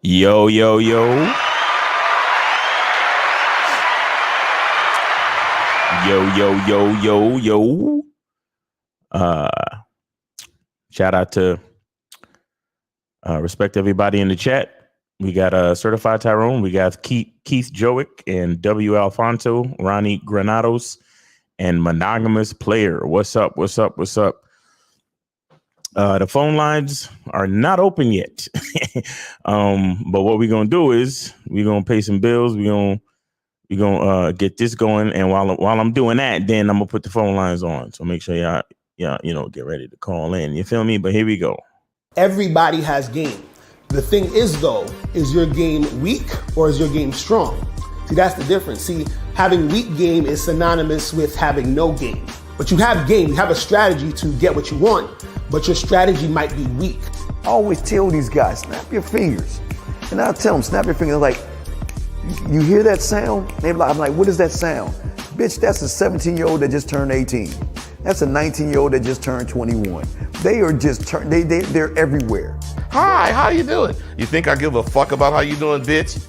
Yo, yo, yo. Yo. Shout out to respect everybody in the chat. We got Certified Tyrone. We got Keith Jowick and W. Alfonso, Ronnie Granados, and Monogamous Player. What's up? The phone lines are not open yet. But what we're going to do is we're going to pay some bills. We're going to get this going. And while I'm doing that, then I'm going to put the phone lines on. So make sure y'all, get ready to call in. You feel me? But here we go. Everybody has game. The thing is, though, is your game weak or is your game strong? See, that's the difference. See, having weak game is synonymous with having no game. But you have game, you have a strategy to get what you want, but your strategy might be weak. I always tell these guys, snap your fingers. And I'll tell them, snap your fingers. Like, you hear that sound? I'm like, what is that sound? Bitch, that's a 17-year-old that just turned 18. That's a 19-year-old that just turned 21. They are just, they're everywhere. Hi, how you doing? You think I give a fuck about how you doing, bitch?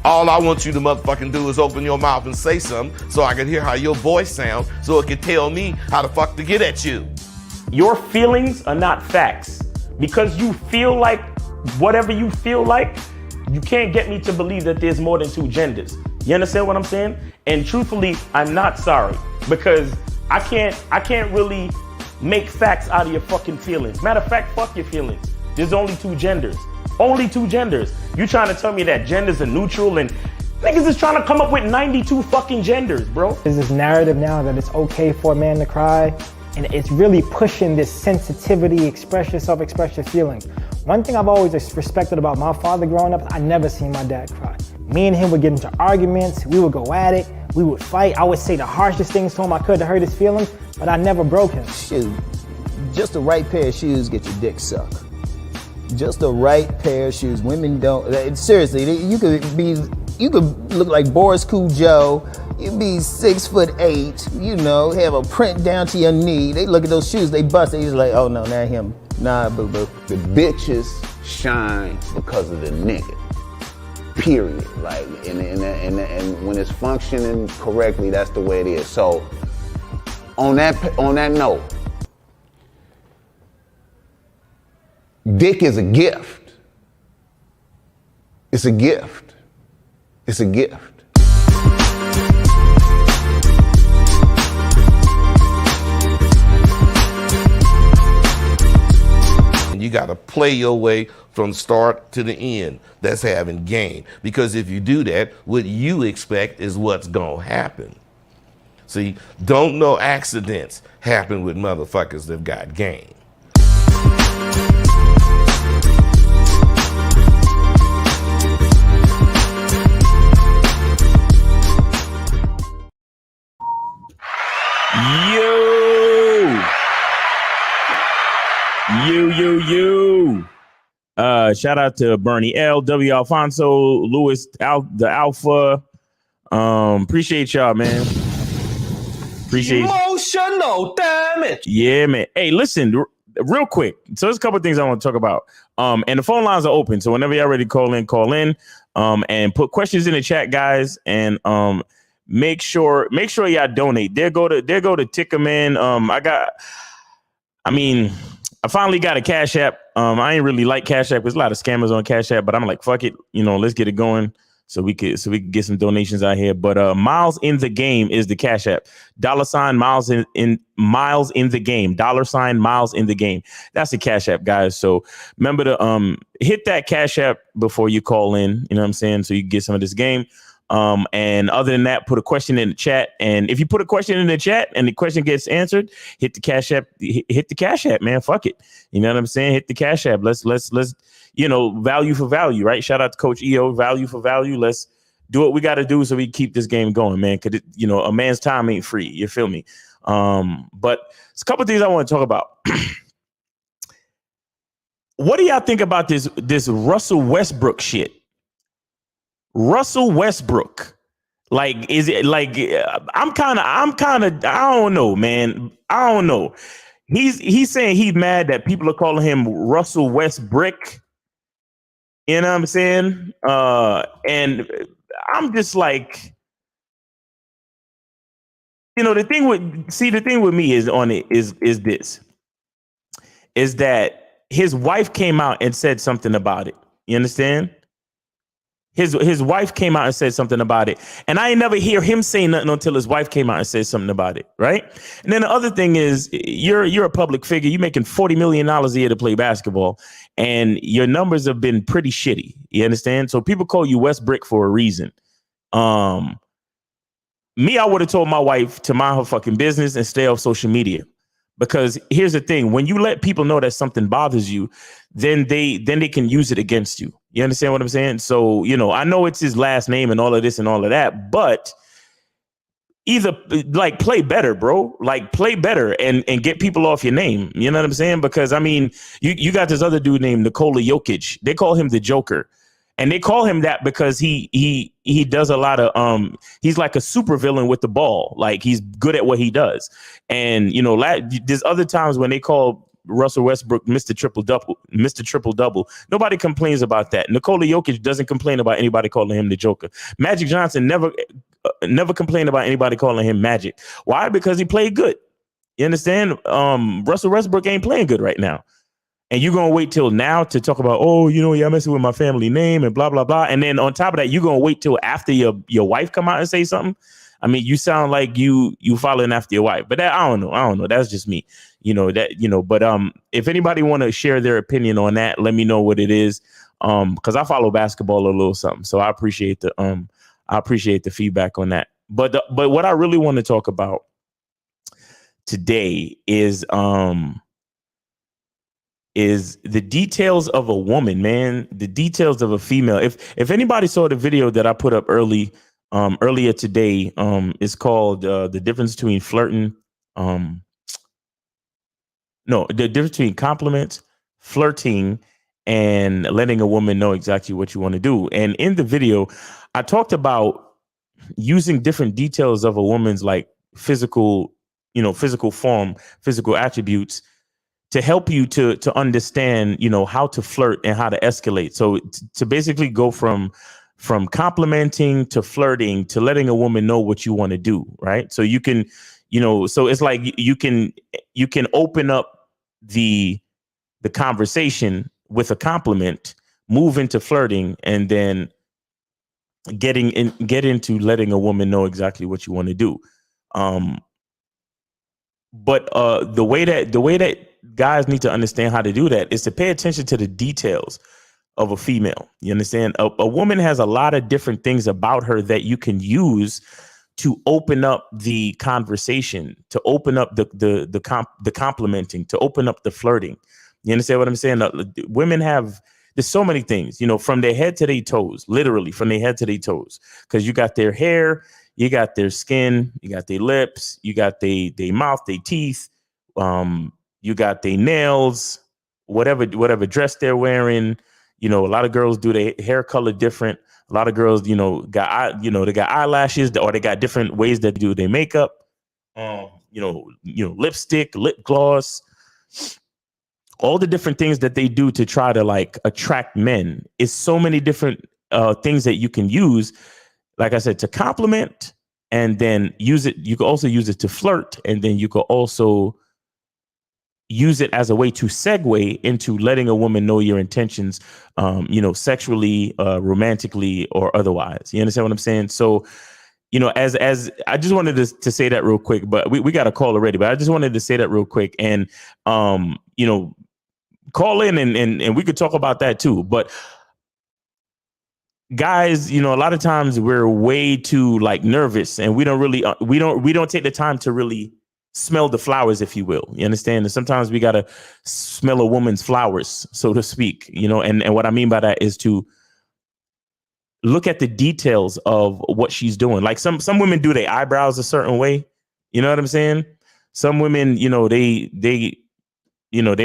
All I want you to motherfucking do is open your mouth and say something so I can hear how your voice sounds so it can tell me how the fuck to get at you. Your feelings are not facts. Because you feel like whatever you feel like, you can't get me to believe that there's more than two genders. You understand what I'm saying? And truthfully, I'm not sorry because I can't really make facts out of your fucking feelings. Matter of fact, fuck your feelings. There's only two genders. Only two genders. You trying to tell me that genders are neutral and niggas is trying to come up with 92 fucking genders, bro. There's this narrative now that it's okay for a man to cry, and it's really pushing this sensitivity, express yourself, express your feelings. One thing I've always respected about my father growing up, I never seen my dad cry. Me and him would get into arguments, we would go at it, we would fight. I would say the harshest things to him I could to hurt his feelings, but I never broke him. Shoot, just the right pair of shoes get your dick sucked. Just the right pair of shoes. Women don't, seriously, you could look like Boris Joe. You'd be 6'8", have a print down to your knee. They look at those shoes, they bust, they just like, oh no, not him. Nah, boo-boo. The bitches shine because of the nigga. Period. Like, and when it's functioning correctly, that's the way it is. So, on that note, dick is a gift. It's a gift. It's a gift. You got to play your way from start to the end. That's having game. Because if you do that, what you expect is what's going to happen. See, don't no accidents happen with motherfuckers that got game. You. Shout out to Bernie L, W Alfonso, Lewis the Alpha. Appreciate y'all, man. Appreciate Emotional damage. Yeah, man. Hey, listen, real quick. So there's a couple of things I want to talk about. And the phone lines are open. So whenever y'all ready to call in. And put questions in the chat, guys. And make sure y'all donate. There go to Tickerman. I finally got a Cash App. I ain't really like Cash App. There's a lot of scammers on Cash App, but I'm like, fuck it. Let's get it going so we could get some donations out here. But Miles in the Game is the Cash App. $ Miles in Miles in the Game. $ Miles in the Game. That's the Cash App, guys. So remember to hit that Cash App before you call in. You know what I'm saying? So you can get some of this game. And other than that, put a question in the chat. And if you put a question in the chat and the question gets answered, hit the Cash App. Hit the Cash App, man. Fuck it. You know what I'm saying? Hit the Cash App. Let's value for value, right? Shout out to Coach EO. Value for value. Let's do what we got to do so we keep this game going, man. Because a man's time ain't free. You feel me? But it's a couple of things I want to talk about. What do y'all think about this Russell Westbrook shit? Russell Westbrook, like, is it like I'm kind of I don't know, man. I don't know. He's saying he's mad that people are calling him Russell Westbrook. You know what I'm saying? And I'm just like, the thing with me is on it is this, is that his wife came out and said something about it. You understand? His wife came out and said something about it. And I ain't never hear him say nothing until his wife came out and said something about it. Right. And then the other thing is you're a public figure. You're making $40 million a year to play basketball, and your numbers have been pretty shitty. You understand? So people call you Westbrook for a reason. Me, I would have told my wife to mind her fucking business and stay off social media. Because here's the thing, when you let people know that something bothers you, then they can use it against you. You understand what I'm saying? So, I know it's his last name and all of this and all of that, but either like play better, bro. Like play better and get people off your name. You know what I'm saying? Because I mean, you got this other dude named Nikola Jokic. They call him the Joker. And they call him that because he does a lot of he's like a supervillain with the ball. Like he's good at what he does. And there's other times when they call Russell Westbrook Mr. Triple Double. Nobody complains about that. Nikola Jokic doesn't complain about anybody calling him the Joker. Magic Johnson never complained about anybody calling him Magic. Why? Because he played good. You understand? Russell Westbrook ain't playing good right now. And you're going to wait till now to talk about, you're messing with my family name and blah, blah, blah. And then on top of that, you're going to wait till after your wife come out and say something. I mean, you sound like you following after your wife. But I don't know. That's just me. But if anybody want to share their opinion on that, let me know what it is. Because I follow basketball a little something. So I appreciate the feedback on that. But what I really want to talk about today is the details of a woman, man, the details of a female. If anybody saw the video that I put up earlier today, it's called the difference between flirting. The difference between compliments, flirting, and letting a woman know exactly what you want to do. And in the video, I talked about using different details of a woman's like physical form, physical attributes, to help you to understand, how to flirt and how to escalate. So to basically go from complimenting to flirting to letting a woman know what you want to do. Right. So you can, so it's like you can open up the conversation with a compliment, move into flirting, and then get into letting a woman know exactly what you want to do. But the way that guys need to understand how to do that is to pay attention to the details of a female. You understand? A woman has a lot of different things about her that you can use to open up the conversation, to open up the complimenting, to open up the flirting. You understand what I'm saying? Women there's so many things, from their head to their toes, literally from their head to their toes, because you got their hair, you got their skin, you got their lips, you got their mouth, their teeth, you got their nails, whatever dress they're wearing. A lot of girls do their hair color different. A lot of girls, they got eyelashes, or they got different ways that they do their makeup. Lipstick, lip gloss, all the different things that they do to try to like attract men. Is so many different things that you can use. Like I said, to compliment, and then use it. You can also use it to flirt, and then you can also use it as a way to segue into letting a woman know your intentions, sexually, romantically, or otherwise. You understand what I'm saying? So, as I just wanted to say that real quick, but we got a call already, but I just wanted to say that real quick, and call in and we could talk about that too. But guys, a lot of times we're way too like nervous, and we don't really we don't take the time to really smell the flowers, if you will. You understand? And sometimes we gotta smell a woman's flowers, so to speak. And what I mean by that is to look at the details of what she's doing. Like some women do their eyebrows a certain way. You know what I'm saying? Some women, they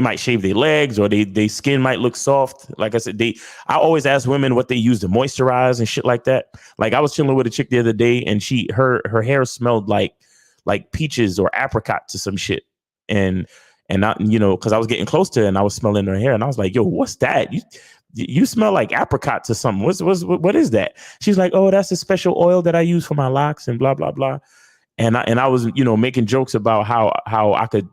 might shave their legs, or they skin might look soft. Like I said, I always ask women what they use to moisturize and shit like that. Like I was chilling with a chick the other day, and her hair smelled like peaches or apricots or some shit. And I, because I was getting close to her and I was smelling her hair, and I was like, yo, what's that? you smell like apricots or something. What is that? She's like, oh, that's a special oil that I use for my locks and blah, blah, blah. And I was, making jokes about how I could,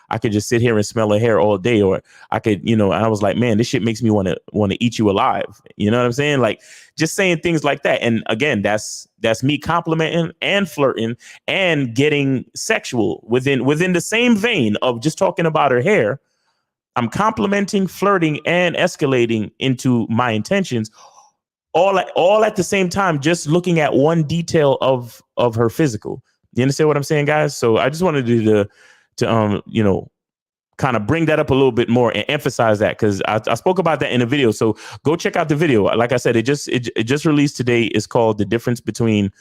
I could just sit here and smell her hair all day, or I could, and I was like, man, this shit makes me want to eat you alive. You know what I'm saying? Like, just saying things like that. And again, that's me complimenting and flirting and getting sexual within the same vein of just talking about her hair. I'm complimenting, flirting, and escalating into my intentions, all at the same time, just looking at one detail of her physical. You understand what I'm saying, guys? So I just wanted to kind of bring that up a little bit more and emphasize that, because I spoke about that in a video. So go check out the video. Like I said, it just released today. It's called The Difference Between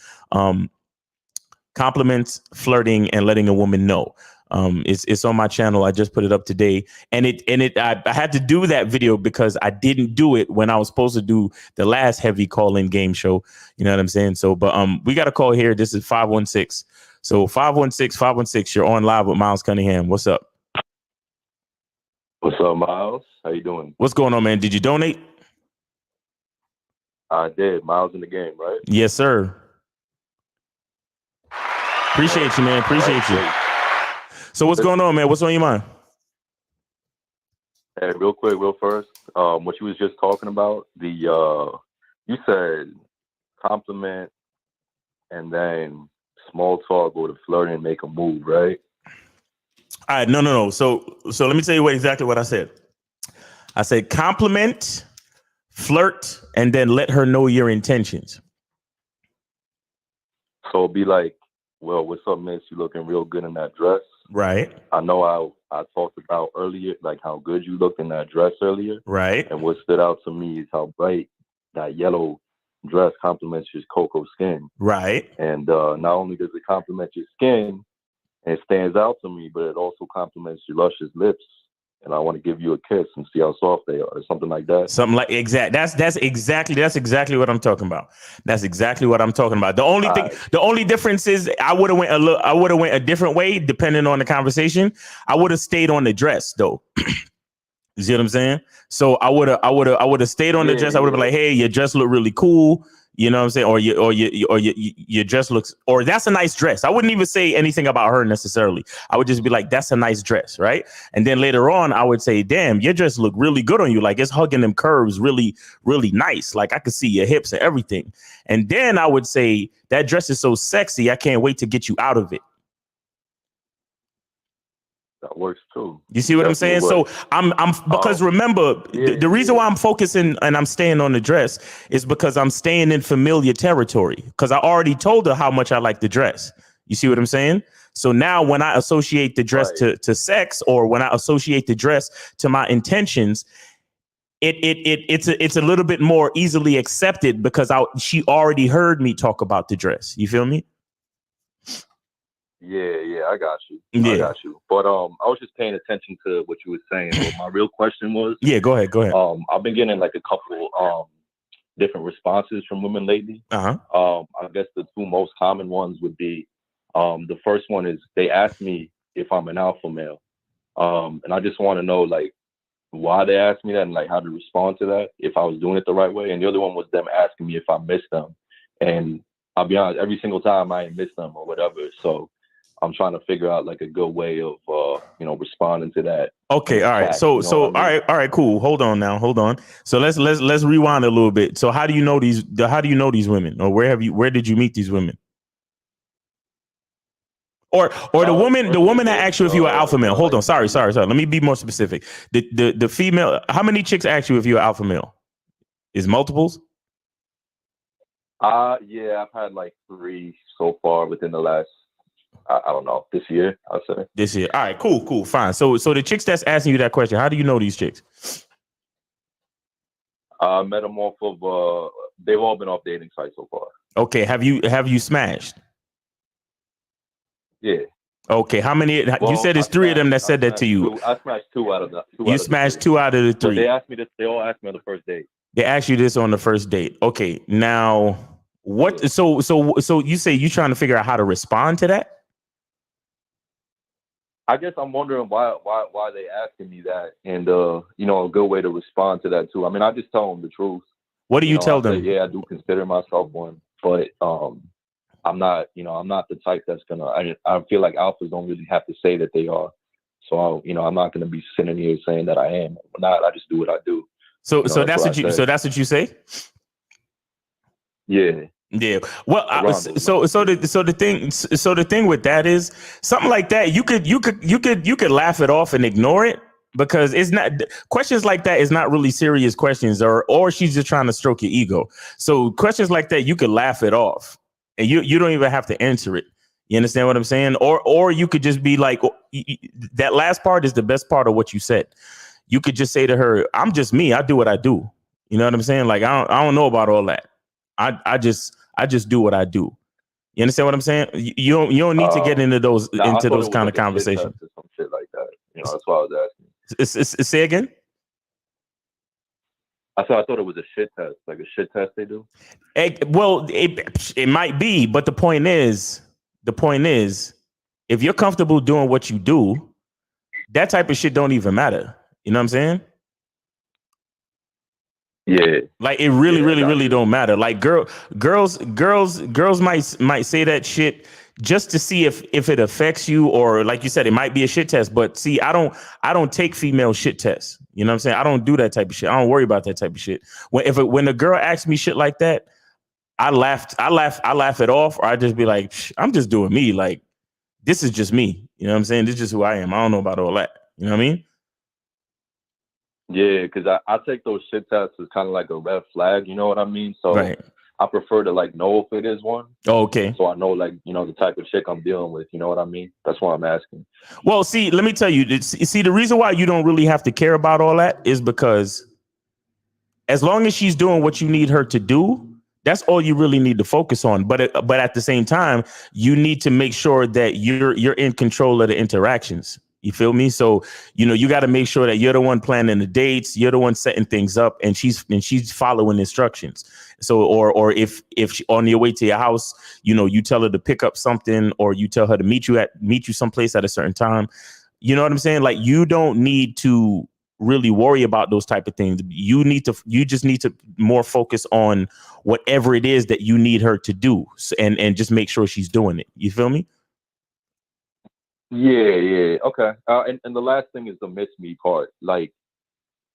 Compliments, Flirting, and Letting a Woman Know. It's on my channel. I just put it up today, and I had to do that video because I didn't do it when I was supposed to do the last heavy call-in game show. You know what I'm saying? So, but we got a call here. This is 516. So 516, you're on live with Miles Cunningham. What's up? What's up, Miles? How you doing? What's going on, man? Did you donate? I did. Miles in the game, right? Yes, sir. Appreciate you, man. Appreciate you. So what's going on, man? What's on your mind? Hey, real quick, real first, what you was just talking about, you said compliment and then small talk or the flirting and make a move, right? All right, no. So let me tell you exactly what I said. I said compliment, flirt, and then let her know your intentions. So be like, well, what's up, miss? You looking real good in that dress. Right. I know I talked about earlier, like how good you looked in that dress earlier. Right. And what stood out to me is how bright that yellow dress complements your cocoa skin. Right. And not only does it complement your skin, and it stands out to me, but it also complements your luscious lips. And I want to give you a kiss and see how soft they are, or something like that. Something like that's exactly what I'm talking about. That's exactly what I'm talking about. The only difference is I would have went a different way depending on the conversation. I would have stayed on the dress though. You see what I'm saying? So I would have stayed on the dress. I would have been like, hey, your dress look really cool. You know what I'm saying? Or your dress looks, or that's a nice dress. I wouldn't even say anything about her necessarily. I would just be like, that's a nice dress, right? And then later on, I would say, damn, your dress look really good on you. Like it's hugging them curves really, really nice. Like I could see your hips and everything. And then I would say, that dress is so sexy, I can't wait to get you out of it. That works too. You see what I'm saying? So I'm because remember, the reason why I'm focusing and I'm staying on the dress is because I'm staying in familiar territory, because I already told her how much I like the dress. You see what I'm saying? So now when I associate the dress to sex, or when I associate the dress to my intentions, it's a little bit more easily accepted because she already heard me talk about the dress. You feel me? Yeah, I got you. I got you. But I was just paying attention to what you were saying. What my real question was. Yeah, go ahead. I've been getting like a couple different responses from women lately. I guess the two most common ones would be the first one is they ask me if I'm an alpha male. And I just want to know like why they asked me that and like how to respond to that, if I was doing it the right way. And the other one was them asking me if I missed them. And I'll be honest, every single time I ain't missed them or whatever. So I'm trying to figure out like a good way of responding to that. Okay, all right. So all right, cool. Hold on. So let's rewind a little bit. So how do you know these women, or where did you meet these women? Or the woman that asked you if you were alpha male. Hold on. Sorry. Let me be more specific. The female, how many chicks asked you if you're alpha male? Is multiples? Yeah, I've had like 3 so far within the last, I don't know, this year, I'll say. This year. All right, cool, fine. So the chicks that's asking you that question, how do you know these chicks? I met them off of, they've all been off dating sites so far. Okay, have you smashed? Yeah. Okay, how many? Well, you said it's 3 of them that said that to you. I smashed 2 out of the. You smashed 2 out of the 3. So they asked me this. They all asked me on the first date. They asked you this on the first date. Okay, now what? Yeah. So you say you trying to figure out how to respond to that? I guess I'm wondering why they asking me that, and you know, a good way to respond to that too. I mean, I just tell them the truth. What do you tell I say, them? yeah, I do consider myself one, but I'm not, you know, I'm not the type that's gonna. I feel like alphas don't really have to say that they are. So you know, I'm not gonna be sitting here saying that I am. I'm not. I just do what I do. So you know, that's what you. say. So that's what you say. Yeah. Yeah. Well, so the thing with that is something like that. You could laugh it off and ignore it because it's not questions like that is not really serious questions, or she's just trying to stroke your ego. So questions like that, you could laugh it off and you don't even have to answer it. You understand what I'm saying? Or you could just be like, that last part is the best part of what you said. You could just say to her, I'm just me. I do what I do. You know what I'm saying? Like, I don't know about all that. I just do what I do. You understand what I'm saying? You don't need to get into those kind of conversations. Or some shit like that. You know, that's why I was asking. Say again. I thought it was a shit test, like a shit test they do. Well, it might be, but the point is, if you're comfortable doing what you do, that type of shit don't even matter. You know what I'm saying? Yeah. Like it really don't matter. Like girls might say that shit just to see if it affects you, or like you said, it might be a shit test. But see, I don't take female shit tests. You know what I'm saying? I don't do that type of shit. I don't worry about that type of shit. When a girl asks me shit like that, I laugh it off, or I just be like, I'm just doing me. Like, this is just me. You know what I'm saying? This is just who I am. I don't know about all that. You know what I mean? Yeah, because I take those shit tests as kind of like a red flag. You know what I mean? So right. I prefer to like know if it is one. Oh, okay. So I know, like, you know, the type of chick I'm dealing with. You know what I mean? That's why I'm asking. Well, see, let me tell you. See, the reason why you don't really have to care about all that is because as long as she's doing what you need her to do, that's all you really need to focus on. But at the same time, you need to make sure that you're in control of the interactions. You feel me? So, you know, you got to make sure that you're the one planning the dates, you're the one setting things up, and she's following instructions. So, or if she, on your way to your house, you know, you tell her to pick up something, or you tell her to meet you someplace at a certain time. You know what I'm saying? Like, you don't need to really worry about those type of things. You just need to more focus on whatever it is that you need her to do, and just make sure she's doing it. You feel me? Yeah, okay. And the last thing is the miss me part. Like,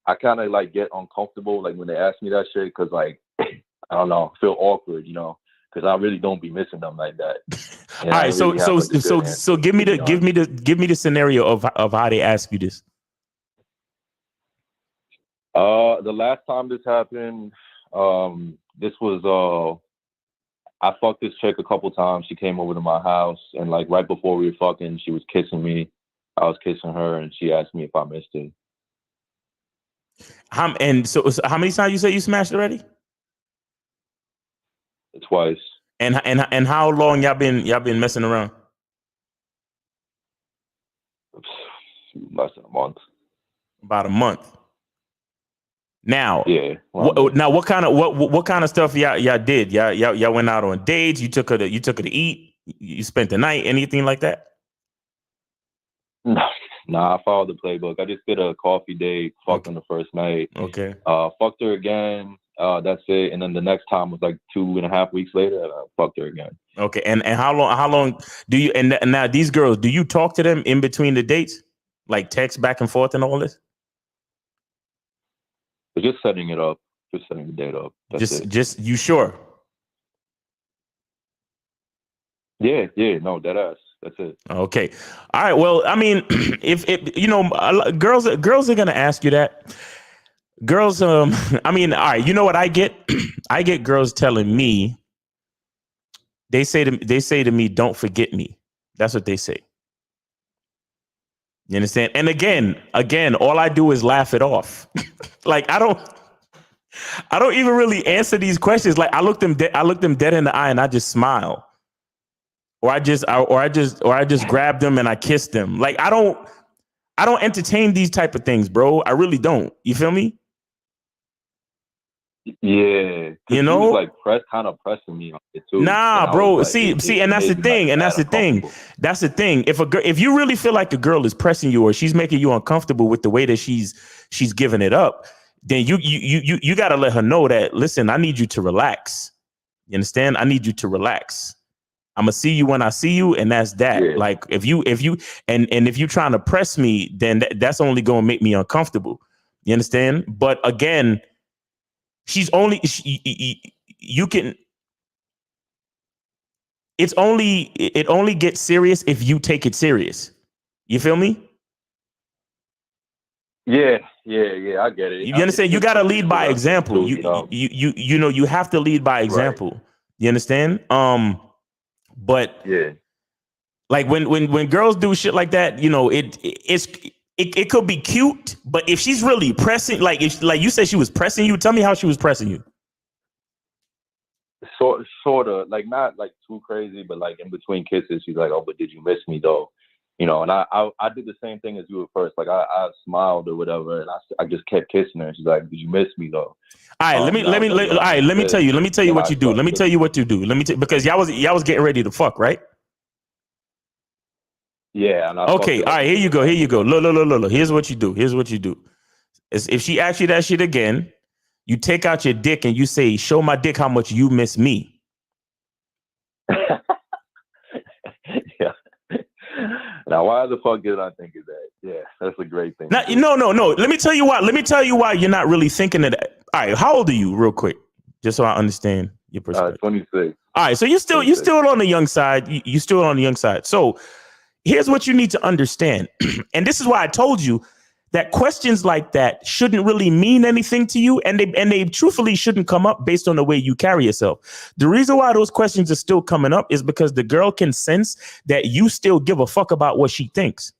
I kind of like get uncomfortable like when they ask me that shit, because like I don't know, feel awkward, you know, because I really don't be missing them like that. All right, so give me the scenario of how they ask you this. The last time this happened, this was I fucked this chick a couple times. She came over to my house, and like right before we were fucking, she was kissing me. I was kissing her, and she asked me if I missed her. So how many times you said you smashed already? Twice. And how long y'all been messing around? Less than a month. About a month. Now, yeah. What kind of stuff y'all did? Y'all went out on dates. You took her to eat. You spent the night. Anything like that? Nah, I followed the playbook. I just did a coffee date. Fucked on the first night. Okay. Fucked her again. That's it. And then the next time was like 2.5 weeks later. I fucked her again. Okay. And how long do you? And now these girls, do you talk to them in between the dates, like text back and forth and all this? Just setting it up, just setting the date up. Just you sure? Yeah, no, that ass. That's it. Okay, all right. Well, I mean, if you know, girls are gonna ask you that. Girls, I mean, all right. You know what I get? I get girls telling me. They say to me, "Don't forget me." That's what they say. You understand? And again, all I do is laugh it off. Like I don't even really answer these questions. Like I look them dead in the eye and I just smile, or I just grab them and I kiss them. Like I don't entertain these type of things, bro. I really don't. You feel me? Yeah, You she was know, like kind of pressing me on it too. nah, bro. Like, See, and that's the made me, like, thing. And mad that's the thing. uncomfortable. That's the thing. If you really feel like a girl is pressing you or she's making you uncomfortable with the way that she's giving it up, then you got to let her know that, listen, I need you to relax. You understand? I need you to relax. I'm gonna see you when I see you, and that's that. Yeah. Like if you if you're trying to press me, then that's only gonna make me uncomfortable. You understand? But again, you can. It only gets serious if you take it serious. You feel me? Yeah, I get it. You understand? You got to lead by example. You have to lead by example. Right. You understand? But yeah, like when girls do shit like that, you know, it could be cute, but if she's really pressing, like you said she was pressing you, tell me how she was pressing you. Sort of, like not like too crazy, but like in between kisses, she's like, "Oh, but did you miss me though?" You know, and I did the same thing as you at first. Like I smiled or whatever, and I just kept kissing her. She's like, "Did you miss me though?" All right, let me tell you what you do. Let me tell you what you do. Because y'all was getting ready to fuck, right? Yeah. And okay. All right. Here you go. Look. Here's what you do. If she asks you that shit again, you take out your dick and you say, "Show my dick how much you miss me." Yeah. Now, why the fuck did I think of that? Yeah, that's a great thing. Now, no. Let me tell you why you're not really thinking of that. All right. How old are you, real quick, just so I understand your perspective? 26. All right. So you're still on the young side. You still on the young side. So here's what you need to understand, and this is why I told you that questions like that shouldn't really mean anything to you, and they truthfully shouldn't come up based on the way you carry yourself. The reason why those questions are still coming up is because the girl can sense that you still give a fuck about what she thinks.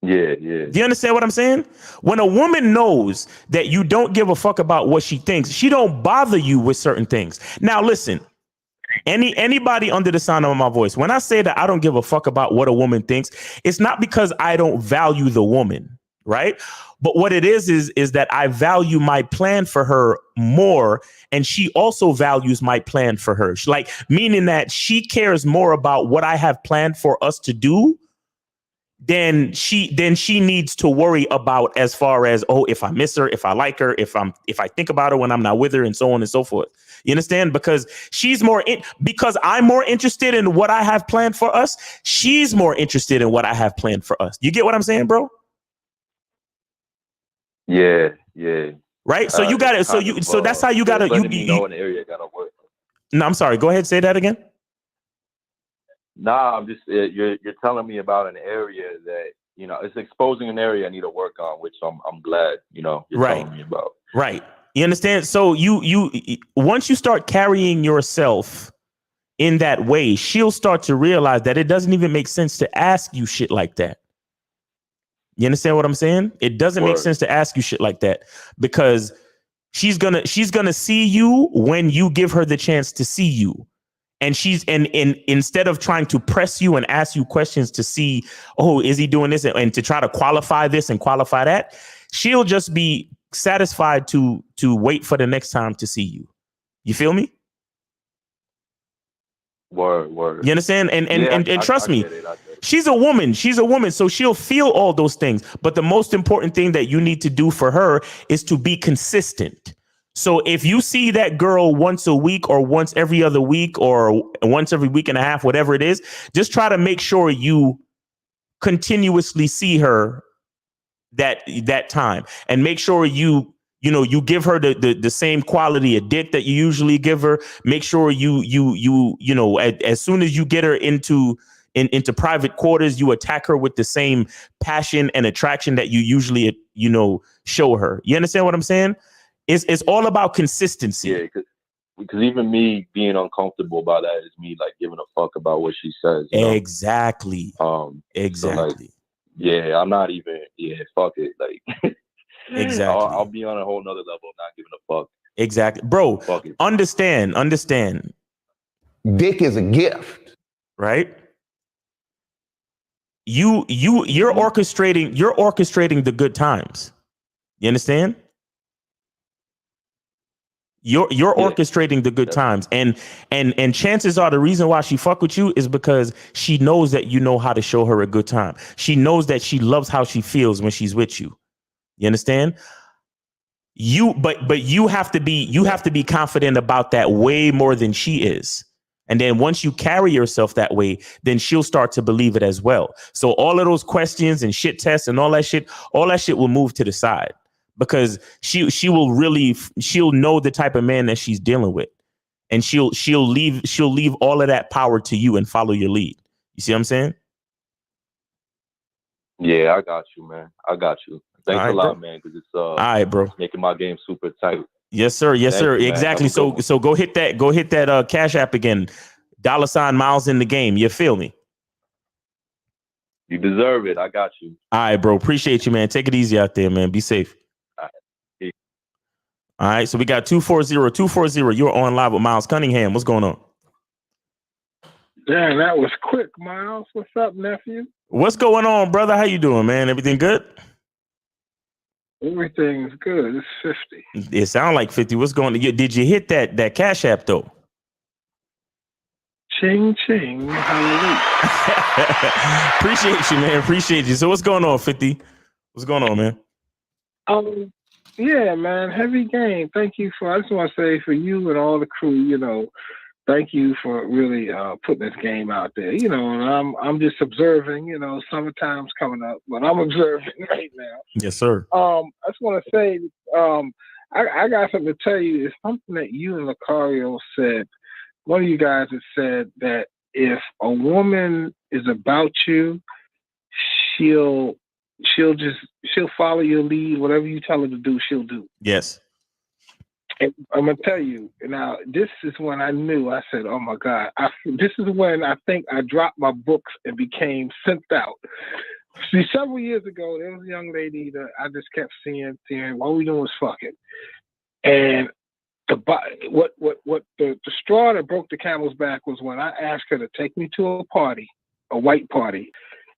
Yeah. Do you understand what I'm saying? When a woman knows that you don't give a fuck about what she thinks, she don't bother you with certain things. Now, listen. Anybody under the sound of my voice, when I say that I don't give a fuck about what a woman thinks, it's not because I don't value the woman, right? But what it is that I value my plan for her more, and she also values my plan for her. Like, meaning that she cares more about what I have planned for us to do than she needs to worry about, as far as, oh, if I miss her, if I like her, if I think about her when I'm not with her, and so on and so forth. You understand? Because because I'm more interested in what I have planned for us. She's more interested in what I have planned for us. You get what I'm saying, bro? Yeah. Right. So you got it. So that's how you got to. You know an area got to work. No, I'm sorry. Go ahead. Say that again. Nah, I'm just you're telling me about an area that, you know, it's exposing an area I need to work on, which I'm glad, you know, you're telling me about. Right. You understand? So you once you start carrying yourself in that way, she'll start to realize that it doesn't even make sense to ask you shit like that. You understand what I'm saying? It doesn't make sense to ask you shit like that, because she's gonna see you when you give her the chance to see you. And instead of trying to press you and ask you questions to see, oh, is he doing this, and to try to qualify this and qualify that, she'll just be satisfied to wait for the next time to see you. You feel me? Word. You understand? And trust me, she's a woman. So she'll feel all those things. But the most important thing that you need to do for her is to be consistent. So if you see that girl once a week, or once every other week, or once every week and a half, whatever it is, just try to make sure you continuously see her that time, and make sure you give her the same quality of dick that you usually give her. Make sure you as soon as you get her into private quarters, you attack her with the same passion and attraction that you usually show her. You understand what I'm saying? It's all about consistency. Yeah, because even me being uncomfortable about that is me like giving a fuck about what she says. Exactly. Exactly. So, like, yeah, I'm not even. Yeah, fuck it. Like, exactly. I'll be on a whole nother level, not giving a fuck. Exactly, bro. Fuck it. Understand. Dick is a gift, right? You're orchestrating the good times. You understand? You're orchestrating the good times, and chances are the reason why she fuck with you is because she knows that you know how to show her a good time. She knows that she loves how she feels when she's with you. You understand? But you have to be confident about that way more than she is. And then once you carry yourself that way, then she'll start to believe it as well. So all of those questions and shit tests and all that shit will move to the side. Because she'll know the type of man that she's dealing with, and she'll leave all of that power to you and follow your lead. You see what I'm saying? Yeah, I got you, man. I got you. Thanks a lot, man, because it's all right, bro, making my game super tight. Yes, sir. Yes, Thank sir. you, Exactly. So go hit that Cash App again. $ Miles in the game. You feel me? You deserve it. I got you. All right, bro. Appreciate you, man. Take it easy out there, man. Be safe. All right, so we got 240. You're on live with Miles Cunningham. What's going on? Damn, that was quick, Miles. What's up, nephew? What's going on, brother? How you doing, man? Everything good? Everything's good. It's 50. It sounds like 50. What's going on? Did you hit that Cash App, though? Ching, ching. Hallelujah. Appreciate you, man. Appreciate you. So what's going on, 50? What's going on, man? Yeah, man, heavy game. Thank you I just want to say for you and all the crew, thank you for really putting this game out there. And I'm just observing, summertime's coming up, but I'm observing right now. Yes, sir. I just want to say, I got something to tell you. It's something that you and Lucario said. One of you guys has said that if a woman is about you, she'll follow your lead. Whatever you tell her to do, she'll do. Yes. And I'm gonna tell you now. This is when I knew. I said, "Oh my God!" This is when I think I dropped my books and became sent out. See, several years ago, there was a young lady that I just kept seeing. All we doing was fucking. And the straw that broke the camel's back was when I asked her to take me to a white party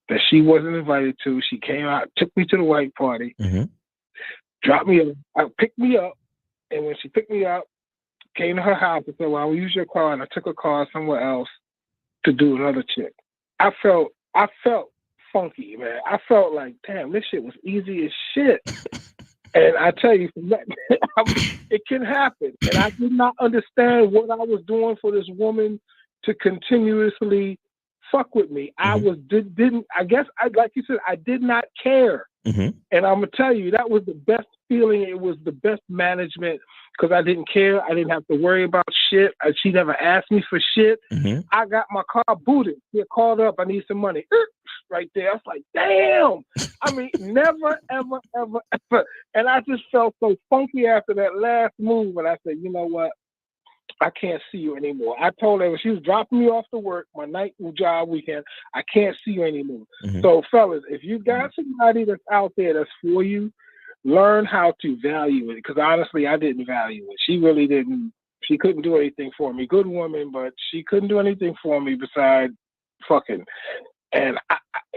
that she wasn't invited to. She came out, took me to the white party, dropped me, picked me up, and when she picked me up, came to her house and said, "Well, I'll use your car," and I took a car somewhere else to do another chick. I felt funky, man. I felt like, damn, this shit was easy as shit. And I tell you, it can happen. And I did not understand what I was doing for this woman to continuously fuck with me. I like you said, I did not care. And I'm gonna tell you, that was the best feeling. It was the best management because I didn't care. I didn't have to worry about shit. She never asked me for shit. I got my car booted. She called up, "I need some money." Right there. I was like, damn. I mean, never, ever, ever, ever. And I just felt so funky after that last move. And I said, you know what? I can't see you anymore. I told her when she was dropping me off to work, my night job weekend, I can't see you anymore. So, fellas, if you got somebody that's out there that's for you, learn how to value it. Because honestly, I didn't value it. She really didn't. She couldn't do anything for me. Good woman, but she couldn't do anything for me besides fucking. And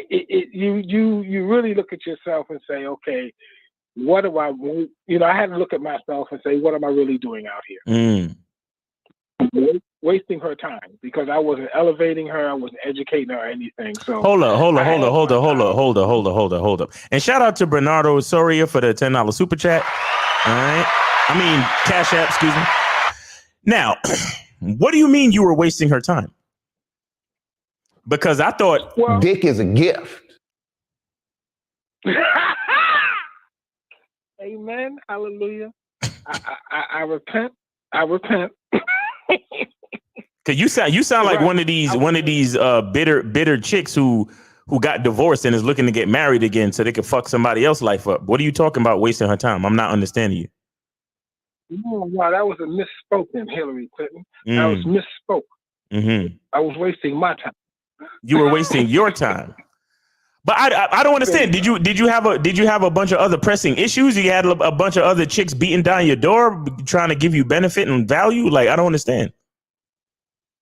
you really look at yourself and say, okay, what do I? I had to look at myself and say, what am I really doing out here? Wasting her time because I wasn't elevating her, I wasn't educating her or anything. So hold up. And shout out to Bernardo Soria for the $10 super chat. All right, I mean Cash App, excuse me. Now, what do you mean you were wasting her time? Because I thought dick is a gift. Amen. Hallelujah. I repent. I repent. Cause you sound like one of these bitter chicks who got divorced and is looking to get married again so they can fuck somebody else's life up. What are you talking about wasting her time? I'm not understanding you. No, that was a misspoken, Hillary Clinton. That was misspoke. I was wasting my time. You were wasting your time. But I don't understand. Did you have a bunch of other pressing issues? You had a bunch of other chicks beating down your door trying to give you benefit and value? Like, I don't understand.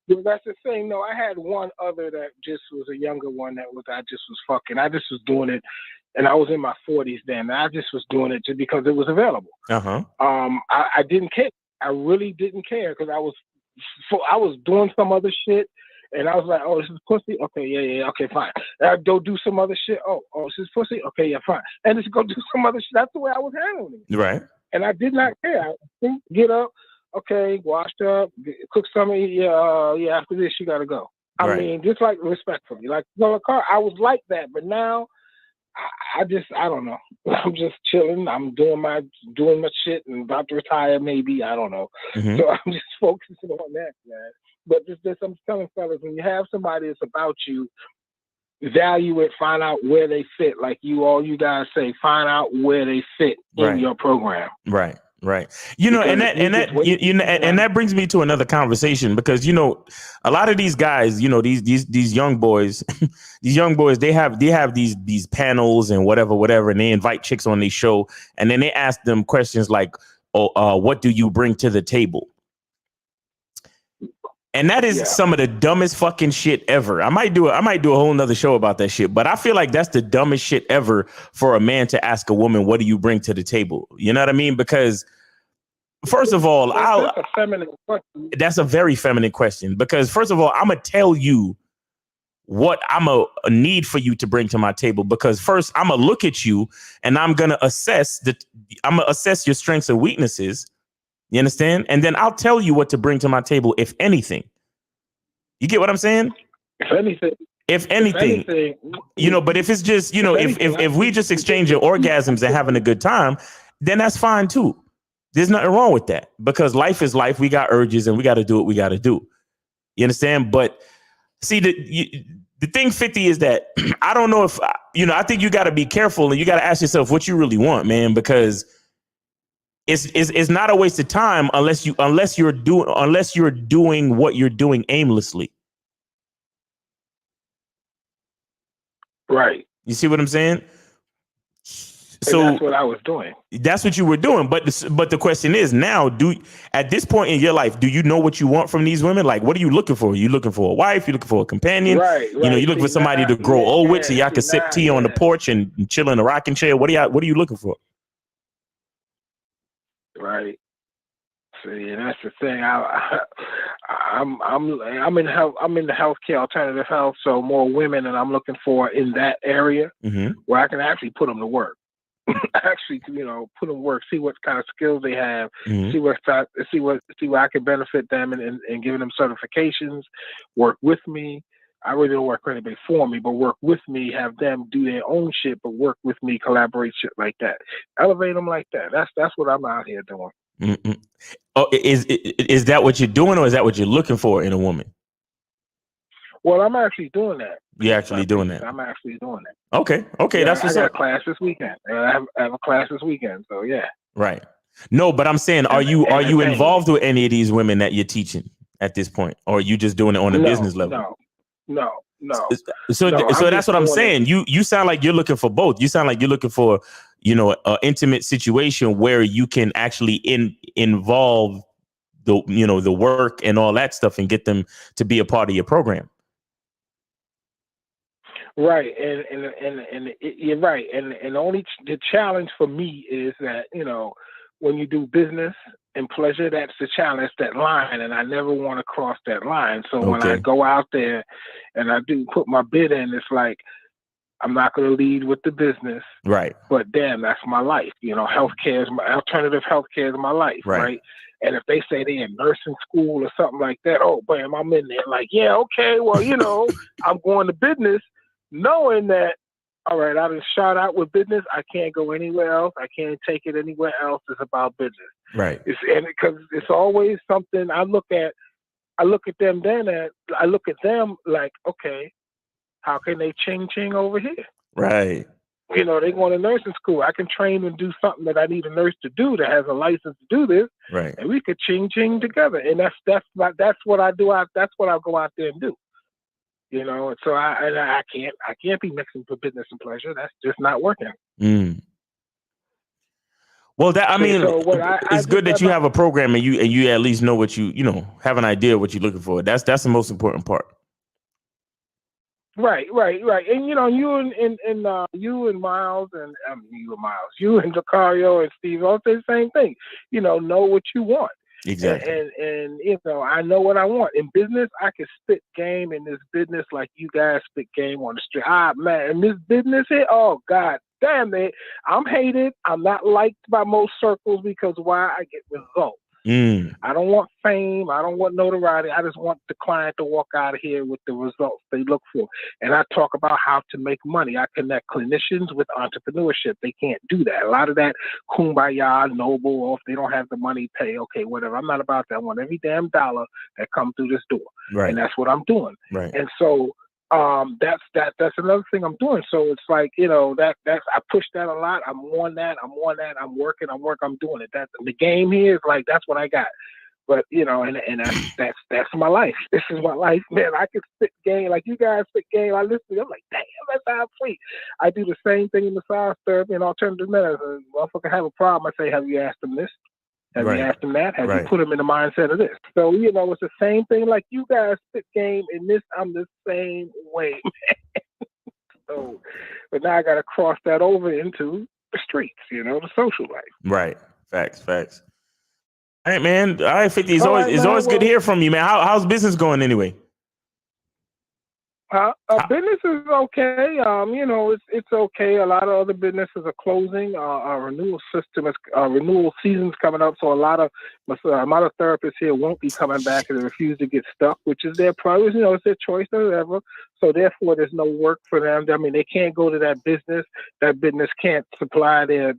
Well, that's the thing. No, I had one other that just was a younger one I just was fucking. I just was doing it, and I was in my 40s then. And I just was doing it just because it was available. I didn't care. I really didn't care because I was doing some other shit, and I was like, oh, this is pussy. Okay, yeah, okay, fine. I go do some other shit. Oh, this is pussy. Okay, yeah, fine. And just go do some other shit. That's the way I was handling it. Right. And I did not care. I think, get up, okay, washed up, cook something. Yeah. After this, you gotta go. I mean, just like respectfully, like car. I was like that, but now I don't know. I'm just chilling. I'm doing my shit and about to retire. Maybe I don't know. Mm-hmm. So I'm just focusing on that, man. But I'm telling fellas, when you have somebody that's about you, value it, find out where they fit. Like all you guys say, find out where they fit in your program. Right. And that brings me to another conversation because, a lot of these guys, these young boys, they have these panels and whatever, and they invite chicks on their show. And then they ask them questions like, what do you bring to the table? And that is some of the dumbest fucking shit ever. I might do a whole nother show about that shit, but I feel like that's the dumbest shit ever for a man to ask a woman, what do you bring to the table? You know what I mean? Because first of all, that's a very feminine question because first of all, I'm going to tell you what I'm a need for you to bring to my table, because first I'm going to look at you and I'm going to assess your strengths and weaknesses. You understand? And then I'll tell you what to bring to my table, if anything. You get what I'm saying? If anything. But if it's just, if we just exchanging orgasms and having a good time, then that's fine too. There's nothing wrong with that because life is life. We got urges and we got to do what we got to do. You understand? But see, the thing, 50, is that I don't know if, I think you got to be careful and you got to ask yourself what you really want, man, because it's not a waste of time unless you're doing what you're doing aimlessly. Right. You see what I'm saying? So that's what I was doing. That's what you were doing. But the question is now, at this point in your life, do you know what you want from these women? Like, what are you looking for? Are you looking for a wife? You looking for a companion? Right. You looking for somebody to grow old with so y'all can sip tea on the porch and chill in a rocking chair? What are you looking for? Right. See, and that's the thing. I'm in health. I'm in the healthcare, alternative health. So more women, and I'm looking for in that area where I can actually put them to work. Actually, put them to work. See what kind of skills they have. See where I can benefit them, and giving them certifications. Work with me. I really don't work anybody for me, but work with me, have them do their own shit, but work with me, collaborate, shit like that. Elevate them like that. That's what I'm out here doing. Mm-mm. Oh, is that what you're doing, or is that what you're looking for in a woman? Well, I'm actually doing that. You're actually doing that. I'm actually doing that. Okay, yeah, that's what's up. I up. got a class this weekend. I have a class this weekend, so yeah. Right. No, but I'm saying, are you involved with any of these women that you're teaching at this point, or are you just doing it on a business level? No. So that's what I'm saying. You sound like you're looking for both. You sound like you're looking for, an intimate situation where you can actually involve the work and all that stuff and get them to be a part of your program. Right, and you're right, and only the challenge for me is that when you do business and pleasure, that's the challenge, that line, and I never want to cross that line. So when I go out there and I do put my bid in, it's like I'm not going to lead with the business, right? But damn, that's my life. Healthcare is alternative healthcare is my life, right? And if they say they're in nursing school or something like that, oh, bam, I'm in there. Like, yeah, okay, well, I'm going to business, knowing that, all right, I done shot out with business. I can't go anywhere else. I can't take it anywhere else. It's about business. Right. Because it's always something I look at them like, okay, how can they ching over here? Right. They go to nursing school. I can train and do something that I need a nurse to do that has a license to do this. Right. And we could ching together. And that's what I do. That's what I go out there and do. And so I can't be mixing for business and pleasure. That's just not working. Mm. Well, it's good that you have a program and you at least know what you have an idea of what you're looking for. That's the most important part. Right. And you and Miles you and Lucario and Steve all say the same thing. Know what you want. Exactly. And you know, I know what I want. In business, I can spit game in this business like you guys spit game on the street. Man, in this business here, oh God damn it. I'm hated. I'm not liked by most circles because why? I get results. I don't want fame. I don't want notoriety. I just want the client to walk out of here with the results they look for. And I talk about how to make money. I connect clinicians with entrepreneurship. They can't do that. A lot of that kumbaya, noble, or if they don't have the money, pay, okay, whatever. I'm not about that. I want every damn dollar that comes through this door. Right. And that's what I'm doing. Right. And so that's another thing I'm doing. So it's like, you know, that's I push that a lot. I'm on that. I'm working. I'm doing it. That's the game here is like that's what I got. But you know, and that's my life. This is my life, man. I can spit game like you guys spit game. I listen to you. I'm like, damn, that's how I'm sweet. I do the same thing in massage therapy and alternative medicine. Motherfucker have a problem. I say, have you asked them this? Have you asked them that? Have you put them in the mindset of this? So, you know, it's the same thing like you guys spit game in this. I'm the same way, man. So, but now I got to cross that over into the streets, you know, the social life. Right. Facts. All right, man. All right, 50. It's always good to hear from you, man. How's business going anyway? Business is okay. You know, it's okay. A lot of other businesses are closing. Our renewal season's coming up, so a lot of therapists here won't be coming back and they refuse to get stuck, which is their priority. You know, it's their choice or whatever. So therefore, there's no work for them. I mean, they can't go to that business. That business can't supply their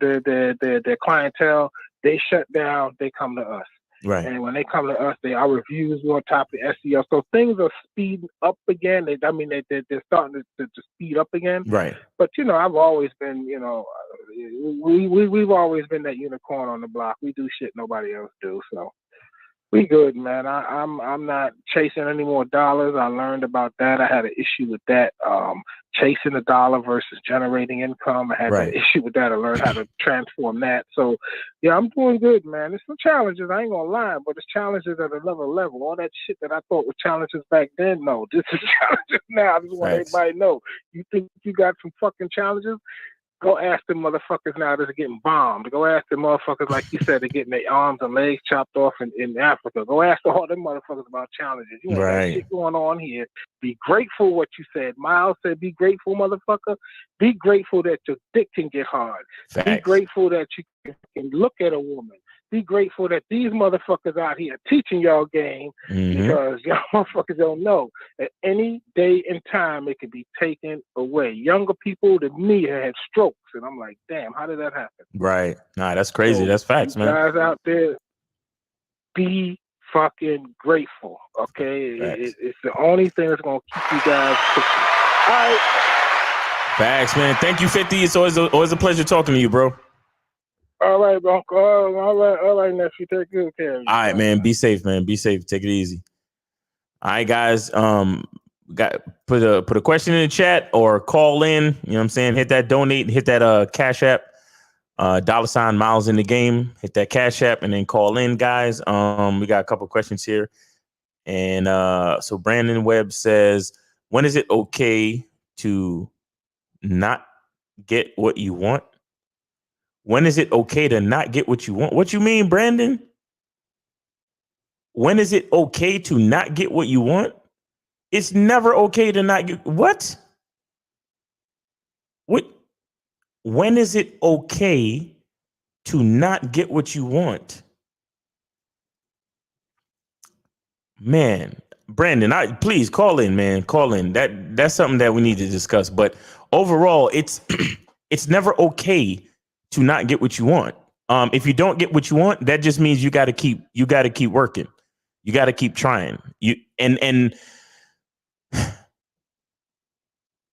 clientele. They shut down. They come to us. Right. And when they come to us, our reviews are on top of SEO. So things are speeding up again. They're starting to speed up again. Right. But, you know, I've always been, you know, we've always been that unicorn on the block. We do shit nobody else do. So we good, man. I'm not chasing any more dollars. I learned about that. I had an issue with that. Chasing the dollar versus generating income. I had an issue with that. I learned how to transform that. So, yeah, I'm doing good, man. There's some challenges. I ain't gonna lie, but it's challenges at another level. All that shit that I thought were challenges back then, no, this is challenges now. I just want everybody to know. You think you got some fucking challenges? Go ask them motherfuckers now that's getting bombed. Go ask them motherfuckers, like you said, they're getting their arms and legs chopped off in Africa. Go ask all them motherfuckers about challenges. You know, that shit going on here. Be grateful what you said. Miles said, be grateful, motherfucker. Be grateful that your dick can get hard. Facts. Be grateful that you can look at a woman. Be grateful that these motherfuckers out here teaching y'all game because y'all motherfuckers don't know. At any day and time, it could be taken away. Younger people than me had strokes, and I'm like, damn, how did that happen? Right. Nah, that's crazy. So that's facts, man. Guys out there, be fucking grateful, okay? It's the only thing that's going to keep you guys pushing. All right. Facts, man. Thank you, 50. It's always a pleasure talking to you, bro. All right, bro. All right, nephew. Take good care of you. All right, man. Be safe, man. Be safe. Take it easy. All right, guys. Put a question in the chat or call in. You know what I'm saying? Hit that donate. Hit that Cash App. $ Miles in the game. Hit that Cash App and then call in, guys. We got a couple questions here. And so Brandon Webb says, when is it okay to not get what you want? When is it okay to not get what you want? What you mean, Brandon? When is it okay to not get what you want? It's never okay to not get what? What? When is it okay to not get what you want? Man, Brandon, please call in, man. Call in. That's something that we need to discuss. But overall, it's it's never okay to not get what you want. If you don't get what you want, that just means you got to keep working. You got to keep trying. And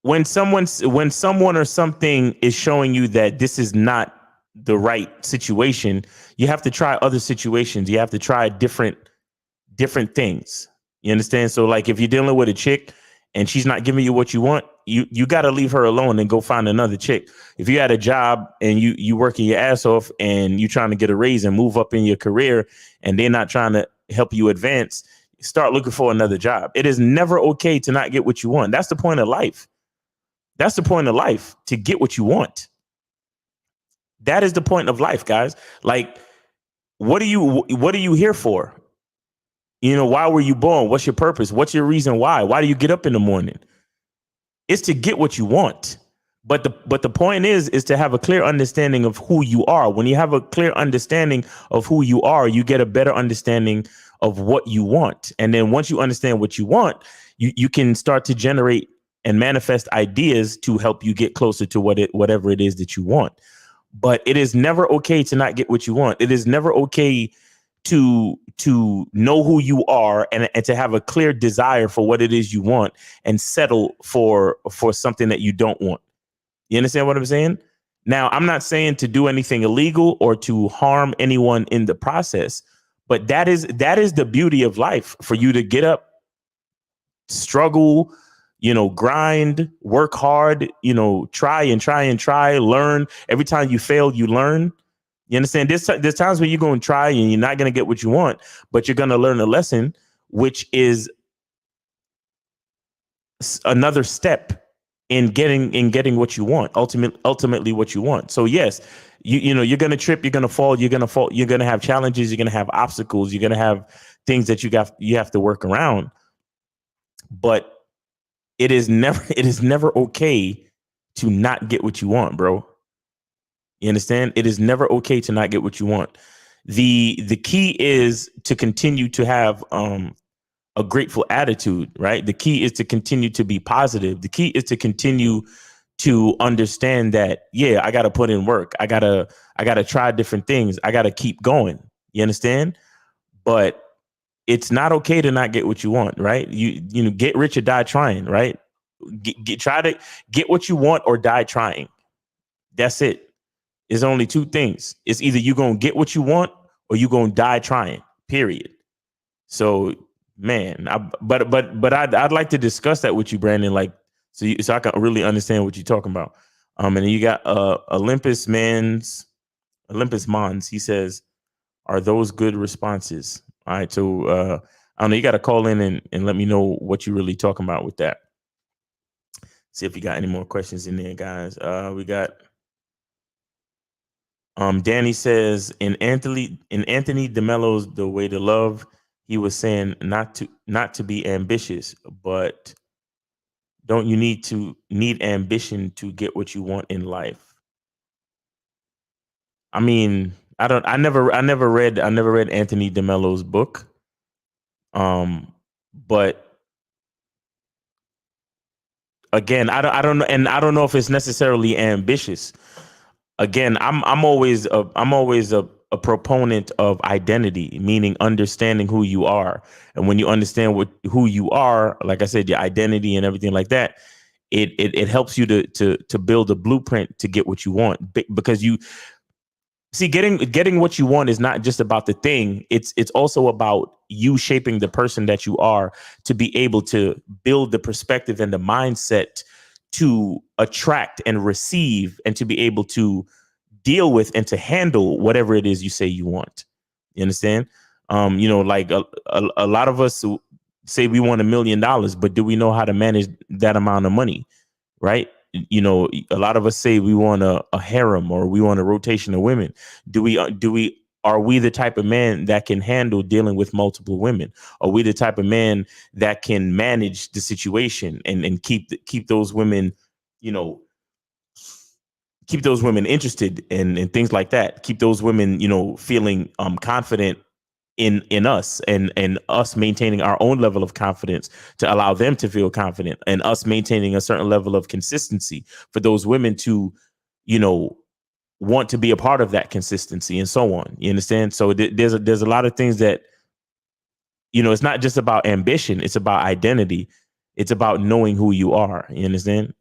when someone or something is showing you that this is not the right situation, you have to try other situations. You have to try different things. You understand? So like if you're dealing with a chick and she's not giving you what you want, you got to leave her alone and go find another chick. If you had a job and you working your ass off and you trying to get a raise and move up in your career and they're not trying to help you advance, start looking for another job. It is never okay to not get what you want. That's the point of life. That's the point of life, to get what you want. That is the point of life, guys. Like what are you here for? You know, why were you born? What's your purpose? What's your reason why? Why do you get up in the morning? It's to get what you want. But the point is to have a clear understanding of who you are. When you have a clear understanding of who you are, you get a better understanding of what you want. And then once you understand what you want, you can start to generate and manifest ideas to help you get closer to whatever it is that you want. But it is never okay to not get what you want. It is never okay to know who you are and to have a clear desire for what it is you want and settle for something that you don't want. You understand what I'm saying? Now, I'm not saying to do anything illegal or to harm anyone in the process, but that is the beauty of life, for you to get up, struggle, grind, work hard, try, learn. Every time you fail, you learn. You understand? There's times when you're going to try and you're not going to get what you want, but you're going to learn a lesson, which is another step in getting what you want, ultimately what you want. So yes, you're going to trip, you're going to fall, you're going to have challenges, you're going to have obstacles, you're going to have things that you have to work around. But it is never okay to not get what you want, bro. You understand? It is never okay to not get what you want. The key is to continue to have a grateful attitude, right? The key is to continue to be positive. The key is to continue to understand that, yeah, I got to put in work. I got to try different things. I got to keep going. You understand? But it's not okay to not get what you want, right? You get rich or die trying, right? Try to get what you want or die trying. That's it. It's only two things. It's either you're going to get what you want or you're going to die trying, period. So, man, I'd like to discuss that with you, Brandon, like, so I can really understand what you're talking about. And then you got Olympus Mons. He says, are those good responses? All right. So, I don't know, you got to call in and let me know what you're really talking about with that. See if you got any more questions in there, guys. We got Danny says, in Anthony DeMello's The Way to Love, he was saying not to be ambitious, but don't you need ambition to get what you want in life? I mean, I never read Anthony DeMello's book. But again, I don't know, and I don't know if it's necessarily ambitious. Again, I'm always a proponent of identity, meaning understanding who you are. And when you understand who you are, like I said, your identity and everything like that, it helps you to build a blueprint to get what you want. Because you see, getting what you want is not just about the thing. It's also about you shaping the person that you are to be able to build the perspective and the mindset to attract and receive and to be able to deal with and to handle whatever it is you say you want. You understand? Like a lot of us say we want $1 million, but do we know how to manage that amount of money? Right? A lot of us say we want a harem or we want a rotation of women. Are we the type of man that can handle dealing with multiple women? Are we the type of man that can manage the situation and keep those women, keep those women interested and things like that? Keep those women, feeling confident in us and us maintaining our own level of confidence to allow them to feel confident, and us maintaining a certain level of consistency for those women to, want to be a part of that consistency and so on. You understand? So there's a lot of things that, it's not just about ambition. It's about identity. It's about knowing who you are. You understand?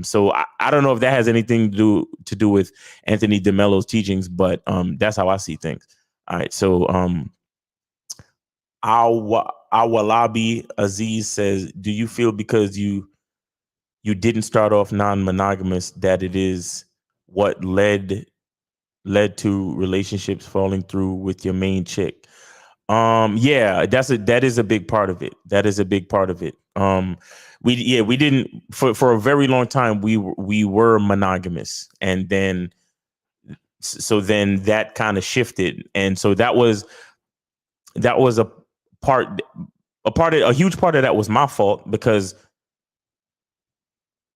So I don't know if that has anything to do with Anthony DeMello's teachings, but that's how I see things. All right. So Awalabi Aziz says, do you feel because you didn't start off non-monogamous that it is what led to relationships falling through with your main chick? Yeah, that is a big part of it. That is a big part of it. We didn't for a very long time we were monogamous, and then So then that kind of shifted, and so that was a huge part of that was my fault, because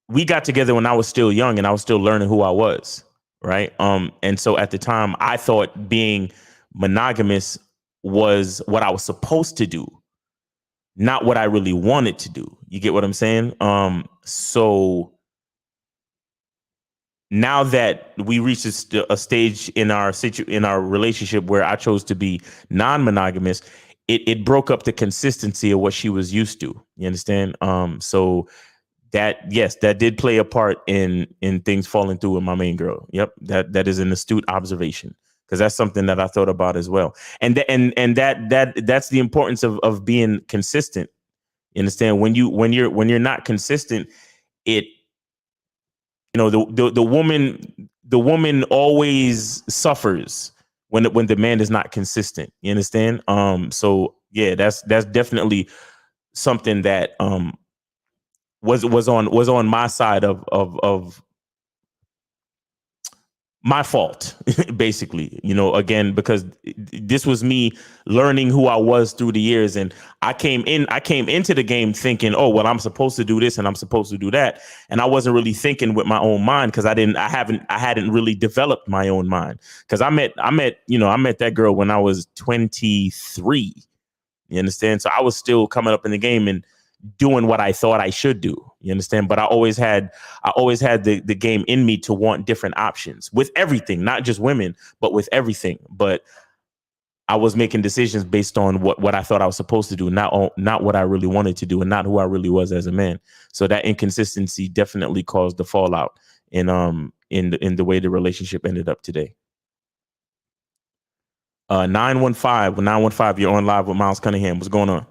we got together when I was still young and I was still learning who I was, right? And so at the time, I thought being monogamous was what I was supposed to do, not what I really wanted to do. You get what I'm saying? So now that we reached a stage in our relationship where I chose to be non-monogamous, it broke up the consistency of what she was used to. You understand? So that did play a part in things falling through with my main girl. Yep, that is an astute observation, because that's something that I thought about as well. And that's the importance of being consistent. You understand? When you're not consistent, it, the woman always suffers when the man is not consistent. You understand? So yeah, that's definitely something that was on my side of my fault, basically, again, because this was me learning who I was through the years. And I came into the game thinking, oh, well, I'm supposed to do this and I'm supposed to do that. And I wasn't really thinking with my own mind, because I hadn't really developed my own mind. Because I met that girl when I was 23. You understand? So I was still coming up in the game and doing what I thought I should do. You understand? But I always had the game in me to want different options with everything, not just women, but with everything. But I was making decisions based on what I thought I was supposed to do, not what I really wanted to do, and not who I really was as a man. So that inconsistency definitely caused the fallout in the way the relationship ended up today. 915, you're on live with Miles Cunningham. What's going on?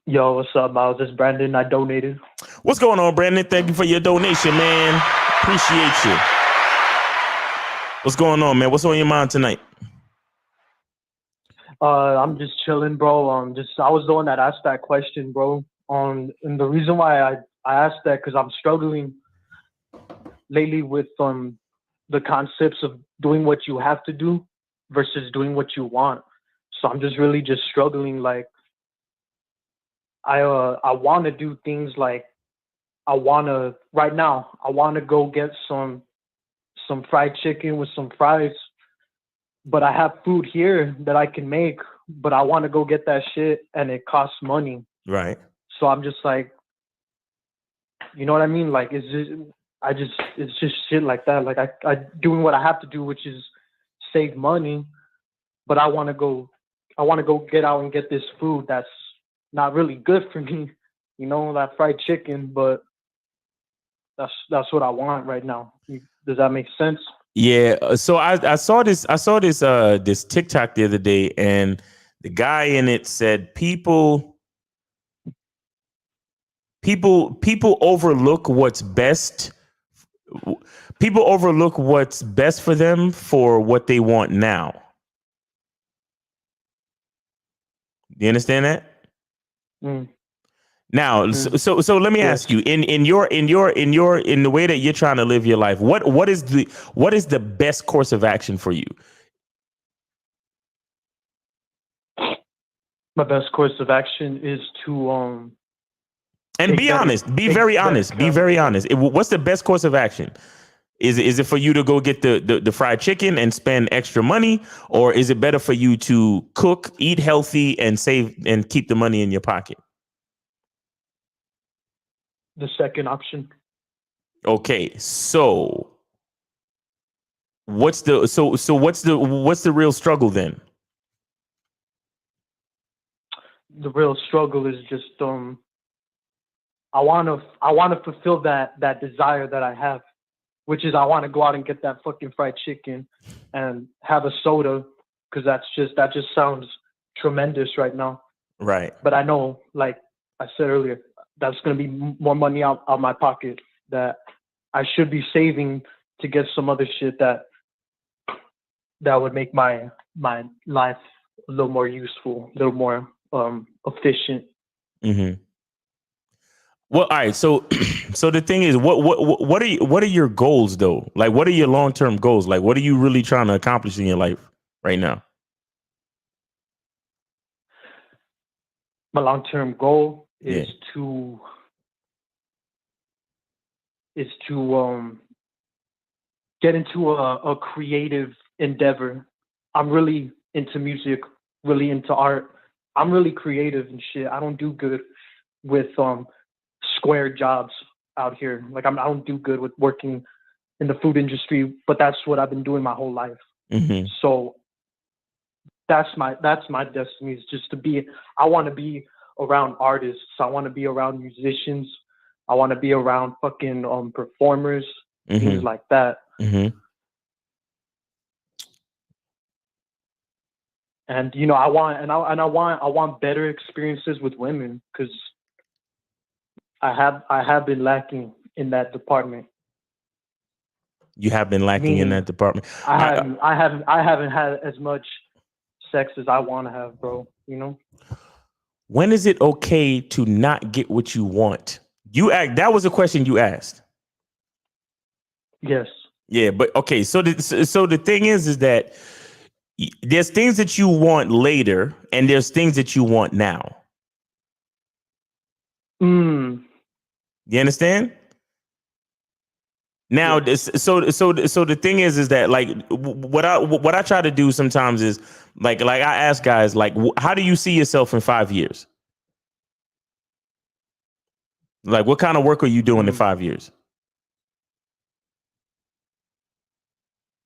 Yo, what's up, Miles? It's Brandon. I donated. What's going on, Brandon? Thank you for your donation, man. Appreciate you. What's going on, man? What's on your mind tonight? I'm just chilling, bro. I was the one that asked that question, bro. And the reason why I asked that, because I'm struggling lately with the concepts of doing what you have to do versus doing what you want. So I'm just really struggling. Like, I want to do things like right now I want to go get some fried chicken with some fries, but I have food here that I can make, but I want to go get that shit and it costs money. Right. So I'm just like, you know what I mean? Like, it's just shit like that. Like I doing what I have to do, which is save money, but I want to go get out and get this food that's not really good for me, that fried chicken, but that's what I want right now. Does that make sense? Yeah. So I saw this TikTok the other day, and the guy in it said people overlook what's best. People overlook what's best for them for what they want now. Do you understand that? Mm. Now, so let me ask you, in the way that you're trying to live your life, what is the best course of action for you? My best course of action is to and be honest, be very honest. What's the best course of action? Is it for you to go get the fried chicken and spend extra money, or is it better for you to cook, eat healthy, and save and keep the money in your pocket? The second option. Okay, so what's the real struggle then? The real struggle is just I want to fulfill that desire that I have, which is I want to go out and get that fucking fried chicken and have a soda, because that just sounds tremendous right now. Right. But I know, like I said earlier, that's going to be more money out my pocket that I should be saving to get some other shit that would make my life a little more useful, a little more efficient. Mm-hmm. Well, all right. So, so the thing is, what are your goals though? Like, what are your long term goals? Like, what are you really trying to accomplish in your life right now? My long term goal Yeah. is to get into a creative endeavor. I'm really into music, really into art. I'm really creative and shit. I don't do good with square jobs out here. Like I don't do good with working in the food industry, but that's what I've been doing my whole life. Mm-hmm. So that's my destiny, is just to be. I want to be around artists. I want to be around musicians. I want to be around fucking performers, things like that. Mm-hmm. And you know, I want better experiences with women, because I have been lacking in that department. You have been lacking in that department. I haven't had as much sex as I want to have, bro. You know. When is it okay to not get what you want? That was a question you asked. Yes. Yeah, but okay. So the thing is that there's things that you want later, and there's things that you want now. You understand? Now, so the thing is that like what I try to do sometimes is like I ask guys like, how do you see yourself in 5 years? Like, what kind of work are you doing in 5 years?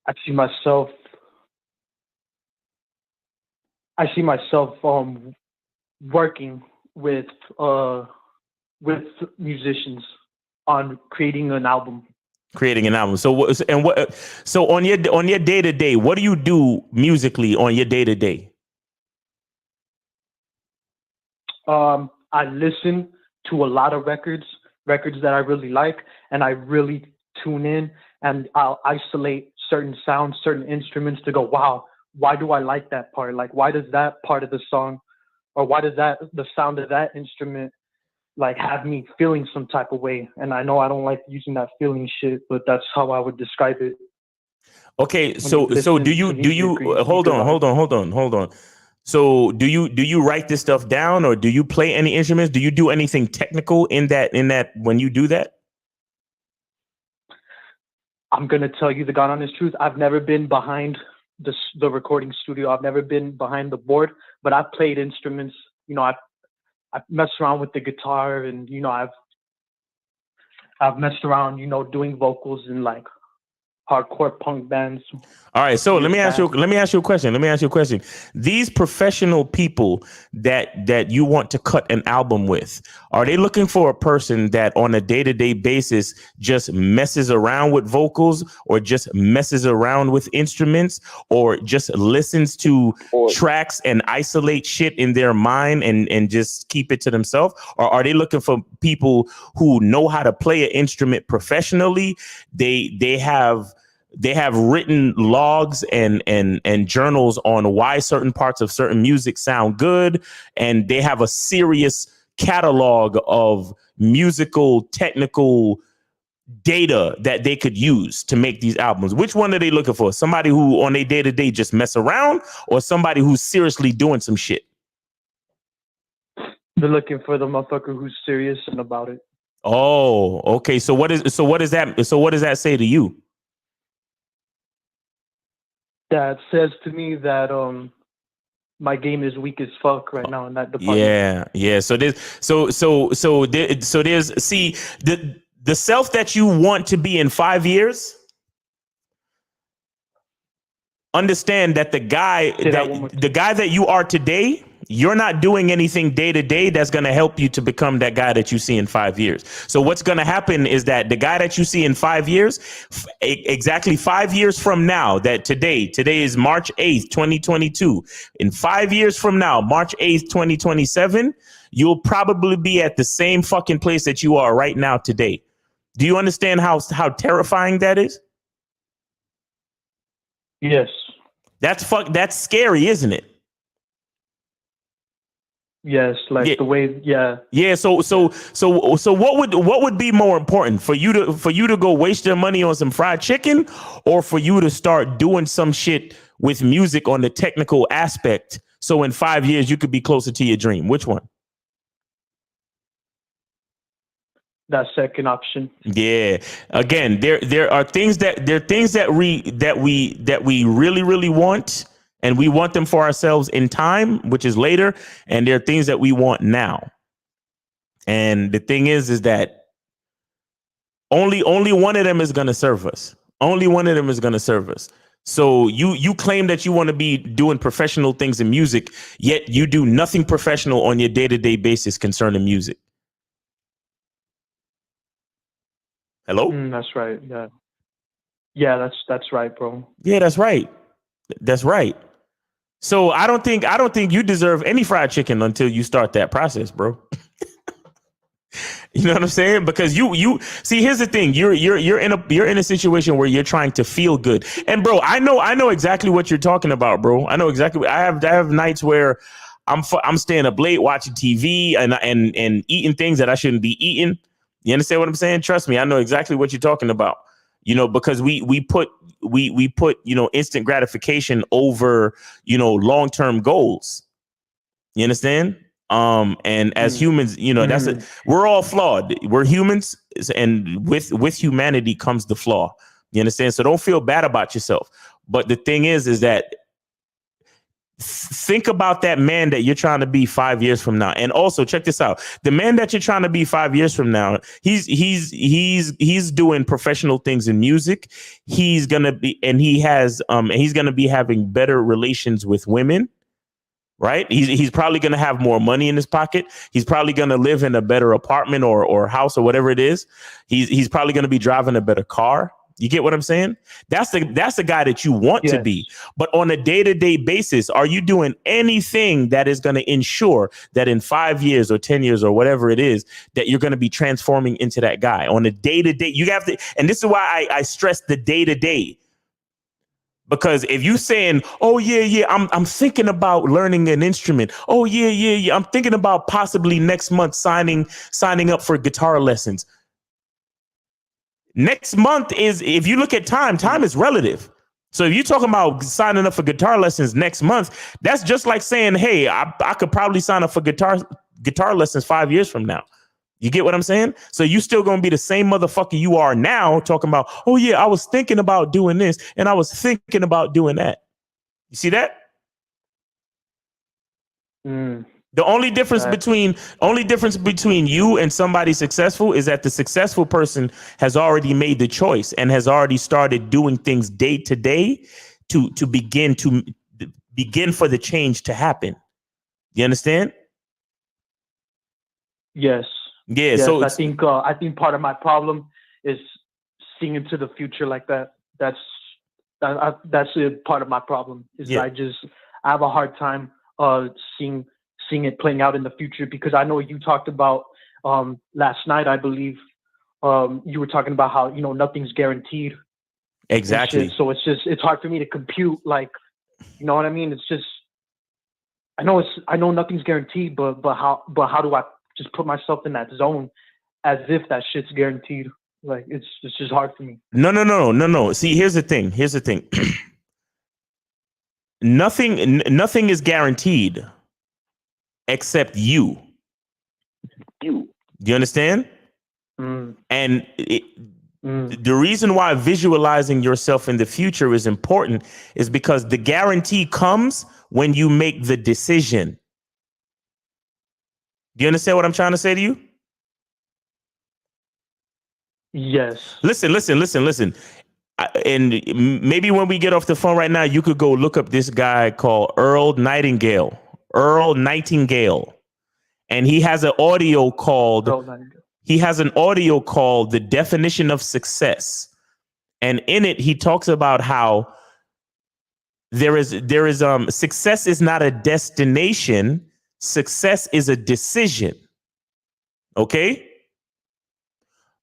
I see myself working with musicians on creating an album. So on your day to day, what do you do musically on your day to day? I listen to a lot of records that I really like, and I really tune in, and I'll isolate certain sounds, certain instruments to go, wow, why do I like that part? Like, why does that part of the song, or why does the sound of that instrument like have me feeling some type of way? And I know I don't like using that feeling shit, but that's how I would describe it. Okay, so do you hold on. So do you write this stuff down, or do you play any instruments? Do you do anything technical in that when you do that? I'm gonna tell you the God honest truth. I've never been behind the recording studio. I've never been behind the board, but I've played instruments. You know, I've messed around with the guitar, and you know, I've messed around, you know, doing vocals in like hardcore punk bands. All right, so let me ask you a question. These professional people that you want to cut an album with, are they looking for a person that on a day-to-day basis just messes around with vocals, or just messes around with instruments, or just listens to tracks and isolate shit in their mind and just keep it to themselves? Or are they looking for people who know how to play an instrument professionally? They have written logs and journals on why certain parts of certain music sound good, and they have a serious catalog of musical technical data that they could use to make these albums. Which one are they looking for? Somebody who on a day-to-day just mess around, or somebody who's seriously doing some shit? They're looking for the motherfucker who's serious and about it. Oh, okay. So what does that say to you? That says to me that my game is weak as fuck right now in that department. Yeah. So there's see the self that you want to be in 5 years. Understand that the guy that you are today, you're not doing anything day to day that's going to help you to become that guy that you see in 5 years. So what's going to happen is that the guy that you see in 5 years, exactly 5 years from now, that today is March 8th, 2022. In 5 years from now, March 8th, 2027, you'll probably be at the same fucking place that you are right now today. Do you understand how terrifying that is? Yes. That's scary, isn't it? Yes, like the way, yeah. Yeah, so what would be more important for you to go waste your money on some fried chicken, or for you to start doing some shit with music on the technical aspect, so in 5 years you could be closer to your dream? Which one? That second option. Yeah. Again, there are things that we really want, and we want them for ourselves in time, which is later, and there are things that we want now. And the thing is that only one of them is going to serve us. Only one of them is going to serve us. So you claim that you want to be doing professional things in music, yet you do nothing professional on your day-to-day basis concerning music. Hello? That's right. Yeah. Yeah, that's right, bro. Yeah, that's right. That's right. So I don't think you deserve any fried chicken until you start that process, bro. You know what I'm saying? Because you see, here's the thing. You're in a situation where you're trying to feel good. And bro, I know exactly what you're talking about, bro. I know exactly. I have nights where I'm staying up late watching TV and eating things that I shouldn't be eating. You understand what I'm saying? Trust me, I know exactly what you're talking about. You know, because we put instant gratification over, long-term goals. You understand? And as humans, we're all flawed. We're humans, and with humanity comes the flaw. You understand? So don't feel bad about yourself. But the thing is that think about that man that you're trying to be 5 years from now. And also check this out. The man that you're trying to be 5 years from now, he's doing professional things in music. He's going to be, and he's going to be having better relations with women. Right. He's probably going to have more money in his pocket. He's probably going to live in a better apartment or house or whatever it is. He's probably going to be driving a better car. You get what I'm saying? That's the guy that you want to be. But on a day-to-day basis, are you doing anything that is going to ensure that in 5 years or 10 years or whatever it is, that you're going to be transforming into that guy on a day-to-day? You have to. And this is why I stress the day-to-day. Because if you saying, oh, yeah, I'm thinking about learning an instrument. Oh, yeah, I'm thinking about possibly next month signing up for guitar lessons. Next month is, if you look at time is relative. So if you're talking about signing up for guitar lessons next month, that's just like saying, hey, I could probably sign up for guitar lessons 5 years from now. You get what I'm saying? So you still going to be the same motherfucker you are now, talking about, oh, yeah, I was thinking about doing this and I was thinking about doing that. You see that? The only difference between you and somebody successful is that the successful person has already made the choice and has already started doing things day to day to begin for the change to happen. You understand? Yes. Yeah. Yes, So I think part of my problem is seeing into the future like that. That's a part of my problem. I have a hard time seeing it playing out in the future, because I know you talked about last night, I believe you were talking about how nothing's guaranteed. Exactly. So it's hard for me to compute, like, you know what I mean? It's just I know nothing's guaranteed, but how do I just put myself in that zone as if that shit's guaranteed? Like, it's just hard for me. No. See, here's the thing. Nothing is guaranteed except you. Do you understand? And the reason why visualizing yourself in the future is important is because the guarantee comes when you make the decision. Do you understand what I'm trying to say to you? Yes. Listen. And maybe when we get off the phone right now, you could go look up this guy called Earl Nightingale. And he has an audio called The Definition of Success. And in it, he talks about how there is success is not a destination. Success is a decision. Okay?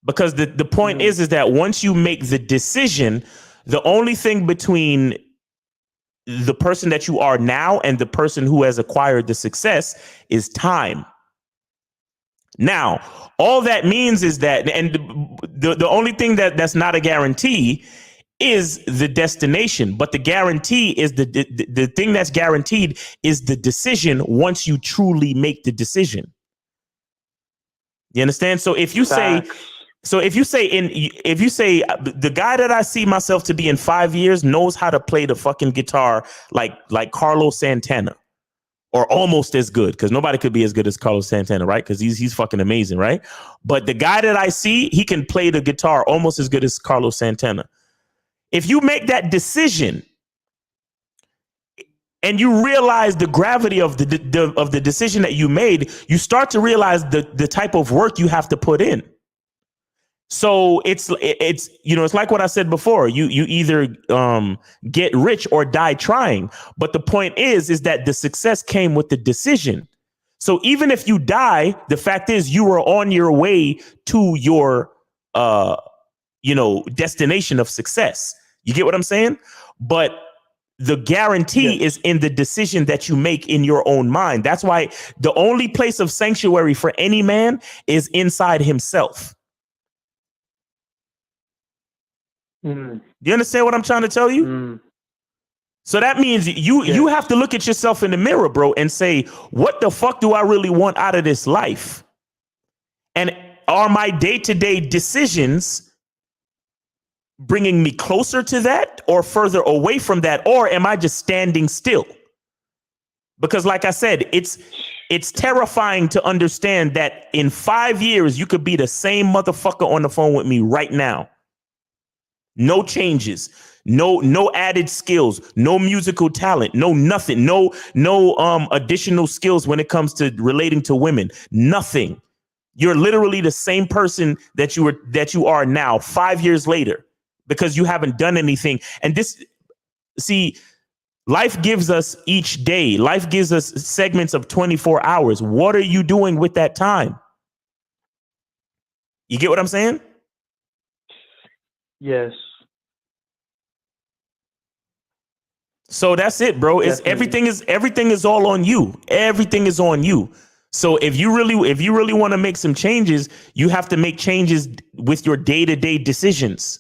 Because the point is that once you make the decision, the only thing between the person that you are now and the person who has acquired the success is time. Now, all that means is that, and the only thing that's not a guarantee is the destination, but the guarantee is the thing that's guaranteed is the decision once you truly make the decision. You understand? So if you say the guy that I see myself to be in 5 years knows how to play the fucking guitar like Carlos Santana, or almost as good, because nobody could be as good as Carlos Santana, right? Because he's fucking amazing, right? But the guy that I see, he can play the guitar almost as good as Carlos Santana. If you make that decision and you realize the gravity of the decision that you made, you start to realize the type of work you have to put in. So it's like what I said before. You either get rich or die trying. But the point is that the success came with the decision. So even if you die, the fact is you were on your way to your destination of success. You get what I'm saying? But the guarantee is in the decision that you make in your own mind. That's why the only place of sanctuary for any man is inside himself. Do you understand what I'm trying to tell you? So that means you have to look at yourself in the mirror, bro, and say, what the fuck do I really want out of this life? And are my day-to-day decisions bringing me closer to that or further away from that? Or am I just standing still? Because like I said, it's terrifying to understand that in 5 years, you could be the same motherfucker on the phone with me right now. No changes, no added skills, no musical talent, no nothing, no additional skills when it comes to relating to women. Nothing. You're literally the same person that you are now 5 years later, because you haven't done anything. And life gives us each day. Life gives us segments of 24 hours. What are you doing with that time? You get what I'm saying? Yes. So that's it, bro. It's everything is all on you. Everything is on you. So if you really want to make some changes, you have to make changes with your day-to-day decisions.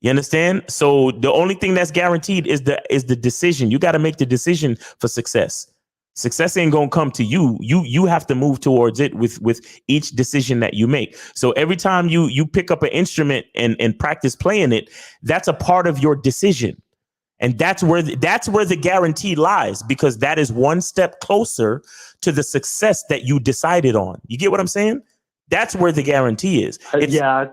You understand? So the only thing that's guaranteed is the decision. You got to make the decision for success. Success ain't gonna come to you. You have to move towards it with each decision that you make. So every time you pick up an instrument and practice playing it, that's a part of your decision. And that's where the guarantee lies, because that is one step closer to the success that you decided on. You get what I'm saying? That's where the guarantee is. I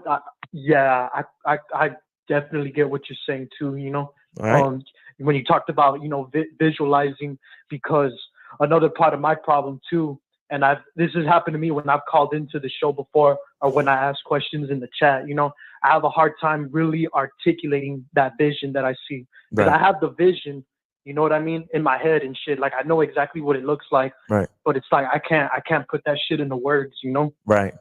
definitely get what you're saying too. Right. When you talked about visualizing, because another part of my problem too, and this has happened to me when I've called into the show before, or when I ask questions in the chat. I have a hard time really articulating that vision that I see. Because I have the vision, you know what I mean, in my head and shit. Like I know exactly what it looks like. Right. But it's like I can't put that shit into words, Right.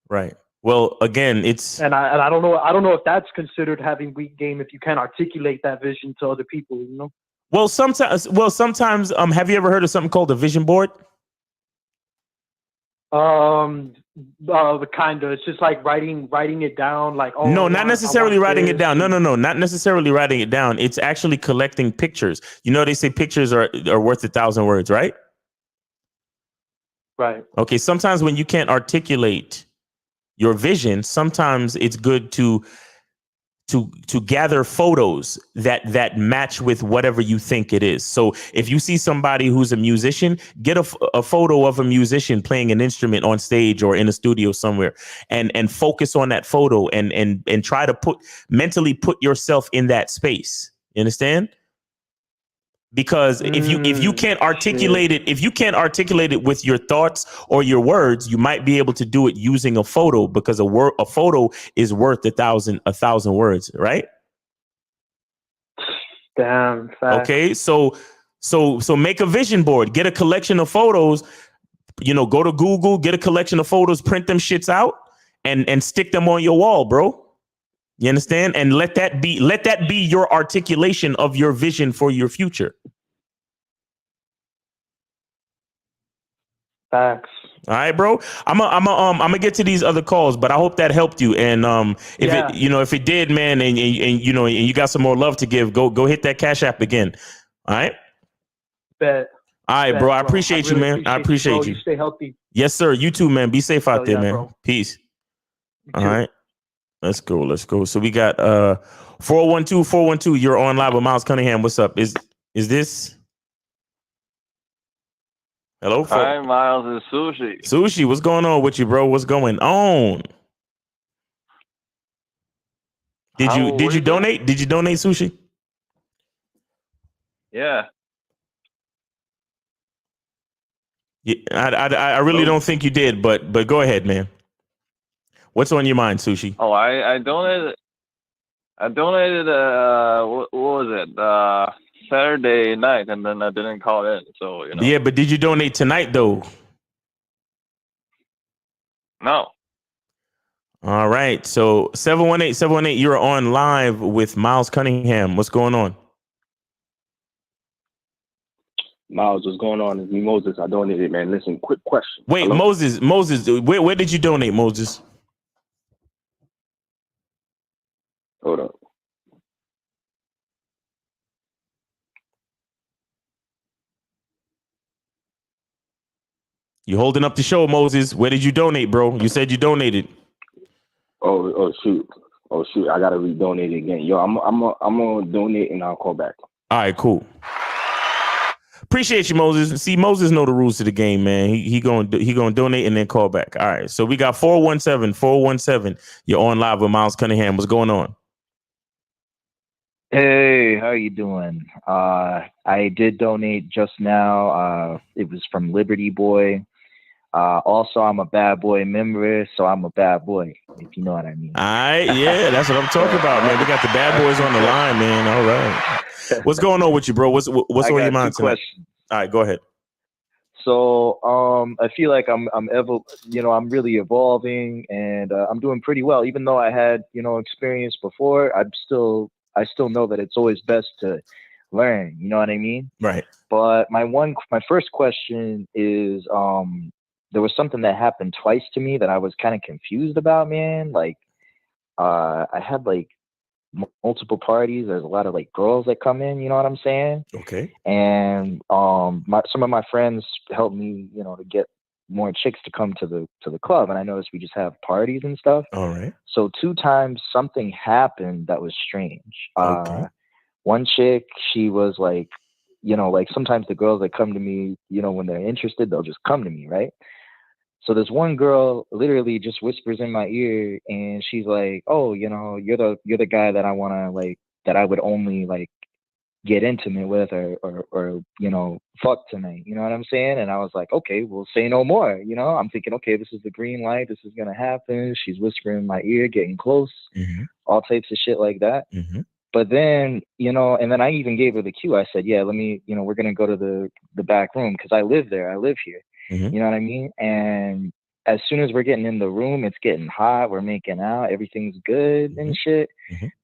Right. Well, again, it's and I don't know if that's considered having weak game if you can't articulate that vision to other people, Well, sometimes have you ever heard of something called a vision board? It's just like writing it down, like no, not necessarily writing it down. No, not necessarily writing it down. It's actually collecting pictures. They say pictures are worth 1,000 words, right? Right. Okay. Sometimes when you can't articulate your vision, sometimes it's good to gather photos that match with whatever you think it is. So if you see somebody who's a musician, get a photo of a musician playing an instrument on stage or in a studio somewhere, and focus on that photo and try to mentally put yourself in that space. You understand? Because if you can't articulate it with your thoughts or your words, you might be able to do it using a photo, because a photo is worth 1,000 words, right? Damn. Fact. Okay, so make a vision board, get a collection of photos, go to Google, get a collection of photos, print them shits out, and stick them on your wall, bro. You understand? And let that be your articulation of your vision for your future. Facts. All right, bro. I'm gonna get to these other calls, but I hope that helped you. And if it did, man, and you got some more love to give, go hit that Cash App again. All right. Bet. All right, bro. I appreciate you, man. I appreciate you. You stay healthy. Yes, sir. You too, man. Be safe out there, man. Bro. Peace. All right. Let's go. So we got 412. You're on live with Miles Cunningham. What's up? Is this? Hello. Hi, Miles. It's Sushi. Sushi, what's going on with you, bro? What's going on? Did you donate? Did you donate, Sushi? Yeah. Yeah, I really don't think you did, but go ahead, man. What's on your mind, Sushi? Oh, I donated. What was it? Saturday night, and then I didn't call in. So Yeah, but did you donate tonight though? No. All right. So 718, you're on live with Miles Cunningham. What's going on? Miles, what's going on? It's me, Moses. I donated, man. Listen, quick question. Wait, hello? Moses, where did you donate, Moses? Hold up. You holding up the show, Moses. Where did you donate, bro? You said you donated. Oh shoot. I gotta redonate it again. Yo, I'm gonna donate and I'll call back. All right, cool. Appreciate you, Moses. See, Moses know the rules to the game, man. He gonna donate and then call back. All right. So we got 417. You're on live with Miles Cunningham. What's going on? Hey, how you doing? I did donate just now. It was from Liberty Boy. Also, I'm a Bad Boy member, so I'm a bad boy, if you know what I mean. All right, yeah, that's what I'm talking about, man. We got the bad boys on the line, man. All right. What's going on with you, bro? What's on your mind tonight? Questions. All right, go ahead. So, I feel like I'm really evolving, and I'm doing pretty well. Even though I had, experience before, I still know that it's always best to learn. You know what I mean? Right. But my first question is, there was something that happened twice to me that I was kind of confused about, man. Like, I had like multiple parties. There's a lot of like girls that come in, you know what I'm saying? Okay. And some of my friends helped me, to get more chicks to come to the club. And I noticed we just have parties and stuff. All right. So 2 times something happened that was strange. Okay. One chick, she was like, like sometimes the girls that come to me, when they're interested, they'll just come to me, right? So this one girl literally just whispers in my ear, and she's like, "Oh, you're the guy that I want to like, that I would only like get intimate with or fuck tonight." You know what I'm saying? And I was like, "Okay, well, say no more." I'm thinking, okay, this is the green light. This is gonna happen. She's whispering in my ear, getting close, all types of shit like that. But then, and then I even gave her the cue. I said, "Yeah, let me, we're gonna go to the back room because I live there. I live here." You know what I mean? And as soon as we're getting in the room, it's getting hot. We're making out. Everything's good and shit.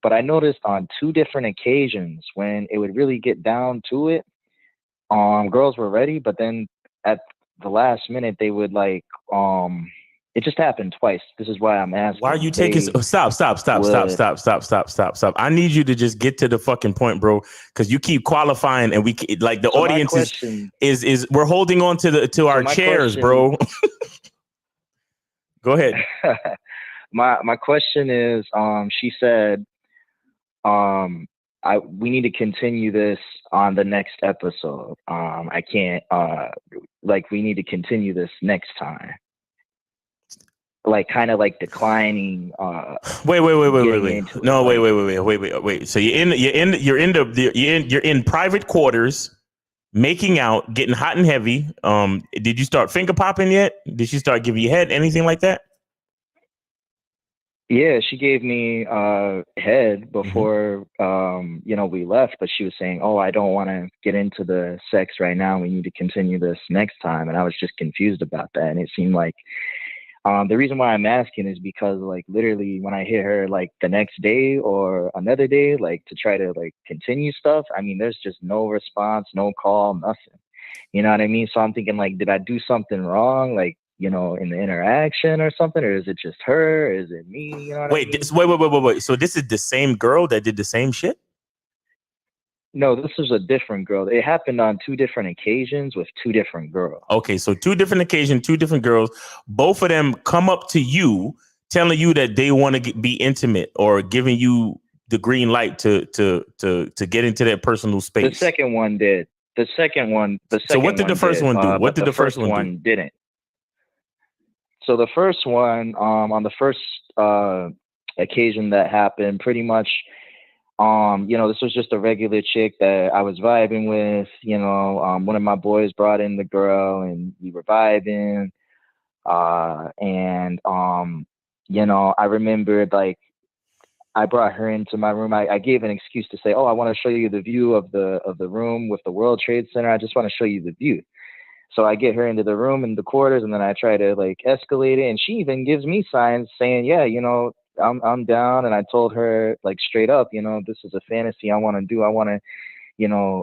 But I noticed on 2 different occasions when it would really get down to it, girls were ready, but then at the last minute they would like, it just happened twice. This is why I'm asking. Why are you taking? Stop. I need you to just get to the fucking point, bro. Because you keep qualifying, and we like the audience is we're holding on to our chairs, bro. Go ahead. My question is, she said, we need to continue this on the next episode. I can't we need to continue this next time. Like kind of like declining. Wait. No, wait. So you're in private quarters, making out, getting hot and heavy. Did you start finger popping yet? Did she start giving you head? Anything like that? Yeah, she gave me head before we left, but she was saying, "Oh, I don't want to get into the sex right now. We need to continue this next time." And I was just confused about that, and it seemed like The reason why I'm asking is because like literally when I hit her like the next day or another day, like to try to like continue stuff, I mean, there's just no response, no call, nothing. You know what I mean? So I'm thinking like, did I do something wrong? Like, you know, in the interaction or something, or is it just her? Is it me? You know what I mean? Wait. So this is the same girl that did the same shit? No, this is a different girl. It happened on 2 different occasions with 2 different girls. Okay, so 2 different occasions, 2 different girls. Both of them come up to you, telling you that they want to be intimate or giving you the green light to get into their personal space. The second one did. So what did the first one do? What did the first one do? Didn't. So the first one, on the first occasion that happened, pretty much, you know, this was just a regular chick that I was vibing with. You know, one of my boys brought in the girl, and we were vibing. You know, I remembered like I brought her into my room. I gave an excuse to say, "Oh, I want to show you the view of the room with the World Trade Center. I just want to show you the view." So I get her into the room in the quarters, and then I try to like escalate it. And she even gives me signs saying, "Yeah, you know, I'm down." And I told her like straight up, you know, this is a fantasy I want to do. I want to, you know,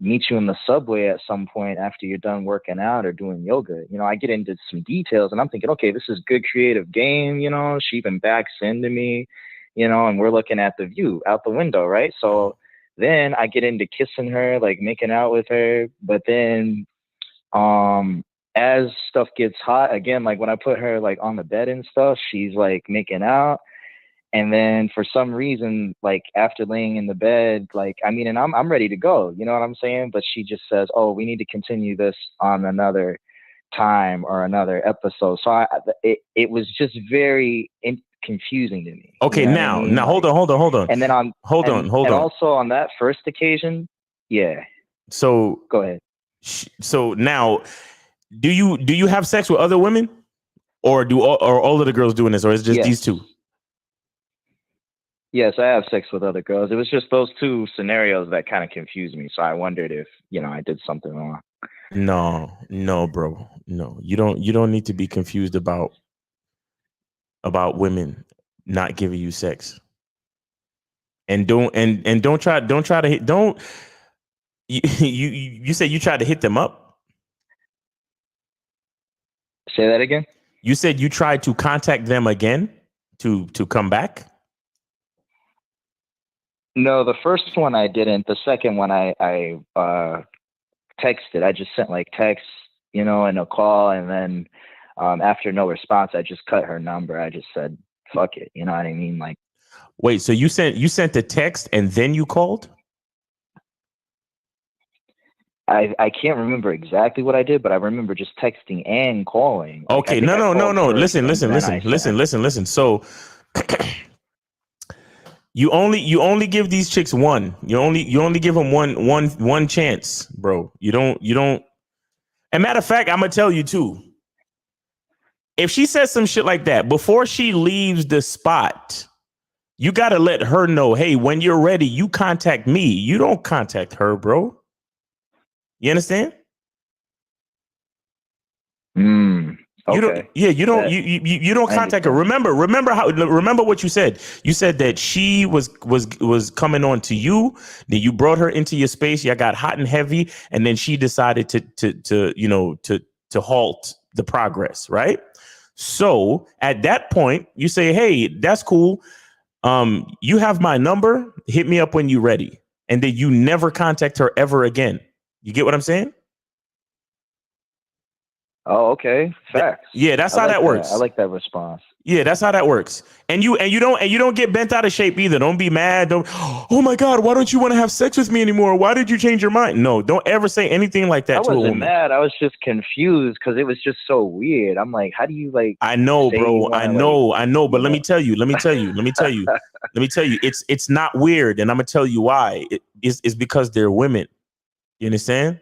meet you in the subway at some point after you're done working out or doing yoga. You know, I get into some details, and I'm thinking, okay, this is good creative game. You know, she even backs into me, you know, and we're looking at the view out the window, right? So then I get into kissing her, like making out with her, but then as stuff gets hot again, like when I put her like on the bed and stuff, she's like making out. And then for some reason, like after laying in the bed, like, I mean, and I'm ready to go, you know what I'm saying? But she just says, "Oh, we need to continue this on another time or another episode." So it was just very confusing to me. Okay, you know now, what I mean? now hold on. And then hold on. Also on that first occasion, yeah. So go ahead. So now, do you have sex with other women, or are all of the girls doing this, or is it just these 2? Yes, I have sex with other girls. It was just those 2 scenarios that kind of confused me. So I wondered if, you know, I did something wrong. No, bro. No, you don't need to be confused about women not giving you sex. And don't try to hit. Don't you said you tried to hit them up? Say that again. You said you tried to contact them again to come back? No, the first one I didn't. The second one I texted. I just sent like texts, you know, and a call, and then after no response, I just cut her number. I just said, "Fuck it," you know what I mean? Like, wait, so you sent the text and then you called? I can't remember exactly what I did, but I remember just texting and calling. Like, okay, no. Listen. So you only give these chicks one. You only give them one chance, bro. You don't. And matter of fact, I'm gonna tell you too. If she says some shit like that before she leaves the spot, you gotta let her know, hey, when you're ready, you contact me. You don't contact her, bro. You understand? Okay. You don't contact her. Remember what you said. You said that she was coming on to you. Then you brought her into your space. You got hot and heavy, and then she decided to halt the progress, right? So at that point, you say, "Hey, that's cool. You have my number. Hit me up when you're ready." And then you never contact her ever again. You get what I'm saying? Oh, okay. Facts. Yeah, that's how that works. I like that response. Yeah, that's how that works. And you don't get bent out of shape either. Don't be mad. Oh my God, why don't you want to have sex with me anymore? Why did you change your mind? No, don't ever say anything like that to a woman. I wasn't mad. I was just confused because it was just so weird. I'm like, how do you like? I know, bro. I know. But let me tell you. It's not weird, and I'm gonna tell you why. It's because they're women. You understand?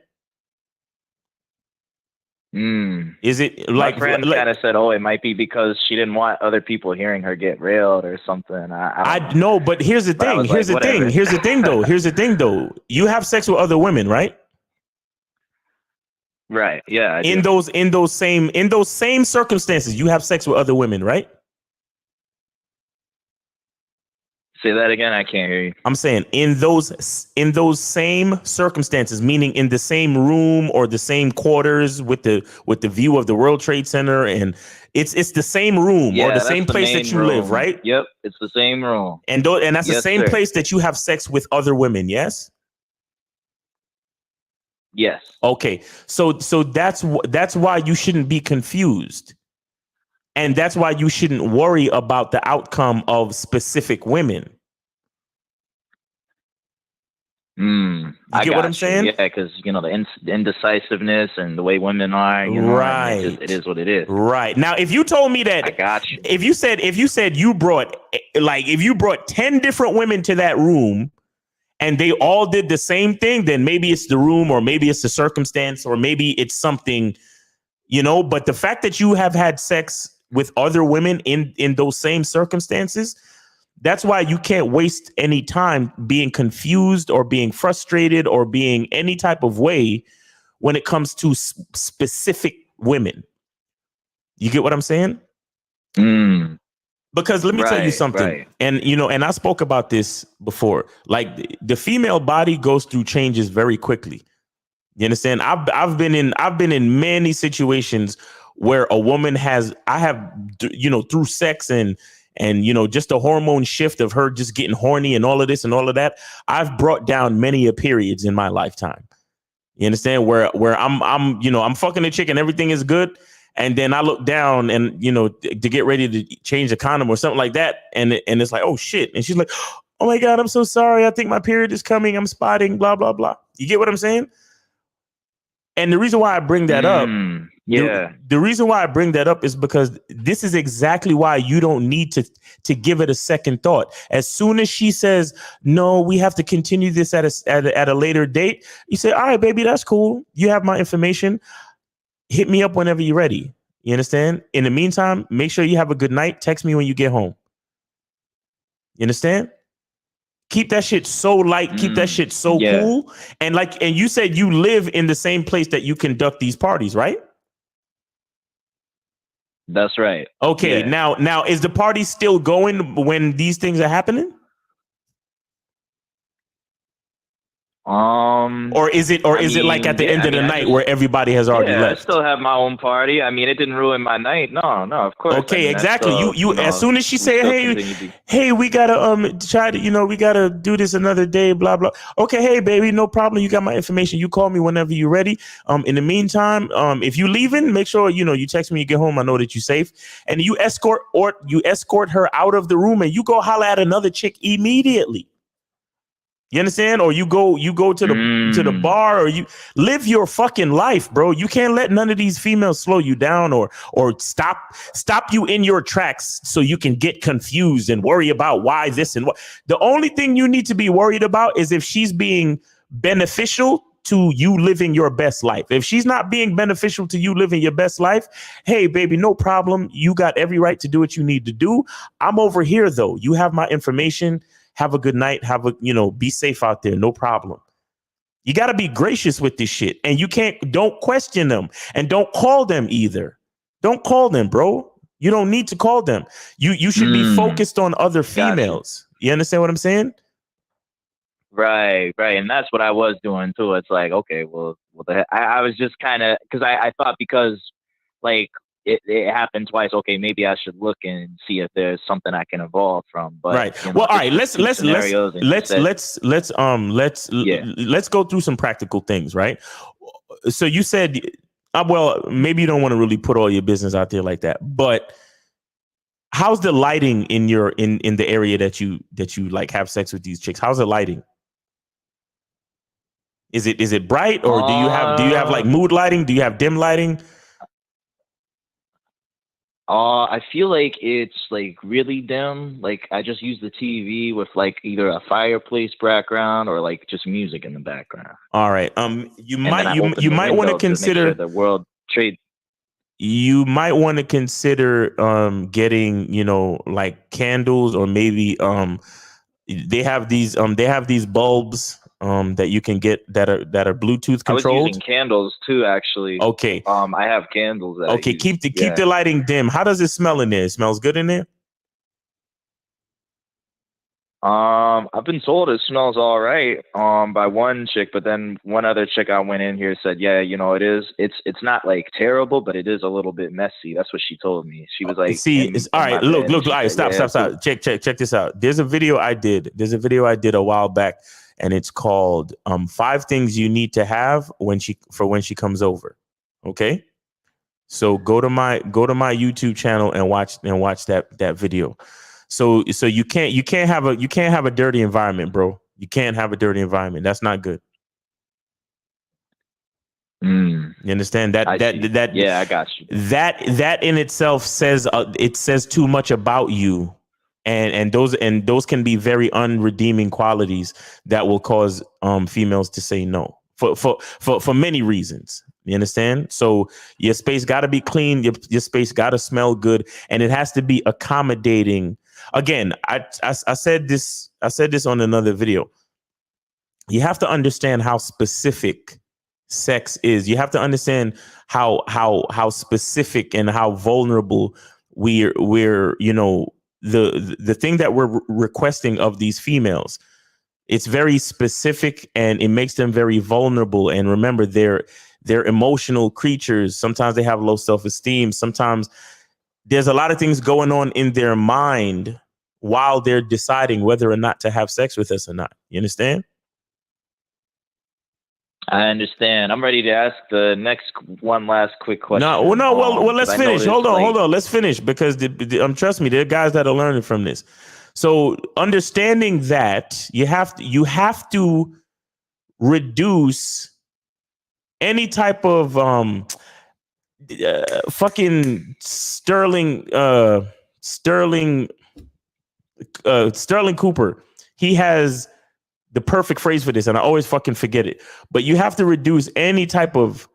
Is it like my friend kind of said, "Oh, it might be because she didn't want other people hearing her get railed or something." I know, but here's the thing. Here's the thing, though. You have sex with other women, right? Right. Yeah. I In do. those same circumstances, you have sex with other women, right? Say that again. I can't hear you. I'm saying in those same circumstances, meaning in the same room or the same quarters with the view of the World Trade Center, and it's the same room or Yeah, the that's same the place that main you live, room. right? Yep, it's the same room. And that's the Yes, same sir. place that you have sex with other women, yes? Yes. Okay, so that's why you shouldn't be confused, and that's why you shouldn't worry about the outcome of specific women. You get what I'm saying? Yeah, because the indecisiveness and the way women are, Right. and it is what it is. Right. Now, if you told me that, I got you. If you said you brought if you brought 10 different women to that room and they all did the same thing, then maybe it's the room, or maybe it's the circumstance, or maybe it's something, but the fact that you have had sex with other women in those same circumstances, that's why you can't waste any time being confused or being frustrated or being any type of way when it comes to specific women. You get what I'm saying? Because let me tell you something, right. and and I spoke about this before. Like, the female body goes through changes very quickly. You understand? I've been in many situations where a woman I have through sex and just a hormone shift of her just getting horny and all of this and all of that, I've brought down many a periods in my lifetime. You understand? Where I'm fucking a chick and everything is good, and then I look down and to get ready to change the condom or something like that, and it's like, oh shit, and she's like, oh my God, I'm so sorry, I think my period is coming, I'm spotting, blah blah blah. You get what I'm saying? And the reason why I bring that up, the reason why I bring that up is because this is exactly why you don't need to give it a second thought. As soon as she says, no, we have to continue this at a later date, you say, all right, baby, that's cool. You have my information. Hit me up whenever you're ready. You understand? In the meantime, make sure you have a good night. Text me when you get home. You understand? Keep that shit so light. Keep that shit so cool. And you said you live in the same place that you conduct these parties, right? That's right. Okay. Yeah. Now is the party still going when these things are happening? Or is it like at the end of the night where everybody has already left? I still have my own party. I mean, it didn't ruin my night. No, of course. Okay, exactly. You as soon as she say, hey, we gotta try to, we gotta do this another day, blah blah. Okay, hey baby, no problem. You got my information. You call me whenever you're ready. In the meantime, if you leaving, make sure you text me when you get home. I know that you're safe. And you escort her out of the room and you go holler at another chick immediately. You understand? Or you go to the bar, or you live your fucking life, bro. You can't let none of these females slow you down or stop you in your tracks so you can get confused and worry about why this and what. The only thing you need to be worried about is if she's being beneficial to you living your best life. If she's not being beneficial to you living your best life, hey baby, no problem. You got every right to do what you need to do. I'm over here though. You have my information. Have a good night. Be safe out there. No problem. You got to be gracious with this shit. And don't question them and don't call them either. Don't call them, bro. You don't need to call them. You should be focused on other females. You understand what I'm saying? Right. And that's what I was doing too. It's like, okay, well, I was just kind of, because I thought because like, it happened twice. Okay, maybe I should look and see if there's something I can evolve from. But right. Well, all right. Let's go through some practical things, right? So you said, well, maybe you don't want to really put all your business out there like that. But how's the lighting in the area that you like have sex with these chicks? How's the lighting? Is it bright, or do you have like mood lighting? Do you have dim lighting? I feel like it's like really dim. Like I just use the TV with like either a fireplace background or like just music in the background. All right. You might want to consider the World Trade. You might want to consider getting like candles, or maybe they have these bulbs that you can get that are Bluetooth I was controlled? using candles too, actually. Okay. I have candles that I Okay, use. keep the lighting dim. How does it smell in there? It smells good in there? I've been told it smells all right by one chick, but then one other chick I went in here said, yeah, you know, it's not like terrible, but it is a little bit messy. That's what she told me. She was like, see, it's all right. Look, all right, stop. Check this out. There's a video I did a while back, and it's called 5 things you need to have when she comes over. Okay? So go to my YouTube channel and watch that video. So you can't have a dirty environment, bro. You can't have a dirty environment. That's not good. You understand that? Yeah, I got you. That in itself says it says too much about you, and those can be very unredeeming qualities that will cause females to say no for many reasons. You understand? So your space got to be clean. Your space got to smell good, and it has to be accommodating. Again, I said this on another video. You have to understand how specific sex is. You have to understand how specific and how vulnerable we're you know, the thing that we're requesting of these females. It's very specific and it makes them very vulnerable. And remember, they're emotional creatures. Sometimes they have low self-esteem. Sometimes there's a lot of things going on in their mind while they're deciding whether or not to have sex with us or not. You understand? I understand. I'm ready to ask the next one last quick question. Well, let's finish. Hold on. Let's finish because trust me, there are guys that are learning from this. So understanding that you have to reduce any type of fucking Sterling Cooper. He has the perfect phrase for this, and I always fucking forget it. But you have to reduce any type of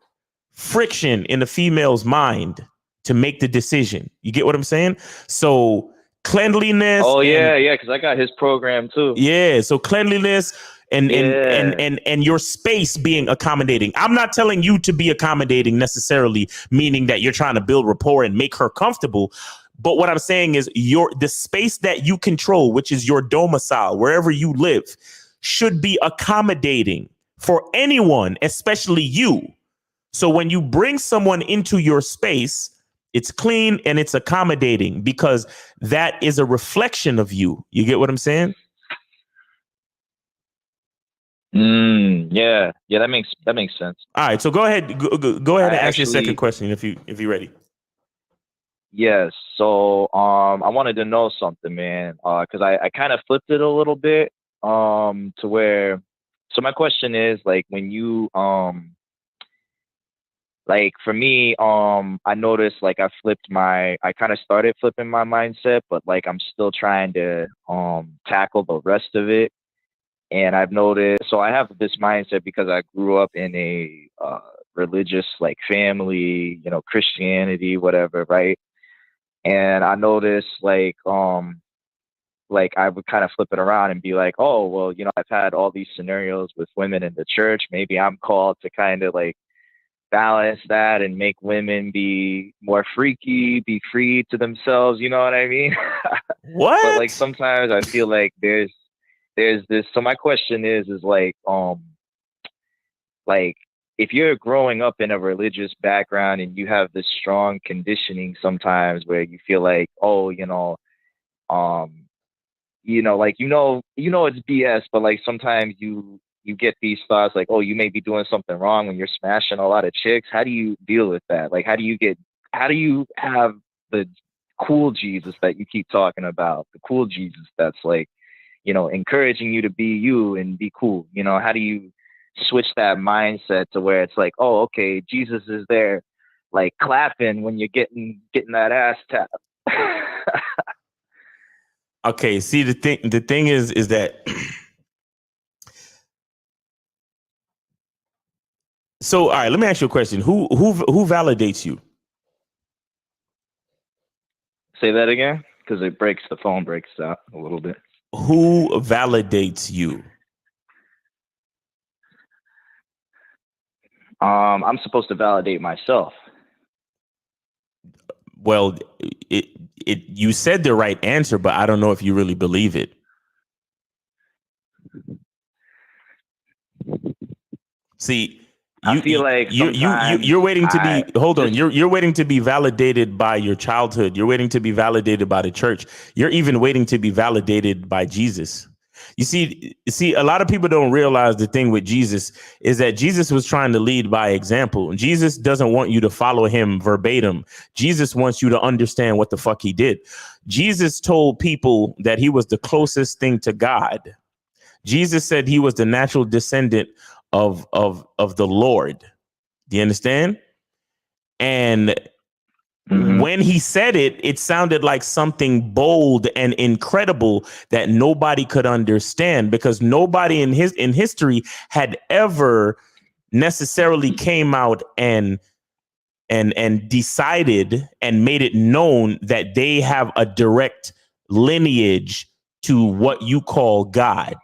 friction in the female's mind to make the decision. You get what I'm saying? So cleanliness. Oh yeah, because I got his program too. Yeah, so cleanliness and your space being accommodating. I'm not telling you to be accommodating necessarily, meaning that you're trying to build rapport and make her comfortable. But what I'm saying is the space that you control, which is your domicile, wherever you live, should be accommodating for anyone, especially you. So when you bring someone into your space, it's clean and it's accommodating because that is a reflection of you. You get what I'm saying? Yeah, that makes sense. All right, so go ahead. Go ahead and ask your second question if you're ready. Yes. So I wanted to know something, man, because I kind of flipped it a little bit to where. So my question is, like, when you like for me, I noticed like I kind of started flipping my mindset, but like I'm still trying to tackle the rest of it. And I've noticed, so I have this mindset because I grew up in a religious like family, you know, Christianity, whatever, right? And I noticed like I would kind of flip it around and be like, oh, well, you know, I've had all these scenarios with women in the church. Maybe I'm called to kind of like balance that and make women be more freaky, be free to themselves. You know what I mean? What? But like sometimes I feel like there's this. So my question is like if you're growing up in a religious background and you have this strong conditioning sometimes where you feel like, oh, like it's BS, but like sometimes you get these thoughts like, oh, you may be doing something wrong when you're smashing a lot of chicks. How do you deal with that? Like, how do you have the cool Jesus that you keep talking about? The cool Jesus that's like, you know, encouraging you to be you and be cool. You know, how do you switch that mindset to where it's like, oh, okay, Jesus is there, like clapping when you're getting that ass tap. Okay, see the thing is that so all right, let me ask you a question. Who validates you? Say that again, because the phone breaks out a little bit. Who validates you? I'm supposed to validate myself. Well, you said the right answer, but I don't know if you really believe it. See, I feel like you're waiting to be you're waiting to be validated by your childhood. You're waiting to be validated by the church. You're even waiting to be validated by Jesus. You see, a lot of people don't realize the thing with Jesus is that Jesus was trying to lead by example. Jesus doesn't want you to follow him verbatim. Jesus wants you to understand what the fuck he did. Jesus told people that he was the closest thing to God. Jesus said he was the natural descendant of the Lord. Do you understand? And when he said it, it sounded like something bold and incredible that nobody could understand, because nobody in history had ever necessarily came out and decided and made it known that they have a direct lineage to what you call God.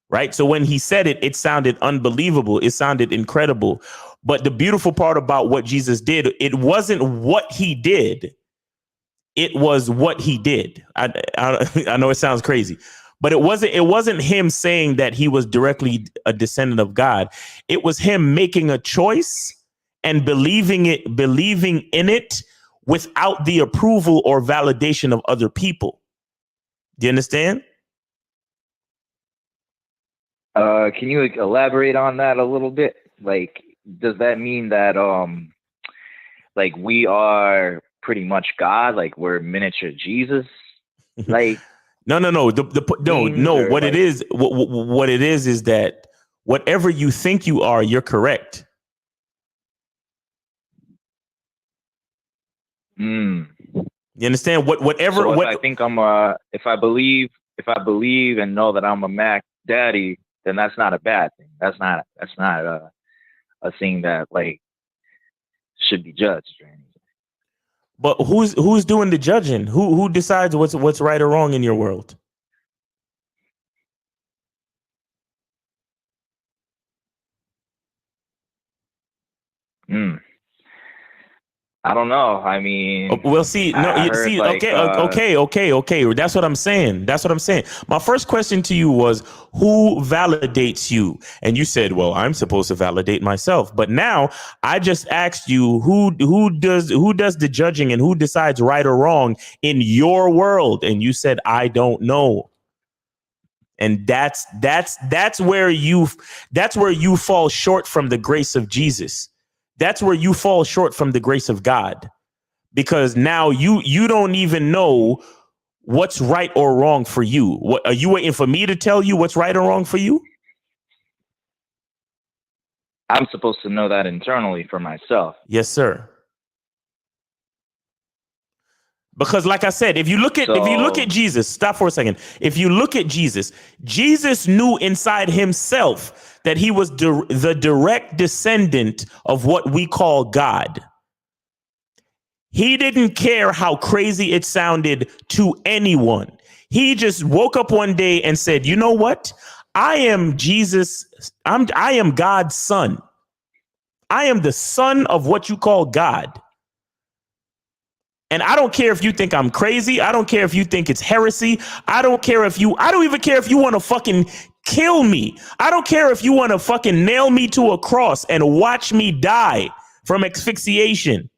Right. So when he said it, it sounded unbelievable. It sounded incredible. But the beautiful part about what Jesus did, it wasn't what he did. It was what he did. I know it sounds crazy, but it wasn't him saying that he was directly a descendant of God. It was him making a choice and believing in it without the approval or validation of other people. Do you understand? Can you elaborate on that a little bit? Like, does that mean that like we are pretty much God, like we're miniature Jesus? Like no. What it is that whatever you think you are, you're correct. You understand? Whatever. So if I think if I believe and know that I'm a Mac Daddy, then that's not a bad thing. That's not a thing that like should be judged or anything. But who's doing the judging? Who decides what's right or wrong in your world? I don't know. I mean, well, see, okay. That's what I'm saying. My first question to you was, who validates you? And you said, well, I'm supposed to validate myself. But now I just asked you, who does the judging and who decides right or wrong in your world? And you said, I don't know. And that's where you fall short from the grace of Jesus. That's where you fall short from the grace of God, because now you don't even know what's right or wrong for you. What are you waiting for me to tell you what's right or wrong for you? I'm supposed to know that internally for myself. Yes, sir. Because like I said, if you look at Jesus, stop for a second. If you look at Jesus, Jesus knew inside himself that he was the direct descendant of what we call God. He didn't care how crazy it sounded to anyone. He just woke up one day and said, you know what? I am Jesus. I am God's son. I am the son of what you call God. And I don't care if you think I'm crazy. I don't care if you think it's heresy. I don't even care if you want to fucking kill me. I don't care if you want to fucking nail me to a cross and watch me die from asphyxiation.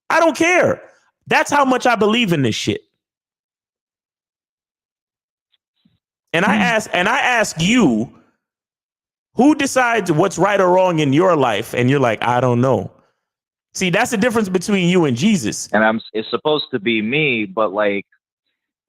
I don't care. That's how much I believe in this shit. And I ask you, who decides what's right or wrong in your life? And you're like, I don't know. See, that's the difference between you and Jesus. And it's supposed to be me, but like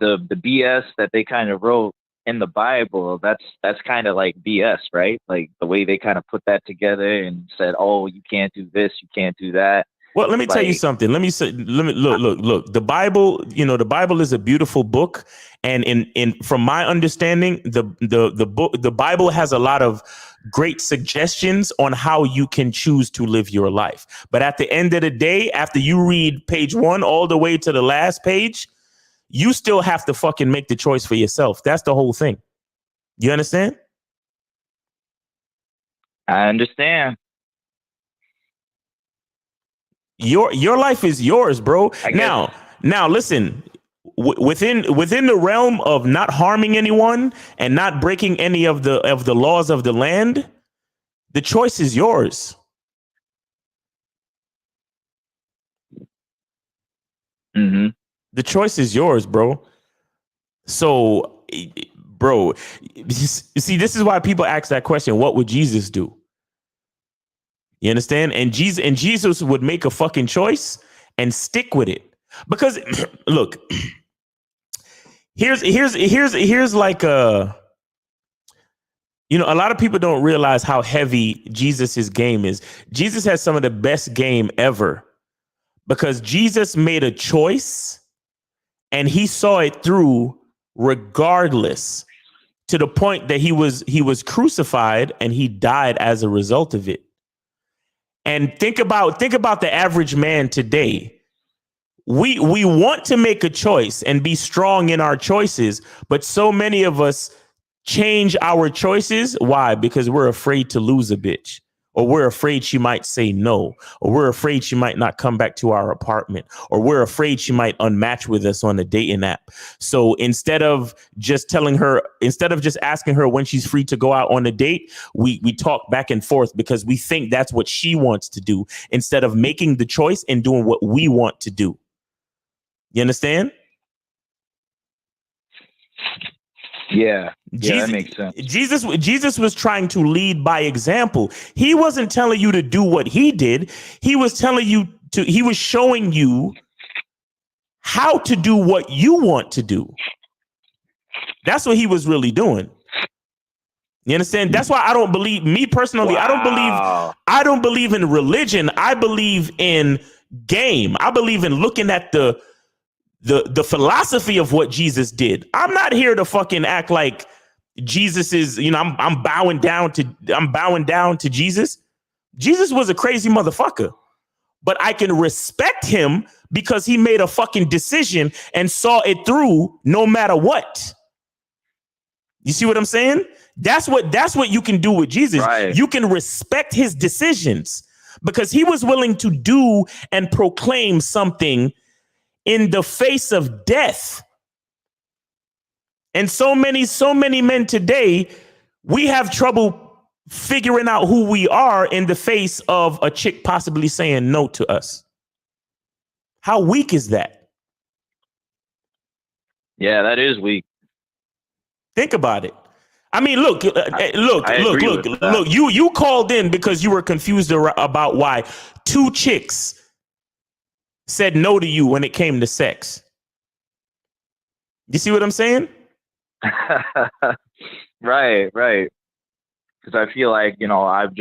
the BS that they kind of wrote in the Bible, that's kind of like BS, right? Like the way they kind of put that together and said, oh, you can't do this, you can't do that. Well, let me tell you something. Look. The Bible, the Bible is a beautiful book, and from my understanding, the Bible has a lot of great suggestions on how you can choose to live your life. But at the end of the day, after you read page 1 all the way to the last page, you still have to fucking make the choice for yourself. That's the whole thing. You understand? I understand. Your life is yours, bro. Now listen. Within the realm of not harming anyone and not breaking any of the laws of the land, the choice is yours. Mm-hmm. The choice is yours, bro. So, bro, you see, this is why people ask that question: what would Jesus do? You understand? And Jesus would make a fucking choice and stick with it. Because look, here's like a, you know, a lot of people don't realize how heavy Jesus's game is. Jesus has some of the best game ever because Jesus made a choice and he saw it through regardless, to the point that he was crucified and he died as a result of it. And think about the average man today. We want to make a choice and be strong in our choices, but so many of us change our choices. Why? Because we're afraid to lose a bitch, or we're afraid she might say no, or we're afraid she might not come back to our apartment, or we're afraid she might unmatch with us on a dating app. So instead of just asking her when she's free to go out on a date, we talk back and forth because we think that's what she wants to do, instead of making the choice and doing what we want to do. You understand? Yeah, that makes sense. Jesus was trying to lead by example. He wasn't telling you to do what he did. He was showing you how to do what you want to do. That's what he was really doing. You understand? That's why I don't believe, me personally, Wow. I don't believe in religion. I believe in game. I believe in looking at the philosophy of what Jesus did. I'm not here to fucking act like Jesus is, you know, I'm bowing down to Jesus. Jesus was a crazy motherfucker, but I can respect him because he made a fucking decision and saw it through no matter what. You see what I'm saying? That's what you can do with Jesus. Right. You can respect his decisions because he was willing to do and proclaim something in the face of death. And so many men today, we have trouble figuring out who we are in the face of a chick possibly saying no to us. How weak is that? Yeah, that is weak. Think about it. I mean, look, look. You called in because you were confused about why two chicks said no to you when it came to sex. You see what I'm saying? Right. Because I feel like, you know, I've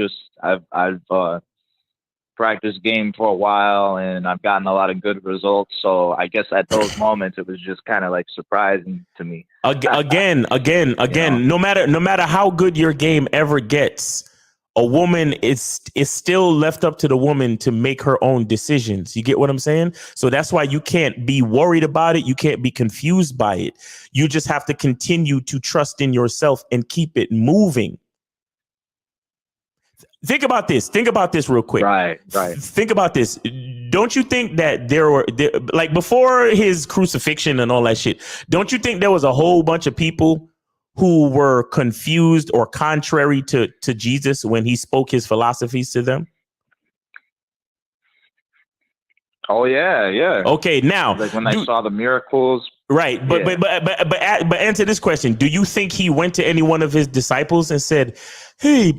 practiced game for a while and I've gotten a lot of good results. So I guess at those moments it was just kind of like surprising to me. Again. You know? No matter how good your game ever gets, a woman is still left up to the woman to make her own decisions. You get what I'm saying? So that's why you can't be worried about it. You can't be confused by it. You just have to continue to trust in yourself and keep it moving. Think about this real quick. Right. Think about this. Don't you think that there were like before his crucifixion and all that shit, don't you think there was a whole bunch of people who were confused or contrary to Jesus when he spoke his philosophies to them? Oh yeah. Okay, now like when I saw the miracles. Right, but answer this question: do you think he went to any one of his disciples and said, "Hey,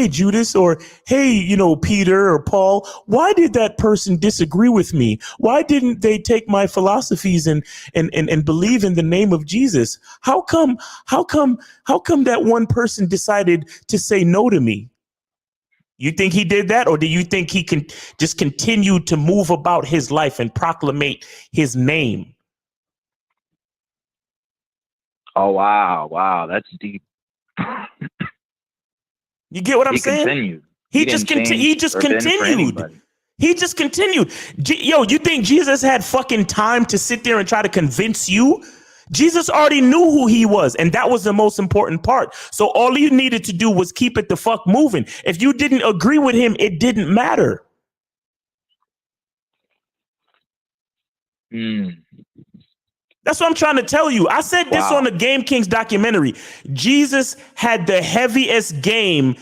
Judas," or "Hey, you know, Peter or Paul, why did that person disagree with me? Why didn't they take my philosophies and believe in the name of Jesus? How come that one person decided to say no to me?" You think he did that, or do you think he can just continue to move about his life and proclamate his name? Oh wow, that's deep. You get what I'm saying? Continued. He just continued. He just continued. Yo, you think Jesus had fucking time to sit there and try to convince you? Jesus already knew who he was, and that was the most important part. So all you needed to do was keep it the fuck moving. If you didn't agree with him, it didn't matter. That's what I'm trying to tell you. I said this on the Game Kings documentary. Jesus had the heaviest game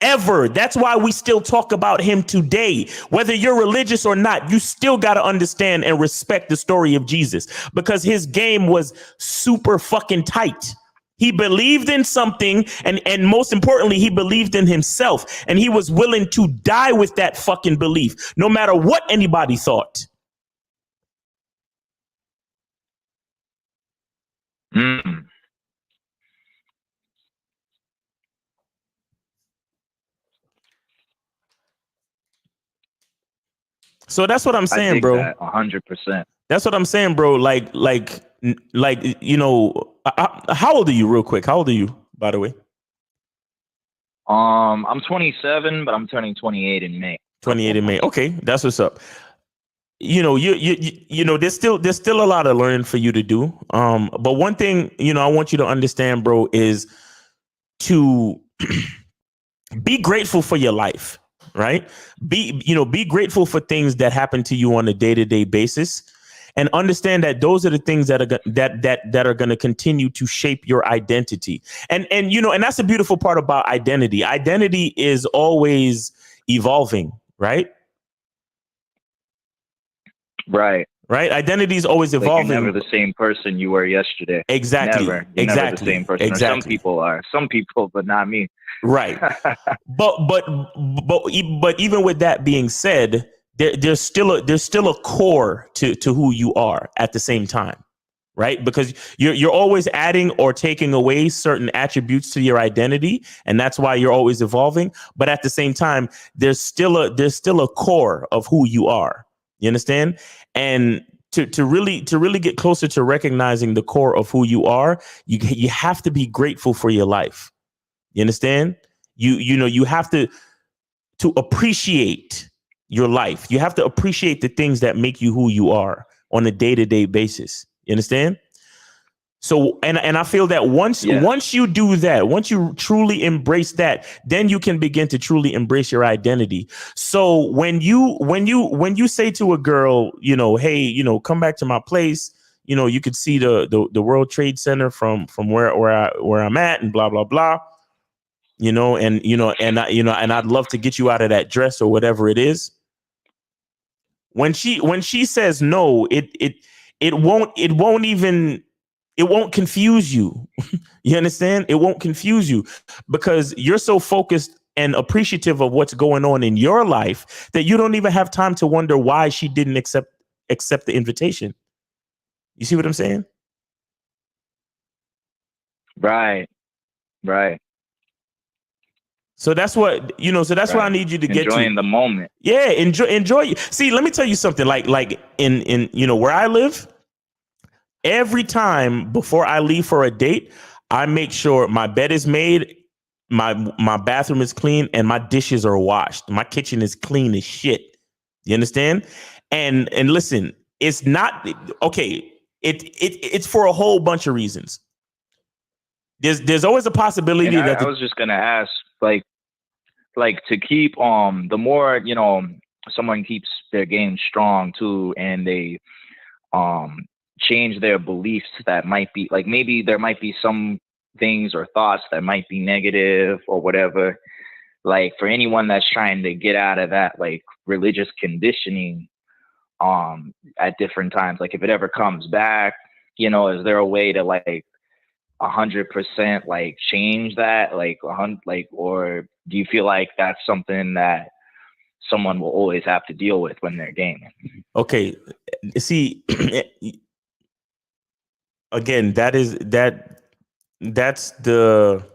ever. That's why we still talk about him today. Whether you're religious or not, you still got to understand and respect the story of Jesus, because his game was super fucking tight. He believed in something, and most importantly, he believed in himself, and he was willing to die with that fucking belief, no matter what anybody thought. So that's what I'm saying, bro. 100%. That's what I'm saying, bro. Like, you know, how old are you, real quick? How old are you, by the way? I'm 27, but I'm turning 28 in May. 28 in May. Okay, that's what's up. You know, you know, there's still a lot of learning for you to do. But one thing, you know, I want you to understand, bro, is to be grateful for your life, right? Be grateful for things that happen to you on a day-to-day basis, and understand that those are the things that are going to continue to shape your identity. And you know, and that's the beautiful part about identity. Identity is always evolving, right? Right. Identity is always evolving. Like, you're never the same person you were yesterday. Exactly. Never. You're never the same person. Exactly. Or some people are. Some people, but not me. Right. but even with that being said, there's still a core to who you are at the same time, right? Because you're always adding or taking away certain attributes to your identity, and that's why you're always evolving. But at the same time, there's still a core of who you are. You understand? And to really get closer to recognizing the core of who you are, you have to be grateful for your life. You understand? You know, you have to appreciate your life. You have to appreciate the things that make you who you are on a day-to-day basis. You understand? So, and I feel that once you do that, once you truly embrace that, then you can begin to truly embrace your identity. So when you say to a girl, you know, hey, you know, come back to my place, you know, you could see the World Trade Center from where I'm at, and blah blah blah, you know, and I'd love to get you out of that dress or whatever it is. When she says no, it won't confuse you. You understand? It won't confuse you, because you're so focused and appreciative of what's going on in your life that you don't even have time to wonder why she didn't accept the invitation. You see what I'm saying? Right. So that's what, you know, so that's why I need you to get enjoying the moment. Yeah, enjoy. See, let me tell you something, like in you know, where I live, every time before I leave for a date, I make sure my bed is made, my bathroom is clean, and my dishes are washed. My kitchen is clean as shit. You understand? And listen, it's not okay. It's for a whole bunch of reasons. There's always a possibility that I was just gonna ask, like to keep the more, you know, someone keeps their game strong too, and they change their beliefs that might be, like, maybe there might be some things or thoughts that might be negative or whatever, like for anyone that's trying to get out of that, like, religious conditioning at different times, like if it ever comes back, you know, is there a way to like 100% like change that, like or do you feel like that's something that someone will always have to deal with when they're gaming? Okay, see, again, that's the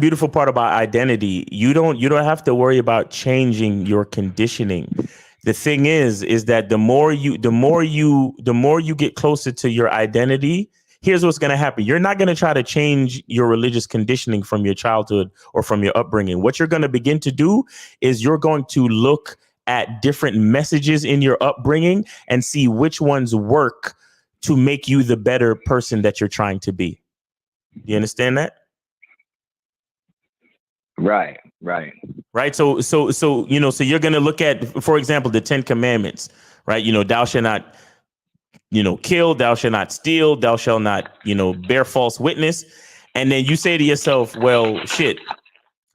beautiful part about identity. You don't have to worry about changing your conditioning. The thing is that the more you get closer to your identity, here's what's going to happen. You're not going to try to change your religious conditioning from your childhood or from your upbringing. What you're going to begin to do is you're going to look at different messages in your upbringing and see which ones work to make you the better person that you're trying to be. You understand that? Right. So, you know, so you're going to look at, for example, the 10 Commandments, right? You know, thou shalt not kill, thou shalt not steal, thou shalt not, bear false witness. And then you say to yourself, well, shit,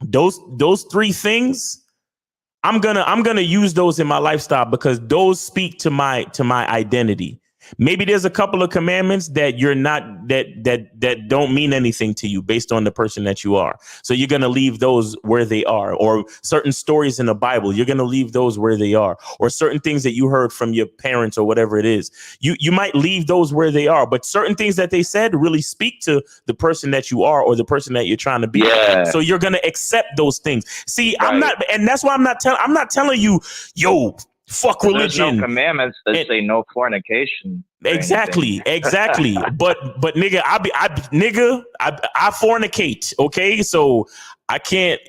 those 3 things, I'm gonna use those in my lifestyle because those speak to my identity. Maybe there's a couple of commandments that you're not that don't mean anything to you based on the person that you are. So you're going to leave those where they are, or certain stories in the Bible, you're going to leave those where they are, or certain things that you heard from your parents or whatever it is. You might leave those where they are, but certain things that they said really speak to the person that you are or the person that you're trying to be. Yeah. So you're going to accept those things. See, Right. and that's why I'm not telling you, yo, fuck religion. There's no commandments that say no fornication. Exactly. But nigga, I fornicate. Okay, so I can't,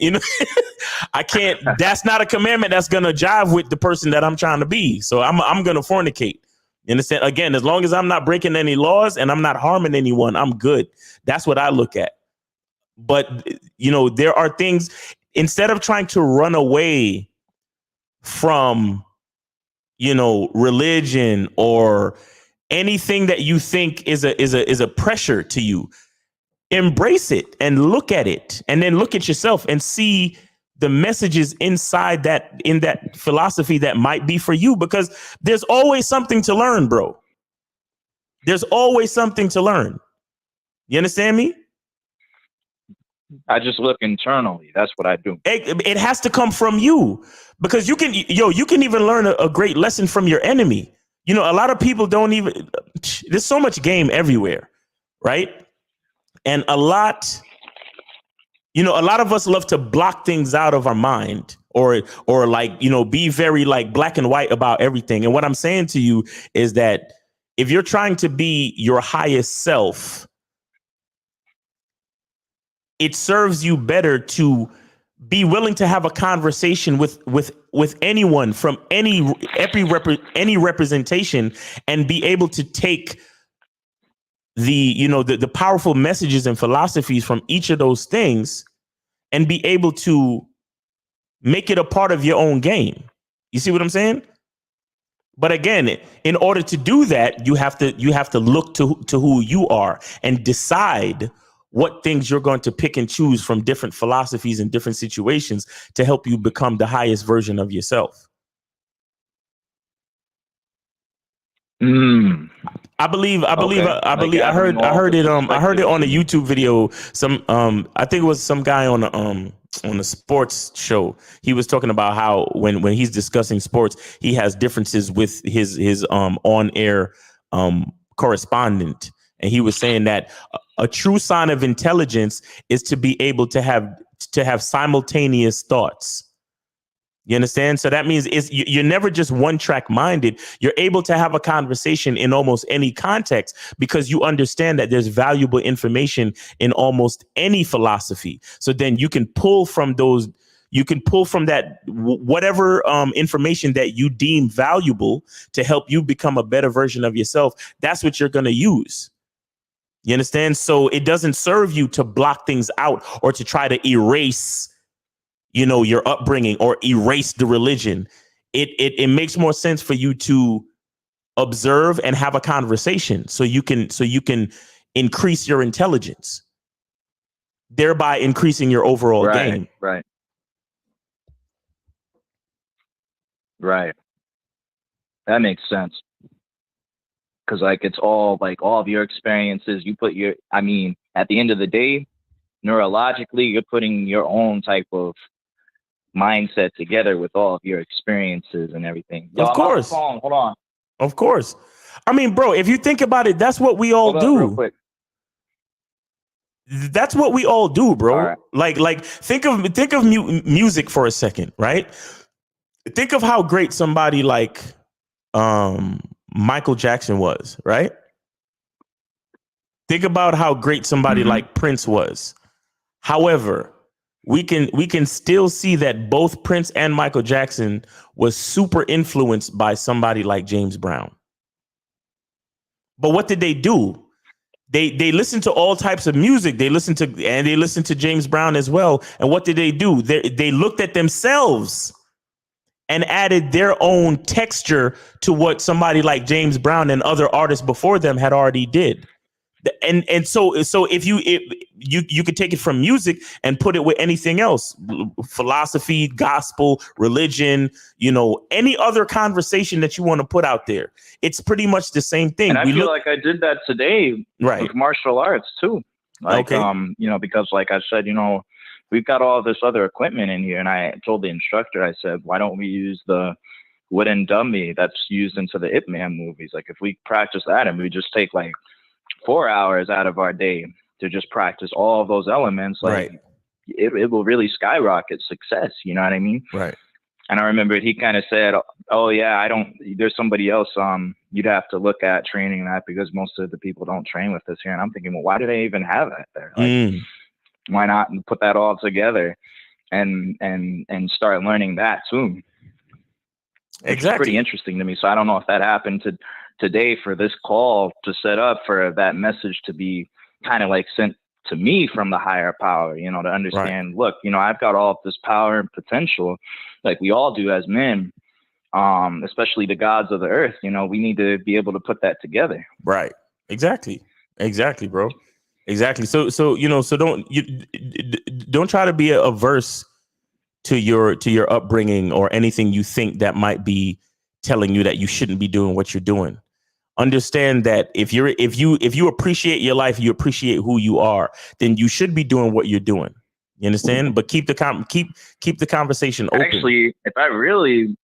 I can't. That's not a commandment that's gonna jive with the person that I'm trying to be. So I'm gonna fornicate. You understand? Again, as long as I'm not breaking any laws and I'm not harming anyone, I'm good. That's what I look at. But there are things, instead of trying to run away from religion or anything that you think is a pressure to you, embrace it and look at it, and then look at yourself and see the messages inside that, in that philosophy that might be for you, because there's always something to learn, bro. There's always something to learn. You understand me? I just look internally. That's what I do. It has to come from you, because you can even learn a great lesson from your enemy. A lot of people don't even, there's so much game everywhere, right? And a lot of us love to block things out of our mind, or be very like black and white about everything. And what I'm saying to you is that if you're trying to be your highest self, it serves you better to be willing to have a conversation with anyone from any representation, and be able to take the powerful messages and philosophies from each of those things and be able to make it a part of your own game. You see what I'm saying? But again, in order to do that, you have to look to who you are and decide what things you're going to pick and choose from different philosophies and different situations to help you become the highest version of yourself. I heard it on a YouTube video. I think it was some guy on a sports show. He was talking about how when he's discussing sports, he has differences with his on-air correspondent. And he was saying that a true sign of intelligence is to be able to have simultaneous thoughts. You understand? So that means you're never just one track minded. You're able to have a conversation in almost any context, because you understand that there's valuable information in almost any philosophy. So then you can pull from those. You can pull from that whatever information that you deem valuable to help you become a better version of yourself. That's what you're going to use. You understand? So it doesn't serve you to block things out or to try to erase, your upbringing or erase the religion. It makes more sense for you to observe and have a conversation so you can increase your intelligence, thereby increasing your overall game. Right. That makes sense. Because it's all of your experiences. You put at the end of the day, neurologically, you're putting your own type of mindset together with all of your experiences and everything. Of course. Hold on. Of course. Bro, if you think about it, that's what we all do. Real quick. That's what we all do, bro. Right. Like think of music for a second, right? Think of how great somebody like Michael Jackson was, right? Think about how great somebody like Prince was. However, we can still see that both Prince and Michael Jackson was super influenced by somebody like James Brown. But what did they do? They listened to all types of music. They listened to James Brown as well. And what did they do? They looked at themselves and added their own texture to what somebody like James Brown and other artists before them had already did. And so if you could take it from music and put it with anything else, philosophy, gospel, religion, any other conversation that you want to put out there, it's pretty much the same thing. And I feel like I did that today with martial arts too. Like, because like I said, we've got all this other equipment in here, and I told the instructor, I said, why don't we use the wooden dummy that's used into the Ip Man movies? Like, if we practice that and we just take like 4 hours out of our day to just practice all of those elements, like it will really skyrocket success. You know what I mean? Right. And I remember he kind of said, oh yeah, there's somebody else you'd have to look at training that, because most of the people don't train with this here. And I'm thinking, well, why do they even have that there? Like, why not put that all together and start learning that too? It's pretty interesting to me. So I don't know if that happened today for this call to set up for that message to be kind of like sent to me from the higher power, to understand, look, I've got all of this power and potential, like we all do as men, especially the gods of the earth. We need to be able to put that together. Right. Exactly, bro. Exactly. So don't try to be averse to your upbringing or anything you think that might be telling you that you shouldn't be doing what you're doing. Understand that if you appreciate your life, you appreciate who you are, then you should be doing what you're doing. You understand? But keep the conversation open. Actually, if I really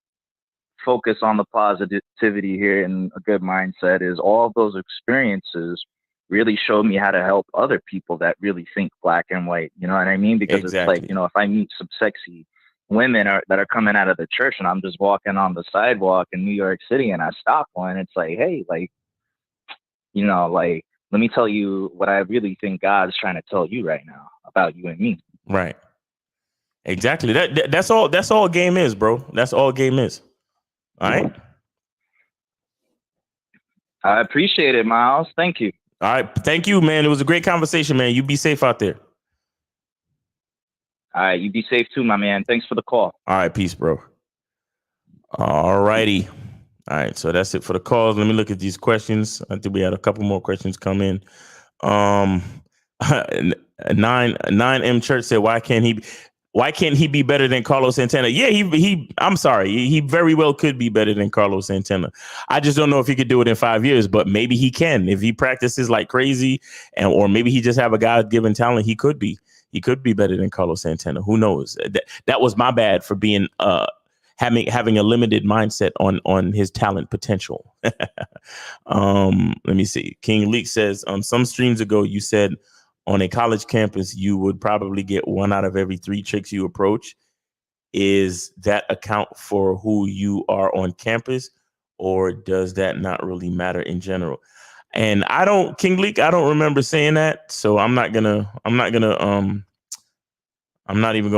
focus on the positivity here and a good mindset, is all of those experiences really showed me how to help other people that really think black and white. You know what I mean? Because it's like, if I meet some sexy women that are coming out of the church and I'm just walking on the sidewalk in New York City and I stop one, it's like, hey, like, let me tell you what I really think God's trying to tell you right now about you and me. Right. Exactly. That's all game is, bro. That's all game is. All right. I appreciate it, Miles. Thank you. All right. Thank you, man. It was a great conversation, man. You be safe out there. All right. You be safe too, my man. Thanks for the call. All right. Peace, bro. All righty. All right. So that's it for the calls. Let me look at these questions. I think we had a couple more questions come in. 9M Church said, why can't he be better than Carlos Santana? Yeah, I'm sorry. He very well could be better than Carlos Santana. I just don't know if he could do it in 5 years, but maybe he can. If he practices like crazy, or maybe he just have a God-given talent, he could be better than Carlos Santana. Who knows? That was my bad for being having a limited mindset on his talent potential. Let me see. King Leak says, some streams ago you said on a college campus you would probably get 1 out of every 3 chicks you approach. Is that account for who you are on campus, or does that not really matter in general? And King Leak, I don't remember saying that, so I'm not even gonna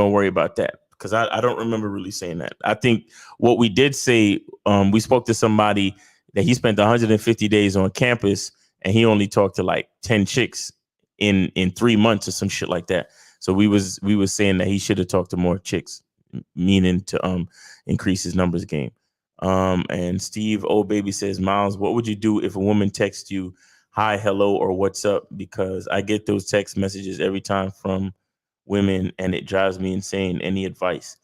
worry about that, because I don't remember really saying that. I think what we did say, we spoke to somebody that he spent 150 days on campus and he only talked to like 10 chicks in 3 months or some shit like that. So we was saying that he should have talked to more chicks, meaning to increase his numbers game. And Steve Baby says, Miles, what would you do if a woman texts you hi, hello, or what's up? Because I get those text messages every time from women and it drives me insane. Any advice?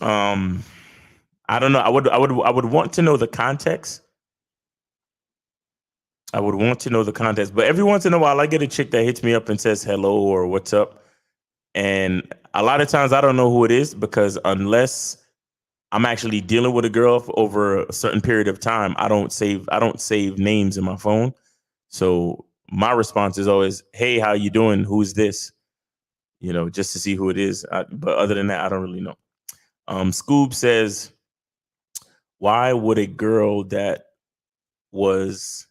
I don't know. I would want to know the context. But every once in a while I get a chick that hits me up and says hello or what's up. And a lot of times I don't know who it is, because unless I'm actually dealing with a girl over a certain period of time, I don't save names in my phone. So my response is always, hey, how you doing? Who's this? Just to see who it is. But other than that, I don't really know. Scoob says, why would a girl that was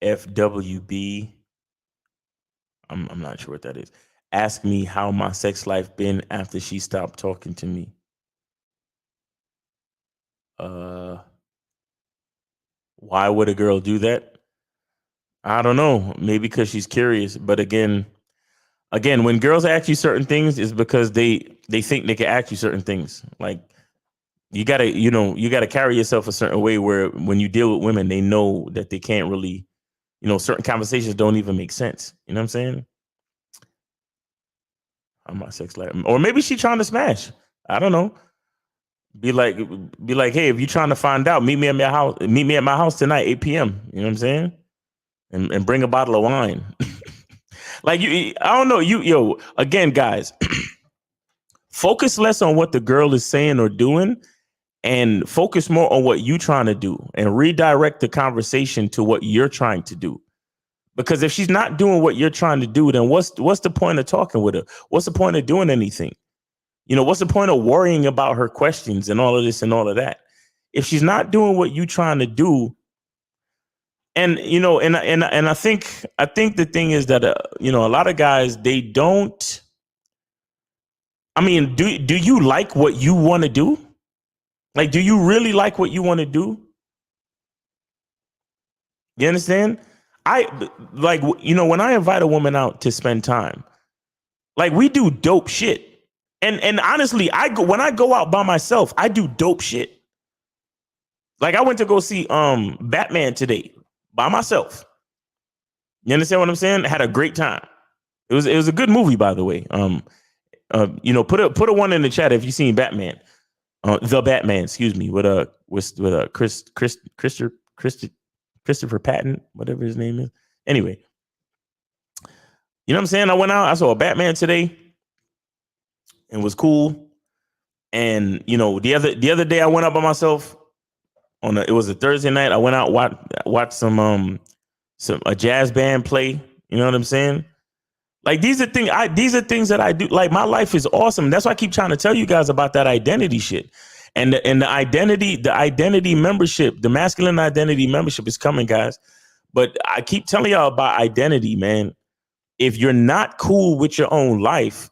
FWB, I'm not sure what that is, ask me how my sex life been after she stopped talking to me? Why would a girl do that? I don't know. Maybe because she's curious. But again, Again, when girls ask you certain things, is because they think they can ask you certain things. Like you gotta carry yourself a certain way where when you deal with women, they know that they can't really, certain conversations don't even make sense. You know what I'm saying? I'm my sex life, or maybe she trying to smash. I don't know. Be like, hey, if you're trying to find out, meet me at my house. Meet me at my house tonight, 8 p.m. You know what I'm saying? And bring a bottle of wine. Like I don't know. Again, guys, focus less on what the girl is saying or doing, and focus more on what you're trying to do, and redirect the conversation to what you're trying to do. Because if she's not doing what you're trying to do, then what's the point of talking with her? What's the point of doing anything? What's the point of worrying about her questions and all of this and all of that? If she's not doing what you're trying to do, and I think the thing is that a lot of guys, they don't. I mean, do you like what you want to do? Like, do you really like what you want to do? You understand? When I invite a woman out to spend time, like, we do dope shit. And honestly, when I go out by myself, I do dope shit. Like, I went to go see Batman today by myself. You understand what I'm saying? I had a great time. It was a good movie, by the way. Put a one in the chat if you've seen Batman. The Batman, excuse me, with Christopher Patton, whatever his name is. Anyway, you know what I'm saying? I went out, I saw a Batman today. It was cool. And the other day I went out by myself it was a Thursday night. I went out, watch some a jazz band play. You know what I'm saying? Like, these are things that I do. Like, my life is awesome. That's why I keep trying to tell you guys about that identity shit. And the identity membership, the masculine identity membership is coming, guys. But I keep telling y'all about identity, man. If you're not cool with your own life,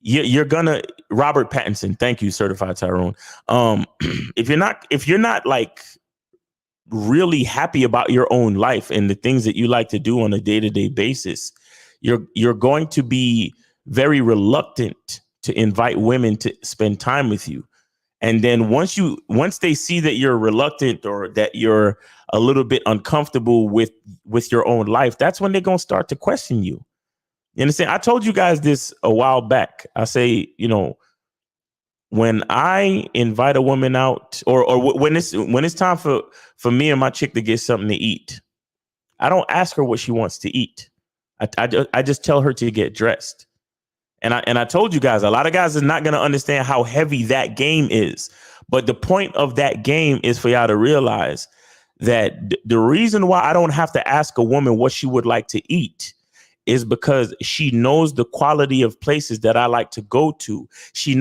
you're gonna Robert Pattinson. Thank you, Certified Tyrone. If you're not like really happy about your own life and the things that you like to do on a day-to-day basis, you're going to be very reluctant to invite women to spend time with you. And then once they see that you're reluctant or that you're a little bit uncomfortable with your own life, that's when they're going to start to question you. You understand? I told you guys this a while back. I say, when I invite a woman out, or when it's time for me and my chick to get something to eat, I don't ask her what she wants to eat. I just tell her to get dressed. And I told you guys, a lot of guys is not going to understand how heavy that game is. But the point of that game is for y'all to realize that the reason why I don't have to ask a woman what she would like to eat is because she knows the quality of places that I like to go to. She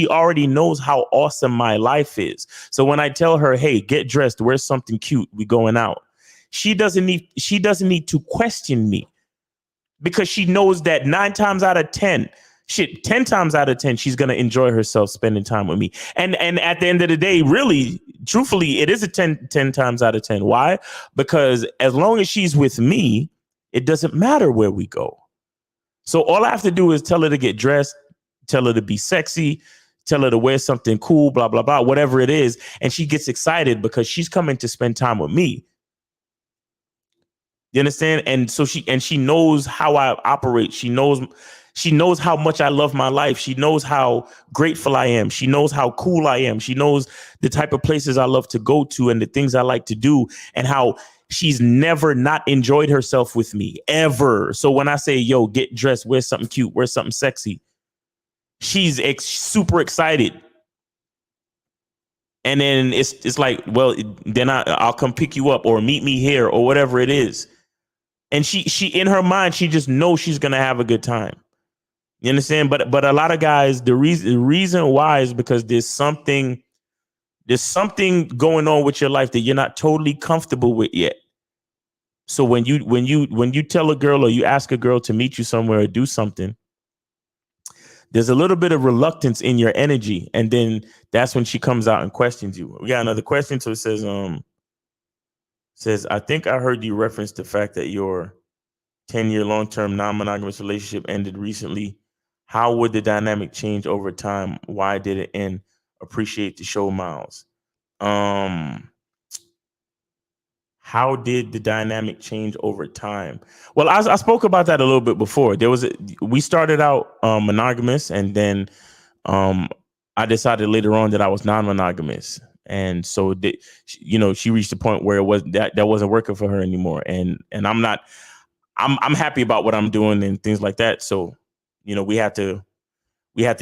already knows how awesome my life is. So when I tell her, hey, get dressed, wear something cute, we going out, she doesn't need to question me, because she knows that 9 times out of 10, 10 times out of 10, she's going to enjoy herself spending time with me. And at the end of the day, really, truthfully, it is a 10 times out of 10. Why? Because as long as she's with me, it doesn't matter where we go. So all I have to do is tell her to get dressed, tell her to be sexy, tell her to wear something cool, blah, blah, blah, whatever it is. And she gets excited because she's coming to spend time with me. You understand? And so she knows how I operate. She knows how much I love my life. She knows how grateful I am. She knows how cool I am. She knows the type of places I love to go to and the things I like to do, and how she's never not enjoyed herself with me, ever. So when I say, yo, get dressed, wear something cute, wear something sexy, she's super excited. And then it's like, well, then I'll come pick you up or meet me here or whatever it is. And she in her mind, she just knows she's going to have a good time. You understand? But a lot of guys, the reason why is because there's something going on with your life that you're not totally comfortable with yet. So when you tell a girl or you ask a girl to meet you somewhere or do something, there's a little bit of reluctance in your energy. And then that's when she comes out and questions you. We got another question. So it says, I think I heard you reference the fact that your 10-year long-term non-monogamous relationship ended recently. How would the dynamic change over time? Why did it end? Appreciate the show, Miles. How did the dynamic change over time? Well, I spoke about that a little bit before. We started out monogamous, and then I decided later on that I was non-monogamous, and so she reached a point where it was that wasn't working for her anymore, and I'm not. I'm happy about what I'm doing and things like that. So, we have to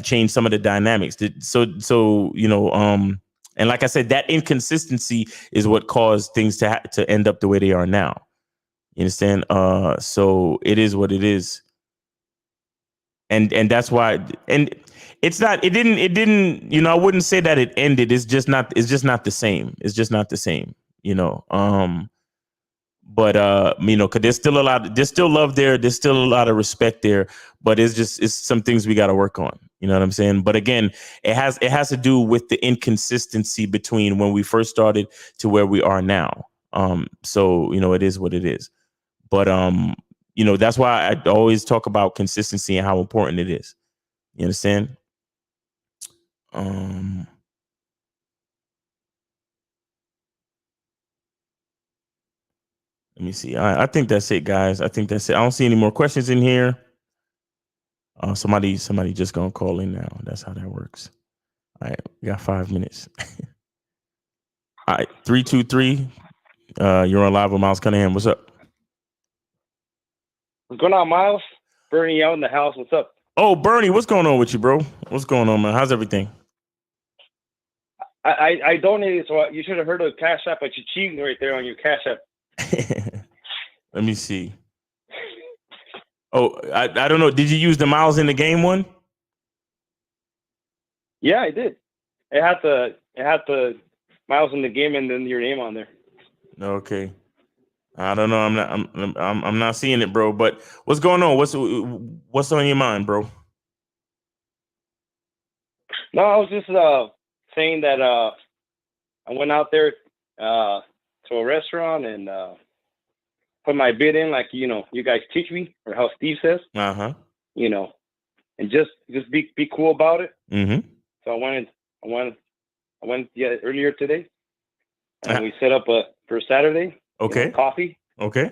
change some of the dynamics. And like I said, that inconsistency is what caused things to end up the way they are now. You understand? So it is what it is. And that's why, and it didn't, I wouldn't say that it ended. It's just not the same. It's just not the same, but cause there's still love there. There's still a lot of respect there, but it's some things we got to work on. You know what I'm saying? But again, it has to do with the inconsistency between when we first started to where we are now. So, it is what it is. But, that's why I always talk about consistency and how important it is. You understand? Let me see. I think that's it, guys. I think that's it. I don't see any more questions in here. Somebody just gonna call in now. That's how that works. All right, we got 5 minutes. All right, 323. You're on live with Miles Cunningham. What's up? What's going on, Miles? Bernie out in the house. What's up? Oh, Bernie, what's going on with you, bro? What's going on, man? How's everything? I donated, so you should have heard of Cash App, but you're cheating right there on your Cash App. Let me see. Oh, I don't know. Did you use the Miles in the game one? Yeah, I did. It had the Miles in the game and then your name on there. Okay. I don't know. I'm not seeing it, bro. But what's going on? What's on your mind, bro? No, I was just saying that I went out there to a restaurant and put my bid in, like you guys teach me, or how Steve says. And just be cool about it. Mm-hmm. So I went earlier today, and we set up for Saturday. Okay. Coffee. Okay.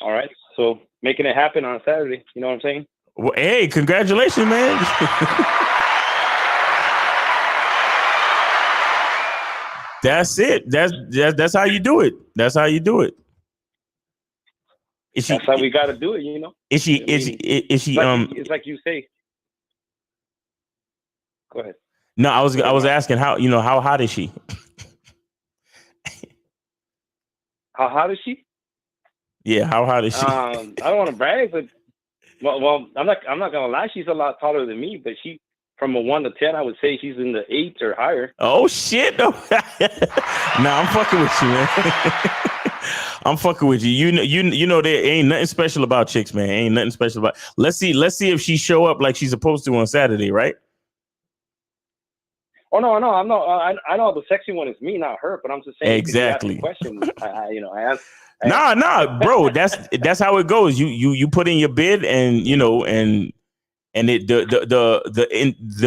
All right. So making it happen on Saturday. You know what I'm saying? Well, hey, congratulations, man. That's it. That's how you do it. That's how you do it. That's how we got to do it. Is she? It's like you say. Go ahead. No, I was asking how hot is she? How hot is she? Yeah, how hot is she? I don't want to brag, but well, I'm not gonna lie. She's a lot taller than me, but she, from a 1 to 10, I would say she's in the 8 or higher. Oh shit! No, I'm fucking with you, man. I'm fucking with you. You know there ain't nothing special about chicks, man. Ain't nothing special about. Let's see if she show up like she's supposed to on Saturday, right? Oh no, I'm not. I know the sexy one is me, not her. But I'm just saying. Exactly. Question. I asked. Nah, bro. That's how it goes. You put in your bid, and the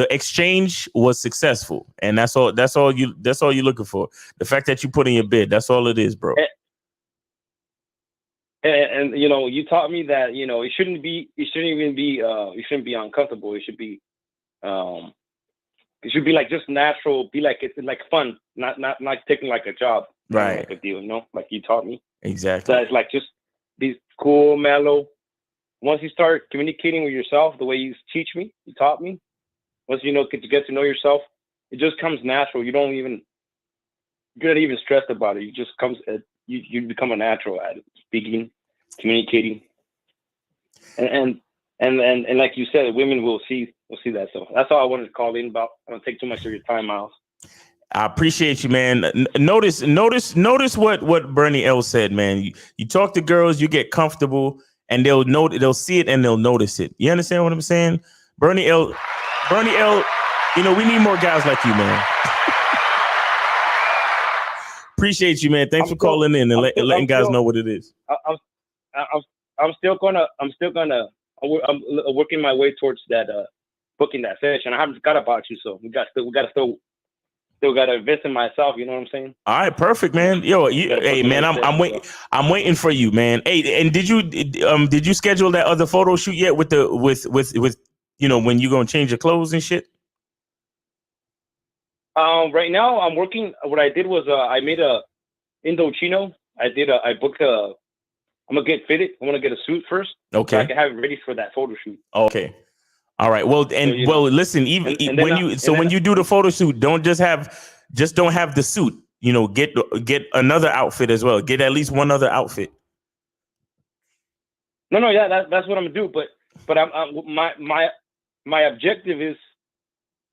exchange was successful, and that's all you're looking for. The fact that you put in your bid, that's all it is, bro. And you taught me that it shouldn't even be uncomfortable. It should be like just natural. Be like it's like fun, not taking like a job, right? Like a deal, like you taught me. Exactly. So it's like just be cool, mellow. Once you start communicating with yourself the way you taught me. Once you get to know yourself, it just comes natural. You're not even stressed about it. It just comes. You become a natural at it, speaking, communicating, and like you said, women will see that. So that's all I wanted to call in about. I don't take too much of your time, Miles. I appreciate you, man. Notice what Bernie L said, man. You talk to girls, you get comfortable, and they'll see it and they'll notice it. You understand what I'm saying? Bernie L, we need more guys like you, man. Appreciate you, man. Thanks for calling in and letting guys know what it is. I'm working my way towards that booking that session. I haven't forgot about you, so we gotta invest in myself. You know what I'm saying? All right, perfect, man. Yo, hey, man, I'm waiting for you, man. Hey, and did you schedule that other photo shoot yet with when you gonna change your clothes and shit? Right now I'm working. What I did was I made a Indochino. I booked a. I'm gonna get fitted. I want to get a suit first, okay, so I can have it ready for that photo shoot. Okay, all right. Well, listen. When you do the photo shoot, don't have the suit. Get another outfit as well. Get at least one other outfit. No, yeah, that's what I'm gonna do. But my objective is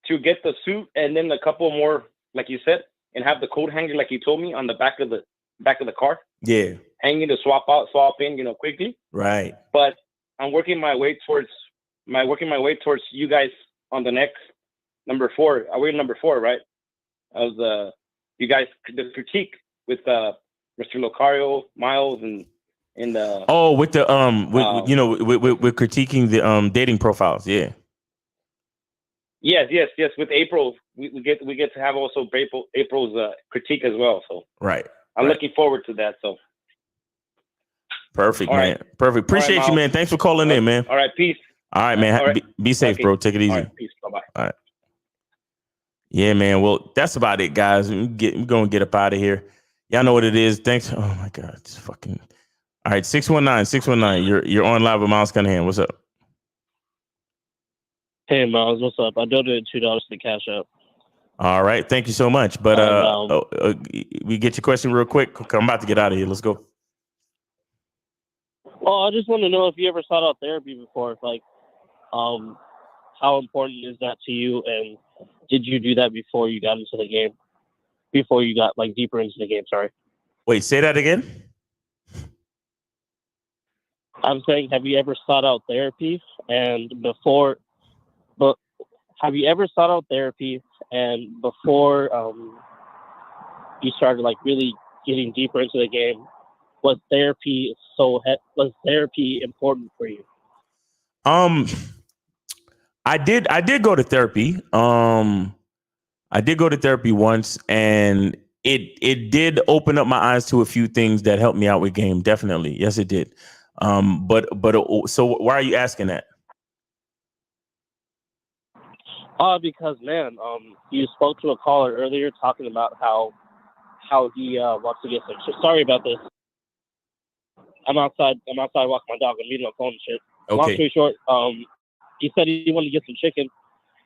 to get the suit and then a couple more, like you said, and have the coat hanger, like you told me, on the back of the car. Yeah. Hanging to swap in, quickly. Right. But I'm working my way towards you guys on the next number 4. We're number 4, right? Of you guys, the critique with Mr. Locario, Miles, and with the we're critiquing the dating profiles. Yeah. Yes. With April, we get to have also April's critique as well. So right. I'm looking forward to that. So. Perfect, all man. Right. Perfect. Appreciate you, man. Thanks for calling in, man. All right, peace. All right, man. All right. Be safe, okay. bro. Take it easy. All right, peace. Bye-bye. All right. Yeah, man. Well, that's about it, guys. We're going to get up out of here. Y'all know what it is. Thanks. Oh, my God. It's fucking. All right, 619. You're on live with Miles Cunningham. What's up? Hey, Miles. What's up? I donated $2 to the Cash App. All right. Thank you so much. But we get your question real quick. I'm about to get out of here. Let's go. Well, I just want to know if you ever sought out therapy before. Like, how important is that to you? And did you do that before you got into the game? Before you got deeper into the game? Sorry. Wait, say that again. I'm saying, have you ever sought out therapy? Have you ever sought out therapy and before you started really getting deeper into the game? Was therapy important for you? I did go to therapy. I did go to therapy once, and it did open up my eyes to a few things that helped me out with game. Definitely, yes, it did. So why are you asking that? Because man, you spoke to a caller earlier talking about how he wants to get some. Sorry about this. I'm outside walking my dog. I'm eating my phone and shit. Okay. Long story short, he said he wanted to get some chicken,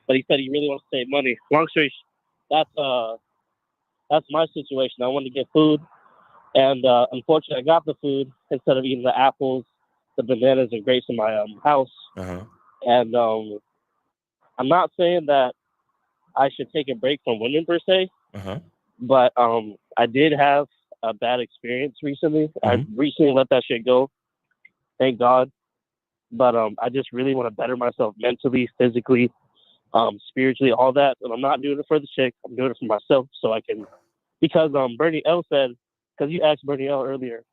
but he said he really wants to save money. Long story, that's my situation. I wanted to get food, and unfortunately, I got the food instead of eating the apples, the bananas, and grapes in my house. Uh-huh. And I'm not saying that I should take a break from women per se, but I did have a bad experience recently. I recently let that shit go, thank God. But I just really want to better myself mentally, physically, spiritually, all that. And I'm not doing it for the chick. I'm doing it for myself, so I can. Because Bernie L said, because you asked Bernie L earlier,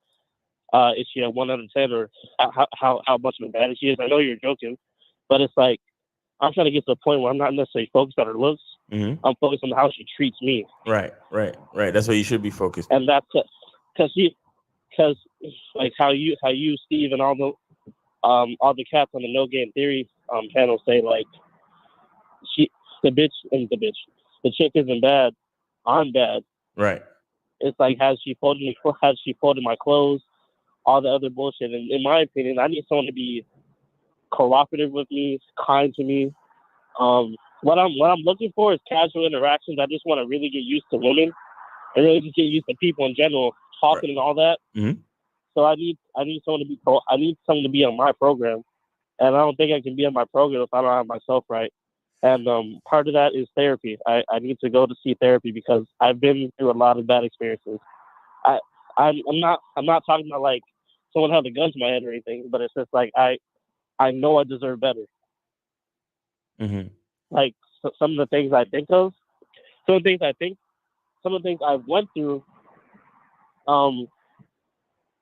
is she a 1 out of 10 or how much of a bad she is? I know you're joking, but it's like I'm trying to get to the point where I'm not necessarily focused on her looks. I'm focused on how she treats me. Right. That's where you should be focused. And that's because like how you, Steve, and all the cats on the No Game Theory panel say the chick isn't bad, I'm bad. Right. It's like has she folded my clothes, all the other bullshit. And in my opinion, I need someone to be cooperative with me, kind to me. What I'm looking for is casual interactions. I just want to really get used to women and really just get used to people in general, talking and all that. So I need someone to be on my program, and I don't think I can be on my program if I don't have myself right. And part of that is therapy. I need to go to see therapy because I've been through a lot of bad experiences. I'm not talking about like someone held a gun to my head or anything, but it's just like I know I deserve better. Like some of the things I think of, some of the things I went through,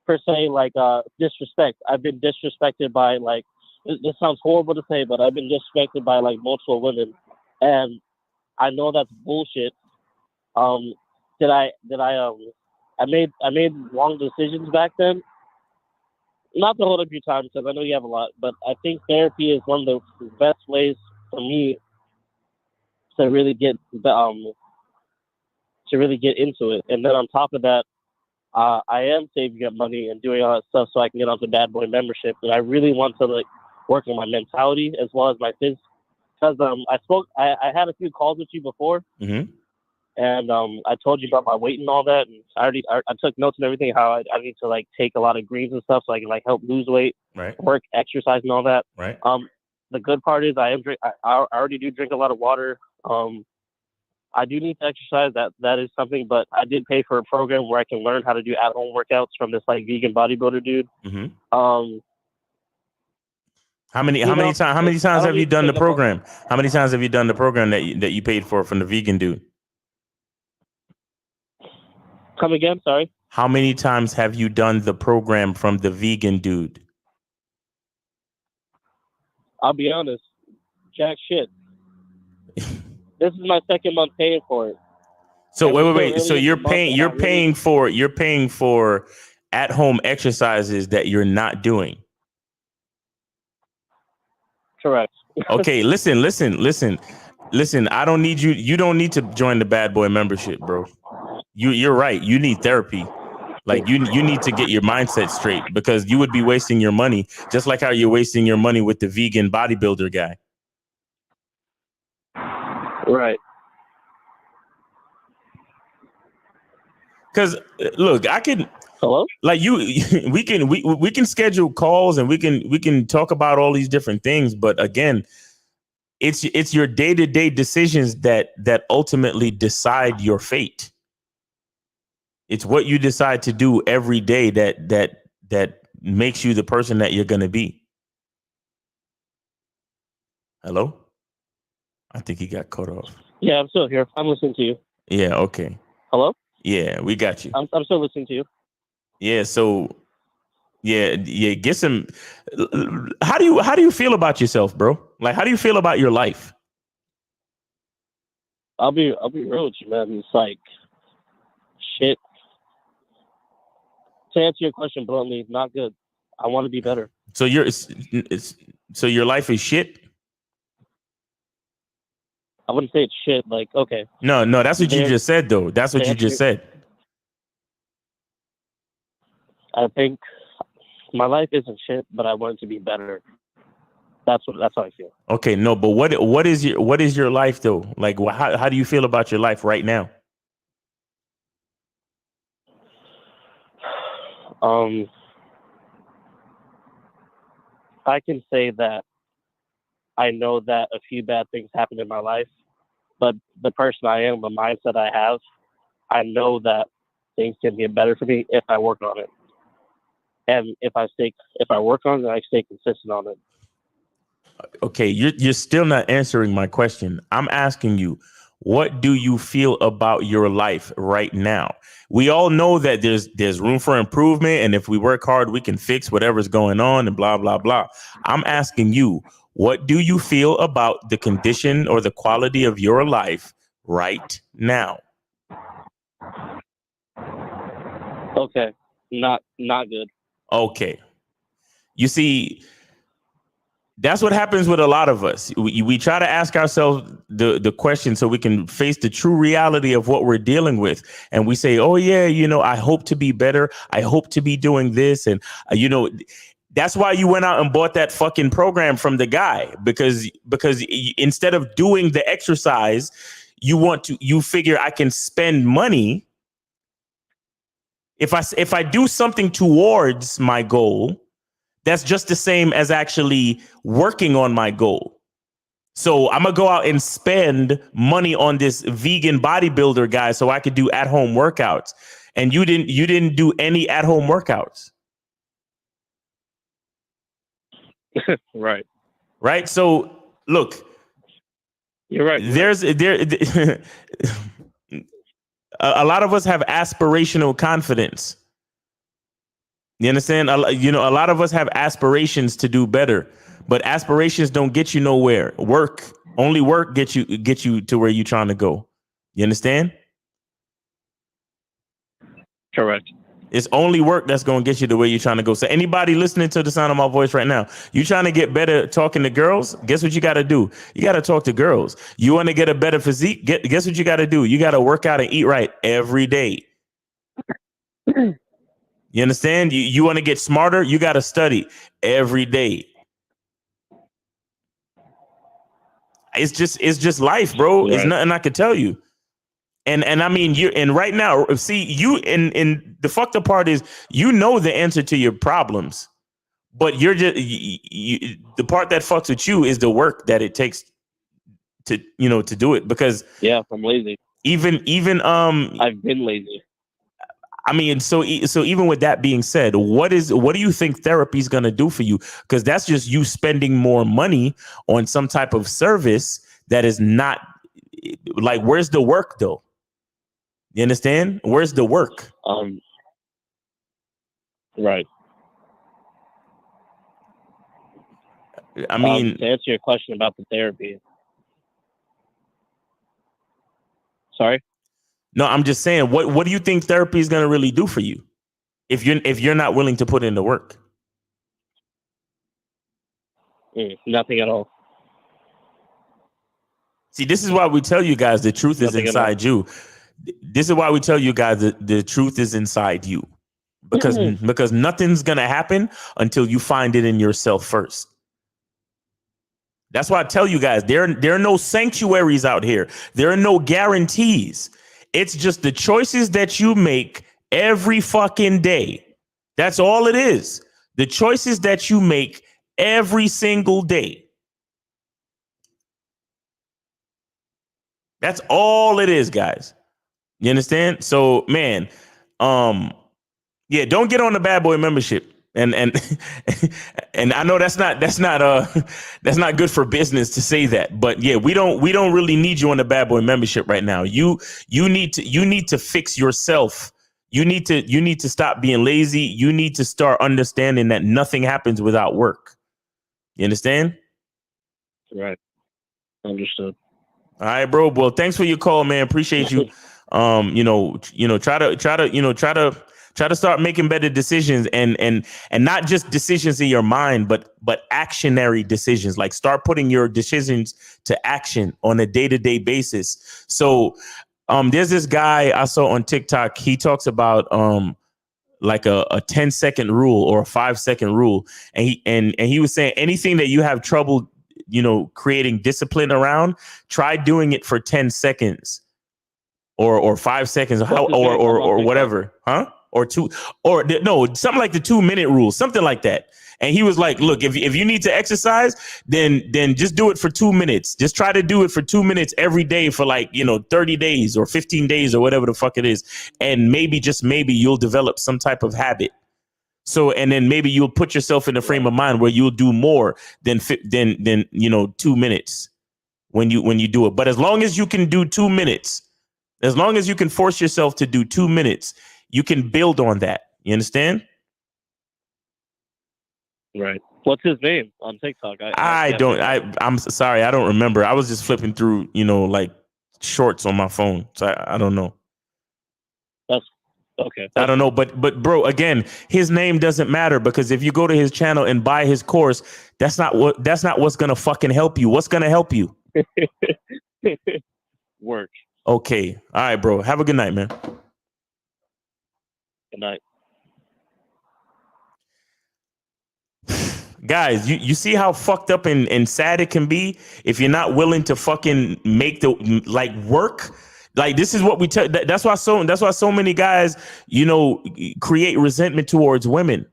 per se like disrespect. I've been disrespected by like this sounds horrible to say, but I've been disrespected by like multiple women, and I know that's bullshit. I made wrong decisions back then. Not to hold up your time because I know you have a lot, but I think therapy is one of the best ways for me to really get into it. And then on top of that, I am saving up money and doing all that stuff so I can get onto Bad Boy membership. And I really want to like work on my mentality as well as my phys. Because I had a few calls with you before, and I told you about my weight and all that. And I took notes and everything. How I need to like take a lot of greens and stuff so I can like help lose weight, work, exercise, and all that. Right. The good part is I already do drink a lot of water. I do need to exercise. That is something, but I did pay for a program where I can learn how to do at-home workouts from this like vegan bodybuilder dude. How many times have you done the program? How many times have you done the program that you paid for from the vegan dude? Come again? Sorry. How many times have you done the program from the vegan dude? I'll be honest, jack shit. This is my second month paying for it. So wait. So you're paying for at-home exercises that you're not doing. Correct. Okay, listen. I don't need you. You don't need to join the Bad Boy membership, bro. You're right. You need therapy. Like you need to get your mindset straight because you would be wasting your money just like how you're wasting your money with the vegan bodybuilder guy. Right. Because look, I can. Hello. Like we can schedule calls and we can talk about all these different things, but again, it's your day-to-day decisions that ultimately decide your fate. It's what you decide to do every day that makes you the person that you're going to be. Hello? I think he got cut off. Yeah, I'm still here. I'm listening to you. Yeah. Okay. Hello? Yeah, we got you. I'm still listening to you. Yeah. So, yeah. Get some. How do you feel about yourself, bro? Like, how do you feel about your life? I'll be real with you, man. It's like shit. To answer your question bluntly, not good. I want to be better. So your life is shit. I wouldn't say it's shit. Like, okay. No, that's what you just said, though. That's what you just said. I think my life isn't shit, but I want it to be better. That's how I feel. Okay, no, but what is your life though? Like, how do you feel about your life right now? I can say that I know that a few bad things happened in my life, but the person I am, the mindset I have, I know that things can get better for me if I work on it. And if I work on it, I stay consistent on it. Okay, you're still not answering my question. I'm asking you, what do you feel about your life right now? We all know that there's room for improvement, and if we work hard, we can fix whatever's going on and blah, blah, blah. I'm asking you, what do you feel about the condition or the quality of your life right now? Okay, not good. Okay. You see, that's what happens with a lot of us. We try to ask ourselves the question so we can face the true reality of what we're dealing with. And we say, oh, yeah, I hope to be better. I hope to be doing this. And, that's why you went out and bought that fucking program from the guy, because instead of doing the exercise, you figure I can spend money. If I do something towards my goal, that's just the same as actually working on my goal. So I'm going to go out and spend money on this vegan bodybuilder guy so I could do at-home workouts. And you didn't do any at-home workouts. Right. Right. So look, you're right. A lot of us have aspirational confidence. You understand? You know, a lot of us have aspirations to do better, but aspirations don't get you nowhere. Only work get you to where you're trying to go. You understand? Correct. It's only work that's going to get you to where you're trying to go. So anybody listening to the sound of my voice right now, you trying to get better talking to girls, guess what you got to do? You got to talk to girls. You want to get a better physique? Guess what you got to do? You got to work out and eat right every day. You understand? You want to get smarter? You got to study every day. It's just life, bro. Right. It's nothing I could tell you. And I mean, right now, see, you and the fucked up part is, you know the answer to your problems, but you're just the part that fucks with you is the work that it takes to do it. Because I'm lazy. Even I've been lazy. I mean, so even with that being said, what do you think therapy is going to do for you? Because that's just you spending more money on some type of service that is not like, where's the work though? You understand? Where's the work? Right. I mean, to answer your question about the therapy. Sorry? No, I'm just saying, what do you think therapy is going to really do for you if you're not willing to put in the work? Nothing at all. See, this is why we tell you guys the truth is inside you. This is why we tell you guys that the truth is inside you, because nothing's going to happen until you find it in yourself first. That's why I tell you guys, there are no sanctuaries out here. There are no guarantees. It's just the choices that you make every fucking day. That's all it is. The choices that you make every single day. That's all it is, guys. You understand? So, man, don't get on the bad boy membership. And and I know that's not good for business to say that, but yeah, we don't really need you on the bad boy membership right now. You need to fix yourself. You need to stop being lazy. You need to start understanding that nothing happens without work. You understand? Right. Understood. All right, bro. Well, thanks for your call, man. Appreciate you. Try to start making better decisions and not just decisions in your mind, but actionary decisions. Like, start putting your decisions to action on a day-to-day basis. So there's this guy I saw on TikTok. He talks about like a 10-second rule or a 5-second rule. And he was saying anything that you have trouble, creating discipline around, try doing it for 10 seconds or 5 seconds or whatever. Huh? Or two, or no, something like the 2-minute rule, something like that. And he was like, look, if you need to exercise, then just do it for 2 minutes. Just try to do it for 2 minutes every day for 30 days or 15 days or whatever the fuck it is. And maybe, just maybe, you'll develop some type of habit. So, and then maybe you'll put yourself in a frame of mind where you'll do more than 2 minutes when you do it. But as long as you can do 2 minutes, as long as you can force yourself to do 2 minutes, you can build on that. You understand? Right. What's his name on TikTok? I'm sorry. I don't remember. I was just flipping through, like shorts on my phone. So I don't know. That's okay. I don't know. But bro, again, his name doesn't matter, because if you go to his channel and buy his course, that's not what's going to fucking help you. What's going to help you? Work. Okay. All right, bro. Have a good night, man. Good night. Guys, you see how fucked up and sad it can be if you're not willing to fucking make the work. Like, this is what we tell. That's why so many guys, create resentment towards women,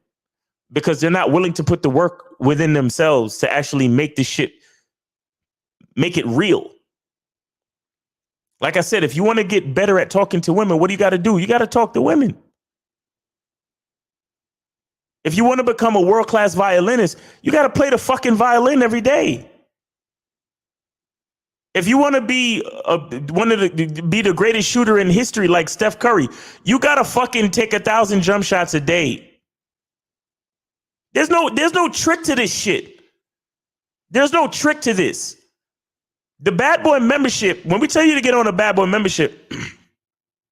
because they're not willing to put the work within themselves to actually make this shit, make it real. Like I said, if you want to get better at talking to women, what do you got to do? You got to talk to women. If you want to become a world-class violinist, you got to play the fucking violin every day. If you want to be be the greatest shooter in history like Steph Curry, you got to fucking take 1,000 jump shots a day. There's no trick to this shit. There's no trick to this. The bad boy membership, when we tell you to get on a bad boy membership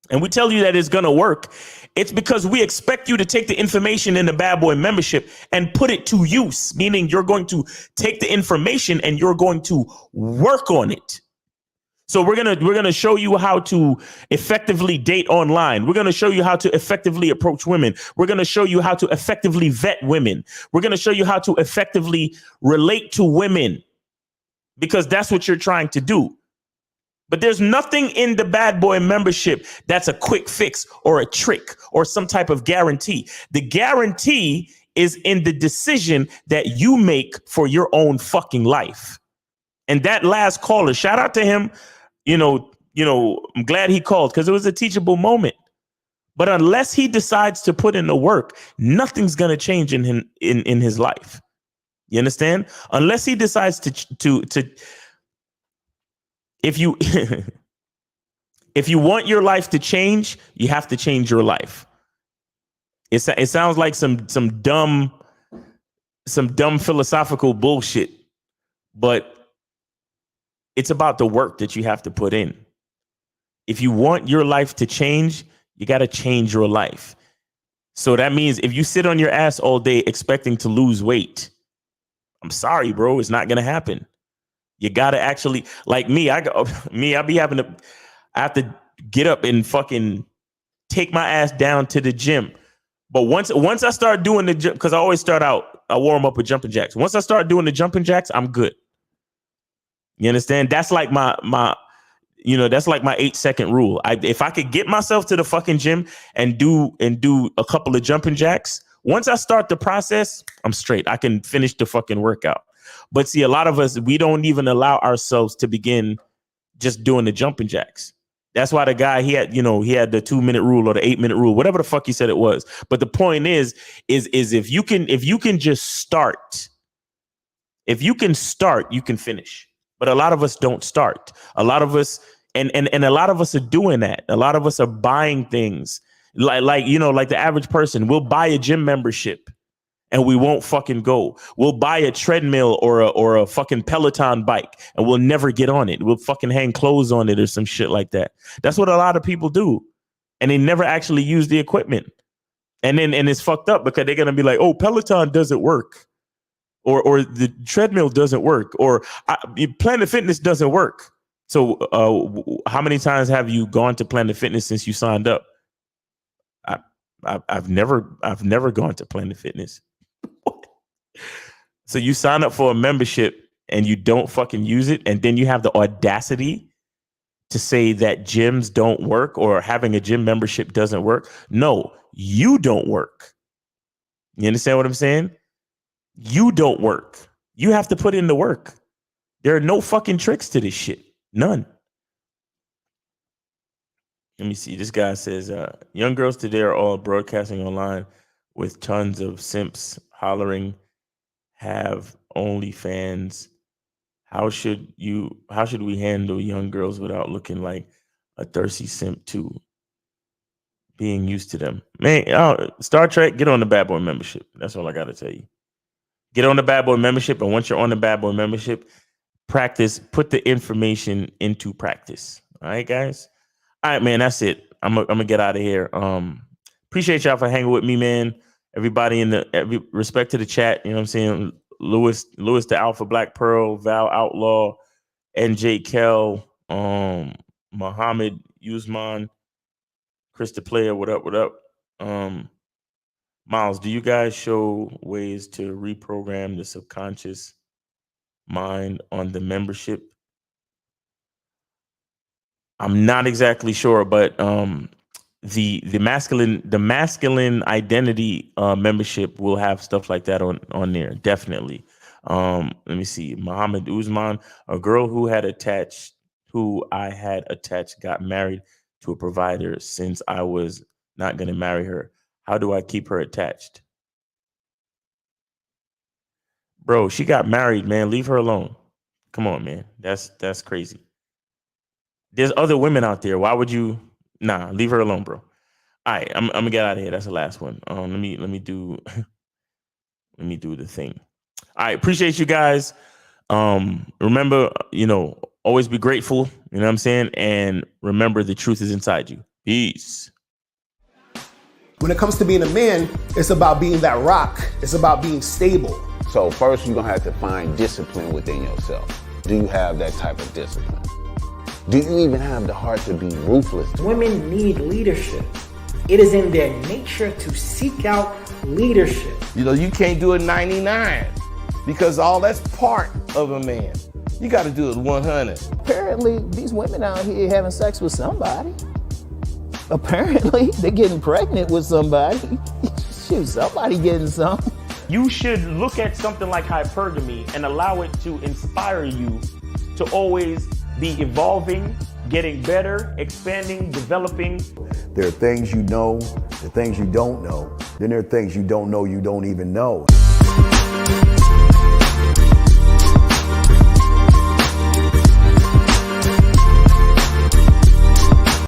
and we tell you that it's going to work, it's because we expect you to take the information in the bad boy membership and put it to use, meaning you're going to take the information and you're going to work on it. So we're going to show you how to effectively date online. We're going to show you how to effectively approach women. We're going to show you how to effectively vet women. We're going to show you how to effectively relate to women, because that's what you're trying to do. But there's nothing in the bad boy membership that's a quick fix or a trick or some type of guarantee. The guarantee is in the decision that you make for your own fucking life. And that last caller, shout out to him. You know, I'm glad he called because it was a teachable moment. But unless he decides to put in the work, nothing's going to change in his life. You understand? Unless he decides to if you if you want your life to change, you have to change your life. It sounds like some dumb philosophical bullshit, but it's about the work that you have to put in. If you want your life to change, you got to change your life. So that means if you sit on your ass all day expecting to lose weight, I'm sorry, bro, it's not going to happen. You got to actually, like me, I have to get up and fucking take my ass down to the gym. But once I start doing the gym, because I always start out, I warm up with jumping jacks. Once I start doing the jumping jacks, I'm good. You understand? That's like my that's like my 8-second rule. If I could get myself to the fucking gym and do a couple of jumping jacks, once I start the process, I'm straight. I can finish the fucking workout. But see, a lot of us, we don't even allow ourselves to begin just doing the jumping jacks. That's why the guy, he had the 2-minute rule or the 8-minute rule, whatever the fuck he said it was. But the point is if you can just start, if you can start, you can finish. But a lot of us don't start. A lot of us, and a lot of us are doing that. A lot of us are buying things like the average person will buy a gym membership and we won't fucking go. We'll buy a treadmill or a fucking Peloton bike and we'll never get on it. We'll fucking hang clothes on it or some shit like that. That's what a lot of people do. And they never actually use the equipment. And it's fucked up because they're going to be like, oh, Peloton doesn't work. Or the treadmill doesn't work, or Planet Fitness doesn't work. So how many times have you gone to Planet Fitness since you signed up? I've never gone to Planet Fitness. So you sign up for a membership and you don't fucking use it, and then you have the audacity to say that gyms don't work or having a gym membership doesn't work. No, you don't work. You understand what I'm saying? You don't work. You have to put in the work. There are no fucking tricks to this shit. None. Let me see. This guy says, young girls today are all broadcasting online with tons of simps hollering, have OnlyFans. How should we handle young girls without looking like a thirsty simp too? Being used to them. Man, Star Trek, get on the bad boy membership. That's all I got to tell you. Get on the bad boy membership, and once you're on the bad boy membership, practice, put the information into practice. All right, guys? All right, man, that's it. I'm gonna get out of here. Appreciate y'all for hanging with me, man. Everybody every respect to the chat, you know what I'm saying? Lewis the Alpha Black Pearl, Val Outlaw, NJ Kel, Muhammad Usman, Chris the Player, what up? Miles, do you guys show ways to reprogram the subconscious mind on the membership? I'm not exactly sure, but the masculine identity membership will have stuff like that on there, definitely. Let me see. Muhammad Usman, a girl who I had attached got married to a provider since I was not going to marry her. How do I keep her attached? Bro, she got married, man. Leave her alone. Come on, man. That's crazy. There's other women out there. Why would you? Nah, leave her alone, bro. All right, I'm gonna get out of here. That's the last one. Let me do Let me do the thing. All right, appreciate you guys. Remember, always be grateful. You know what I'm saying? And remember, the truth is inside you. Peace. When it comes to being a man, it's about being that rock. It's about being stable. So first, you're gonna have to find discipline within yourself. Do you have that type of discipline? Do you even have the heart to be ruthless? Women need leadership. It is in their nature to seek out leadership. You can't do it 99 because all that's part of a man. You got to do it 100. Apparently, these women out here having sex with somebody. Apparently, they're getting pregnant with somebody. Shoot, somebody getting some. You should look at something like hypergamy and allow it to inspire you to always be evolving, getting better, expanding, developing. There are things you know, there are things you don't know. Then there are things you don't know you don't even know.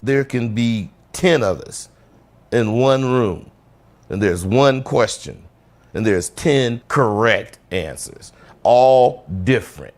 There can be 10 of us in one room, and there's one question, and there's 10 correct answers, all different.